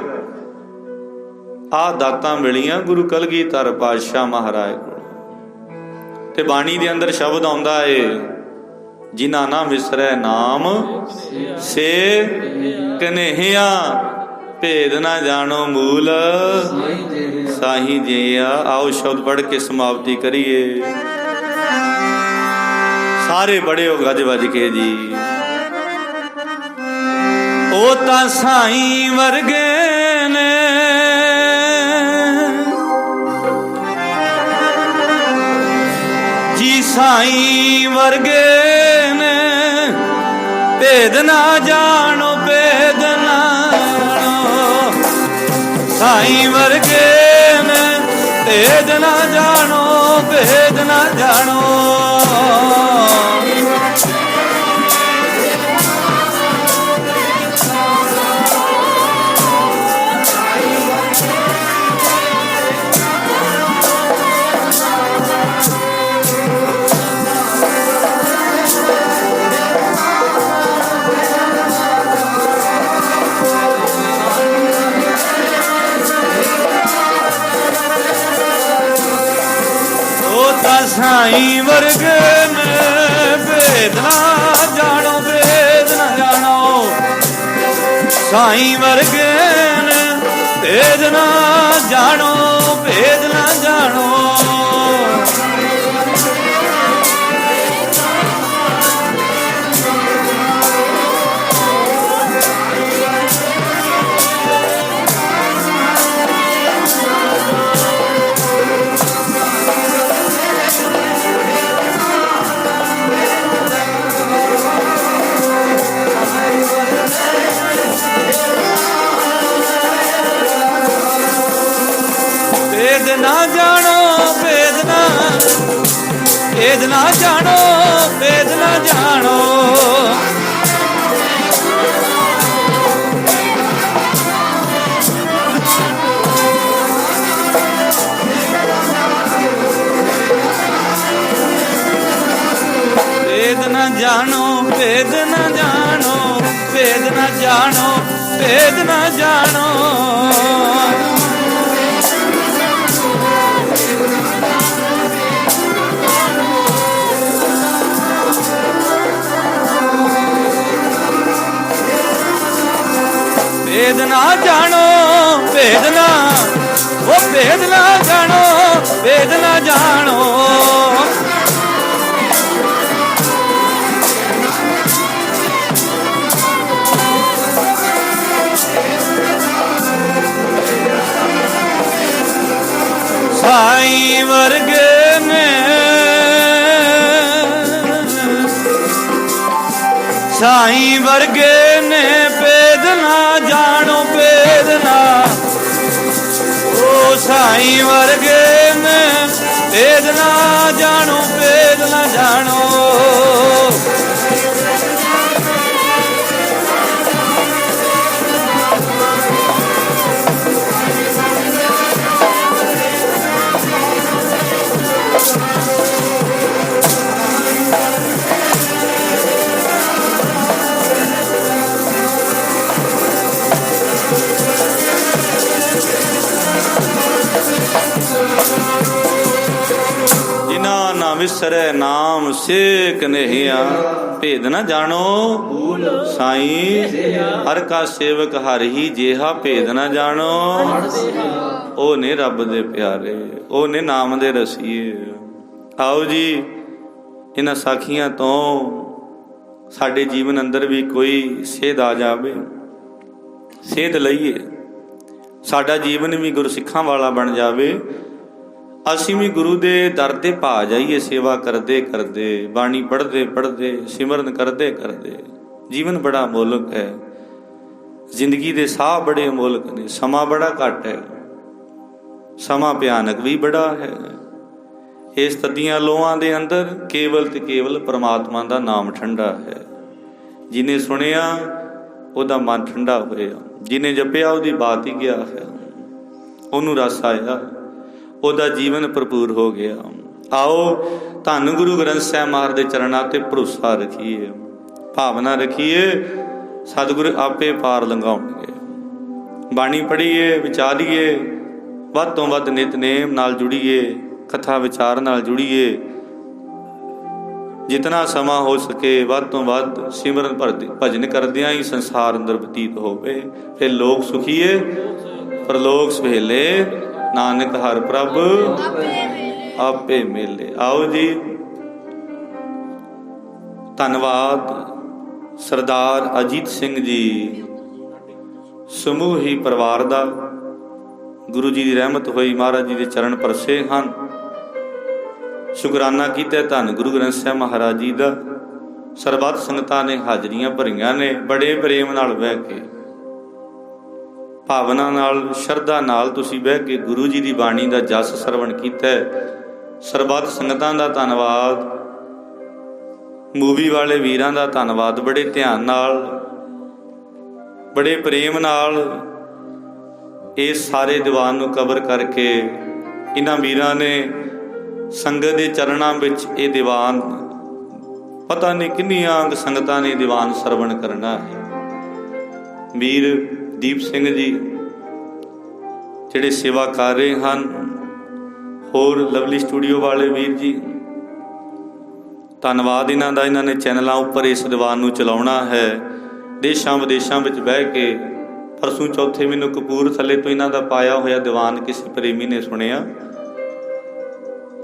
ਆਹ ਦਾਤਾਂ ਮਿਲੀਆਂ ਗੁਰੂ ਕਲਗੀਧਰ ਪਾਤਸ਼ਾਹ ਮਹਾਰਾਜ ਕੋਲ। ਤੇ ਬਾਣੀ ਦੇ ਅੰਦਰ ਸ਼ਬਦ ਆਉਂਦਾ ਏ, ਜਿਨ੍ਹਾਂ ਨਾ ਵਿਸਰੈ ਨਾਮ ਸੇ ਕਨੇਹਿਆ, ਭੇਦ ਨਾ ਜਾਣੋ ਮੂਲ ਸਾਹੀ ਜੀਆ। ਆਓ ਸ਼ਬਦ ਪੜ੍ਹ ਕੇ ਸਮਾਪਤੀ ਕਰੀਏ। ਸਾਰੇ ਬੜੇ ਹੋ ਗੱਜ ਵੱਜ ਕੇ ਜੀ। ਉਹ ਤਾਂ ਸਾਈਂ ਵਰਗੇ ਨੇ ਜੀ, ਸਾਈਂ ਵਰਗੇ ਨੇ। ਭੇਦ ਨਾ ਜਾਣੋ, ਭੇਦ ਨਾ ਜਾਣੋ, ਸਾਈਂ ਵਰਗੇ ਨੇ। ਭੇਦ ਨਾ ਜਾਣੋ, ਭੇਦ ਨਾ ਜਾਣੋ। ਸਾਈਂ ਵਰਗੇ ਨੇ। ਭੇਦ ਨਾ ਜਾਣੋ, ਭੇਦ ਨਾ ਜਾਣੋ, ਸਾਈਂ ਵਰਗੇ ਨੇ। ਭੇਦ ਨਾ ਜਾਣੋ, ਭੇਦ ਨਾ ਜਾਣੋ। ਭੇਦ ਨਾ ਜਾਣੋ, ਭੇਦ ਨਾ, ਭੇਦ ਨਾ ਜਾਣੋ, ਭੇਦ ਨਾ ਜਾਣੋ। ਭੇਦ ਨਾ ਜਾਣੋ, ਭੇਦ ਨਾ ਜਾਣੋ, ਭੇਦ ਨਾ ਜਾਣੋ, ਭੇਦ ਨਾ ਜਾਣੋ। ਭੇਦ ਨਾ ਜਾਣੋ, ਭੇਦ ਨਾ, ਉਹ ਭੇਦ ਨਾ ਜਾਣੋ, ਭੇਦ ਨਾ ਜਾਣੋ। ਸਾਈਂ ਵਰਗੇ ਨੇ, ਸਾਈਂ ਵਰਗੇ ਨੇ। ਭੇਦ ਨਾ ਜਾਣੋ, ਭੇਦ ਨਾ, ਉਹ ਸਾਈਂ ਵਰਗੇ ਨੇ। ਭੇਦ ਨਾ ਜਾਣੋ, ਭੇਦ ਨਾ ਜਾਣੋ। ਜਿਨਾ ਨਾ ਵਿਸਰੈ ਨਾਮ ਸੇ ਕਨਹਿਆ। ਭੇਦ ਨਾ ਜਾਣੋ, ਸਾਈਂ ਹਰ ਕਾ ਸੇਵਕ ਹਰਿ ਹੀ ਜਿਹਾ। ਭੇਦ ਨਾ ਜਾਣੋ, ਉਹ ਨੇ ਰੱਬ ਦੇ ਪਿਆਰੇ, ਉਹ ਨੇ ਨਾਮ ਦੇ ਰਸੀਏ। ਆਓ ਜੀ, ਇਹਨਾਂ ਸਾਖੀਆਂ ਤੋਂ ਸਾਡੇ ਜੀਵਨ ਅੰਦਰ ਵੀ ਕੋਈ ਸੇਧ ਆ ਜਾਵੇ, ਸੇਧ ਲਈਏ, ਸਾਡਾ ਜੀਵਨ ਵੀ ਗੁਰਸਿੱਖਾਂ ਵਾਲਾ ਬਣ ਜਾਵੇ। ਅਸੀਂ ਵੀ ਗੁਰੂ ਦੇ ਦਰ ਤੇ ਭਾ ਜਾਈਏ, ਸੇਵਾ ਕਰਦੇ ਕਰਦੇ, ਬਾਣੀ ਪੜ੍ਹਦੇ ਪੜ੍ਹਦੇ, ਸਿਮਰਨ ਕਰਦੇ ਕਰਦੇ। ਜੀਵਨ ਬੜਾ ਅਮੋਲਕ ਹੈ, ਜ਼ਿੰਦਗੀ ਦੇ ਸਾਹ ਬੜੇ ਅਮੋਲਕ ਨੇ। ਸਮਾਂ ਬੜਾ ਘੱਟ ਹੈ, ਸਮਾਂ ਭਿਆਨਕ ਵੀ ਬੜਾ ਹੈ। ਇਸ ਤਦੀਆਂ ਲੋਹਾਂ ਦੇ ਅੰਦਰ ਕੇਵਲ ਤੇ ਕੇਵਲ ਪਰਮਾਤਮਾ ਦਾ ਨਾਮ ਠੰਡਾ ਹੈ। ਜਿਹਨੇ ਸੁਣਿਆ ਉਹਦਾ ਮਨ ਠੰਡਾ ਹੋਇਆ, ਜਿਹਨੇ ਜਪਿਆ ਉਹਦੀ ਬਾਤ ਹੀ ਗਿਆ ਹੈ, ਉਹਨੂੰ ਰਸ ਆਇਆ, ਉਹਦਾ ਜੀਵਨ ਭਰਪੂਰ ਹੋ ਗਿਆ। ਆਓ ਧੰਨ ਗੁਰੂ ਗ੍ਰੰਥ ਸਾਹਿਬ ਮਹਾਰਾਜ ਦੇ ਚਰਨਾਂ ਤੇ ਭਰੋਸਾ ਰੱਖੀਏ, ਭਾਵਨਾ ਰੱਖੀਏ, ਸਤਿਗੁਰ ਆਪੇ ਪਾਰ ਲੰਘਾਉਣਗੇ। ਬਾਣੀ ਪੜ੍ਹੀਏ, ਵਿਚਾਰੀਏ, ਵੱਧ ਤੋਂ ਵੱਧ ਨਿਤਨੇਮ ਨਾਲ ਜੁੜੀਏ, ਕਥਾ ਵਿਚਾਰ ਨਾਲ ਜੁੜੀਏ। ਜਿਤਨਾ ਸਮਾਂ ਹੋ ਸਕੇ ਵੱਧ ਤੋਂ ਵੱਧ ਸਿਮਰਨ ਭਜਨ ਕਰਦਿਆਂ ਹੀ ਸੰਸਾਰ ਅੰਦਰ ਬਤੀਤ ਹੋਵੇ। ਫਿਰ ਲੋਕ ਸੁਖੀਏ, ਪਰਲੋਕ ਸੁਹੇਲੇ, ਨਾਨਕ ਹਰਿ ਪ੍ਰਭ ਆਪੇ ਮੇਲੇ। ਆਓ ਜੀ, ਧੰਨਵਾਦ ਸਰਦਾਰ ਅਜੀਤ ਸਿੰਘ ਜੀ ਸਮੂਹ ਹੀ ਪਰਿਵਾਰ ਦਾ ਗੁਰੂ ਜੀ ਦੀ ਰਹਿਮਤ ਹੋਈ, ਮਹਾਰਾਜ ਜੀ ਦੇ ਚਰਨ ਪਰਸੇ ਹਨ। ਸ਼ੁਕਰਾਨਾ ਕੀਤਾ ਧੰਨ ਗੁਰੂ ਗ੍ਰੰਥ ਸਾਹਿਬ ਮਹਾਰਾਜ ਜੀ ਦਾ। ਸਰਬੱਤ ਸੰਗਤਾਂ ਨੇ ਹਾਜ਼ਰੀਆਂ ਭਰੀਆਂ ਨੇ, ਬੜੇ ਪ੍ਰੇਮ ਨਾਲ ਬਹਿ ਕੇ, ਭਾਵਨਾ ਨਾਲ, ਸ਼ਰਧਾ ਨਾਲ ਤੁਸੀਂ ਬਹਿ ਕੇ ਗੁਰੂ ਜੀ ਦੀ ਬਾਣੀ ਦਾ ਜਸ ਸਰਵਣ ਕੀਤਾ। ਸਰਬੱਤ ਸੰਗਤਾਂ ਦਾ ਧੰਨਵਾਦ, ਮੂਵੀ ਵਾਲੇ ਵੀਰਾਂ ਦਾ ਧੰਨਵਾਦ। ਬੜੇ ਧਿਆਨ ਨਾਲ, ਬੜੇ ਪ੍ਰੇਮ ਨਾਲ ਇਸ ਸਾਰੇ ਦੀਵਾਨ ਨੂੰ ਕਵਰ ਕਰਕੇ ਇਹਨਾਂ ਵੀਰਾਂ ਨੇ ਸੰਗਤ ਦੇ ਚਰਨਾਂ ਵਿੱਚ ਇਹ ਦੀਵਾਨ, ਪਤਾ ਨਹੀਂ ਕਿੰਨੀਆਂ ਸੰਗਤਾਂ ਨੇ ਦੀਵਾਨ ਸਰਵਣ ਕਰਨਾ ਹੈ। ਵੀਰ ਦੀਪ ਸਿੰਘ ਜੀ ਜਿਹੜੇ ਸੇਵਾ ਕਰ ਰਹੇ ਹਨ, ਹੋਰ ਲਵਲੀ ਸਟੂਡੀਓ ਵਾਲੇ ਵੀਰ ਜੀ, ਧੰਨਵਾਦ ਇਹਨਾਂ ਦਾ। ਇਹਨਾਂ ਨੇ ਚੈਨਲਾਂ ਉੱਪਰ ਇਸ ਦੀਵਾਨ ਨੂੰ ਚਲਾਉਣਾ ਹੈ, ਦੇਸ਼ਾਂ ਵਿਦੇਸ਼ਾਂ ਵਿੱਚ ਬਹਿ ਕੇ। ਪਰਸੋਂ ਚੌਥੇ ਮੈਨੂੰ ਕਪੂਰਥਲੇ ਤੋਂ ਇਹਨਾਂ ਦਾ ਪਾਇਆ ਹੋਇਆ ਦੀਵਾਨ ਕਿਸੇ ਪ੍ਰੇਮੀ ਨੇ ਸੁਣਿਆ,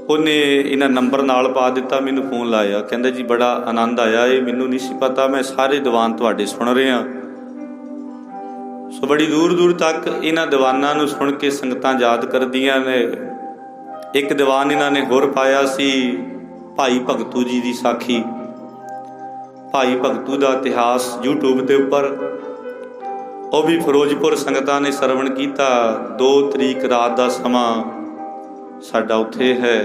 ਉਹਨੇ ਇਹਨਾਂ ਨੰਬਰ ਨਾਲ ਪਾ ਦਿੱਤਾ, ਮੈਨੂੰ ਫੋਨ ਲਾਇਆ, ਕਹਿੰਦਾ ਜੀ ਬੜਾ ਆਨੰਦ ਆਇਆ, ਇਹ ਮੈਨੂੰ ਨਹੀਂ ਸੀ ਪਤਾ, ਮੈਂ ਸਾਰੇ ਦੀਵਾਨ ਤੁਹਾਡੇ ਸੁਣ ਰਿਹਾ। ਸੋ ਬੜੀ ਦੂਰ ਦੂਰ ਤੱਕ ਇਹਨਾਂ ਦੀਵਾਨਾਂ ਨੂੰ ਸੁਣ ਕੇ ਸੰਗਤਾਂ ਯਾਦ ਕਰਦੀਆਂ ਨੇ। ਇੱਕ ਦੀਵਾਨ ਇਹਨਾਂ ਨੇ ਹੋਰ ਪਾਇਆ ਸੀ, ਭਾਈ ਭਗਤੂ ਜੀ ਦੀ ਸਾਖੀ। ਭਾਈ ਭਗਤੂ ਦਾ ਇਤਿਹਾਸ YouTube ਦੇ ਉੱਪਰ, ਉਹ ਵੀ ਫਿਰੋਜ਼ਪੁਰ ਸੰਗਤਾਂ ਨੇ ਸਰਵਣ ਕੀਤਾ। 2 ਤਰੀਕ ਰਾਤ ਦਾ ਸਮਾਂ ਸਾਡਾ ਉੱਥੇ ਹੈ।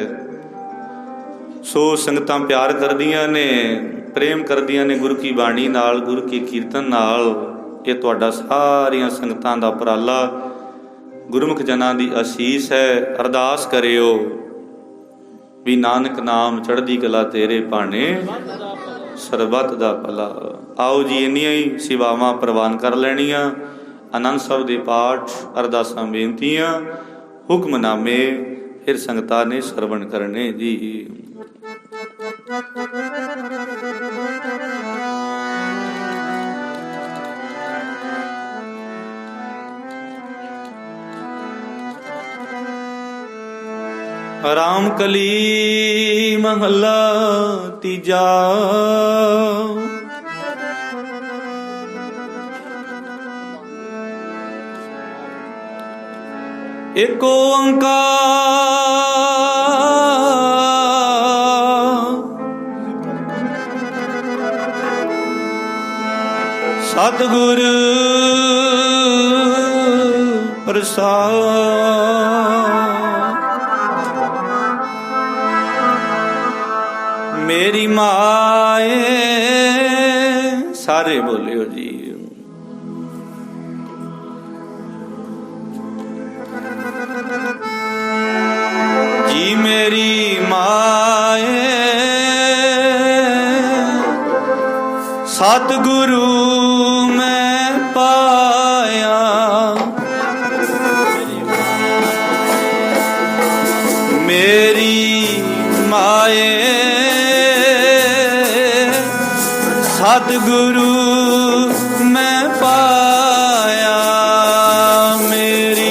ਸੋ ਸੰਗਤਾਂ ਪਿਆਰ ਕਰਦੀਆਂ ਨੇ, ਪ੍ਰੇਮ ਕਰਦੀਆਂ ਨੇ ਗੁਰੂ ਕੀ ਬਾਣੀ ਨਾਲ, ਗੁਰੂ ਕੀ ਕੀਰਤਨ ਨਾਲ। ਇਹ ਤੁਹਾਡਾ ਸਾਰੀਆਂ ਸੰਗਤਾਂ ਦਾ ਉਪਰਾਲਾ, ਗੁਰਮੁਖ ਜਨਾਂ ਦੀ ਅਸੀਸ ਹੈ। ਅਰਦਾਸ ਕਰਿਓ ਵੀ ਨਾਨਕ ਨਾਮ ਚੜ੍ਹਦੀ ਕਲਾ ਤੇਰੇ ਭਾਣੇ, ਸਰਬੱਤ ਦਾ ਭਲਾ। ਆਓ ਜੀ, ਇੰਨੀਆਂ ਹੀ ਸੇਵਾਵਾਂ ਪ੍ਰਵਾਨ ਕਰ ਲੈਣੀਆਂ। ਆਨੰਦ ਸਾਹਿਬ ਦੇ ਪਾਠ, ਅਰਦਾਸਾਂ, ਬੇਨਤੀਆਂ, ਹੁਕਮਨਾਮੇ ਫਿਰ ਸੰਗਤਾਂ ਨੇ ਸਰਵਣ ਕਰਨੇ ਜੀ। ਰਾਮ ਕਲੀ ਮਹੱਲਾ ਤੀਜਾ। ਏਕ ਓੰਕਾਰ ਸਤਿਗੁਰ ਪ੍ਰਸਾਦਿ। ਮੇਰੀ ਮਾਏ, ਸਾਰੇ ਬੋਲਿਓ ਜੀ। ਜੀ ਮੇਰੀ ਮਾਏ, ਸਤਿਗੁਰੂ ਮੈਂ ਪਾਇਆ। ਮੇਰੀ ਮਾਏ, ਸਤਿਗੁਰੂ ਮੈਂ ਪਾਇਆ। ਮੇਰੀ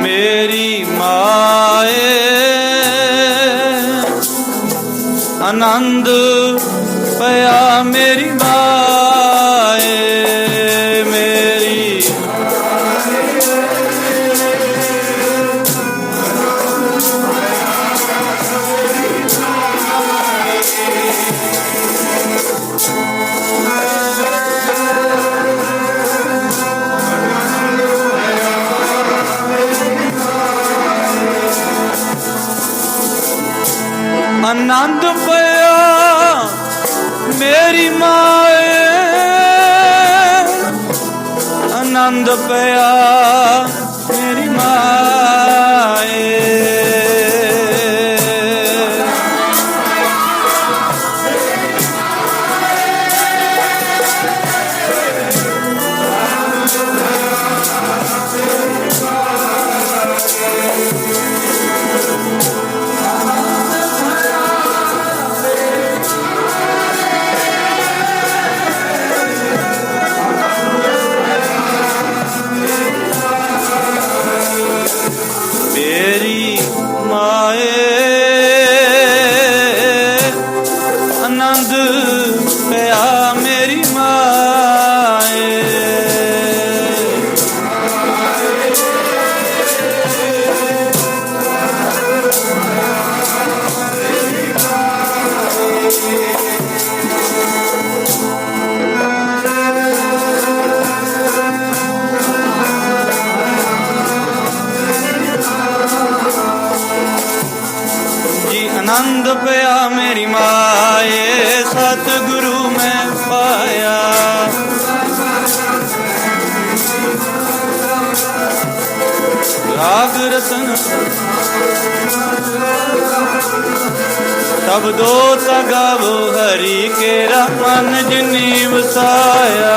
ਮੇਰੀ ਮਾਏ, ਆਨੰਦ ਪਿਆ ਮੇਰੀ ਮਾਏ। ਮੇਰੀ ਆਨੰਦ ਪਿਆ ਮੇਰੀ ਮਾਏ, ਆਨੰਦ ਪਿਆ ਮੇਰੀ ਮਾਏ। आनंद पया मेरी माए सतगुरु मैं पाया। राग रतन शब्दो तगावो हरि केरा मन जिनी वसाया।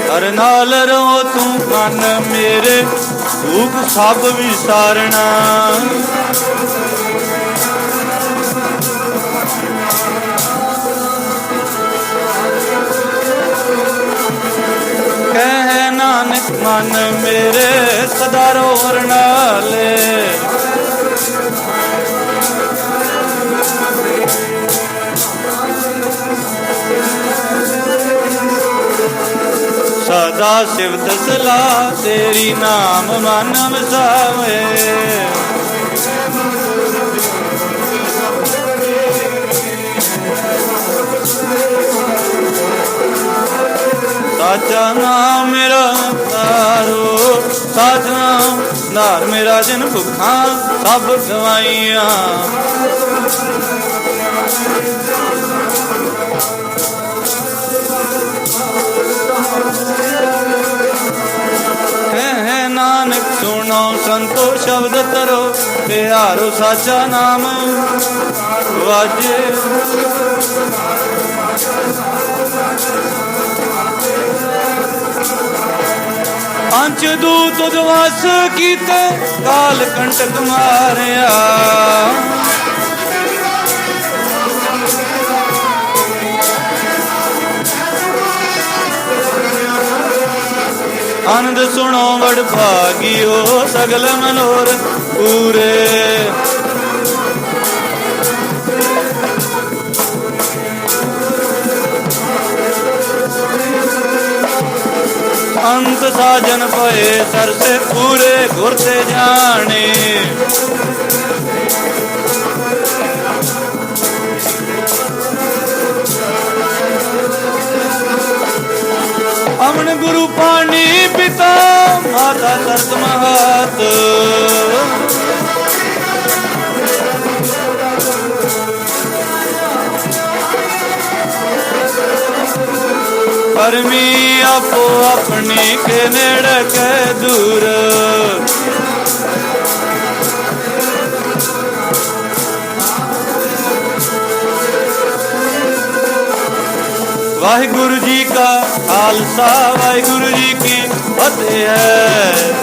हर नाल रहो तू मन मेरे भूख सब विसारना। कह नानक मन मेरे सदा रोर नाले। सदा सिवत सलाह तेरी नाम मन वसावे। साचा नाम मेरा तारो साच नाम नार मेरा जिन भुखा सब गवाइया। नानक सुनो संतो शब्द तरो प्यारो साचा नाम वाजे। पंच दूत उद्वास कीते काल कंटक मारिया। आनंद सुनो वड भागियो सगल मनोर पूरे। अंत साजन पए सर से पूरे घुरते जाने। अमन गुरु पानी पिता माता तरत महत। परमी आपो अपनी के नेड़े के दूर। वाहिगुरु जी का खालसा वाहिगुरु जी की फतेह है।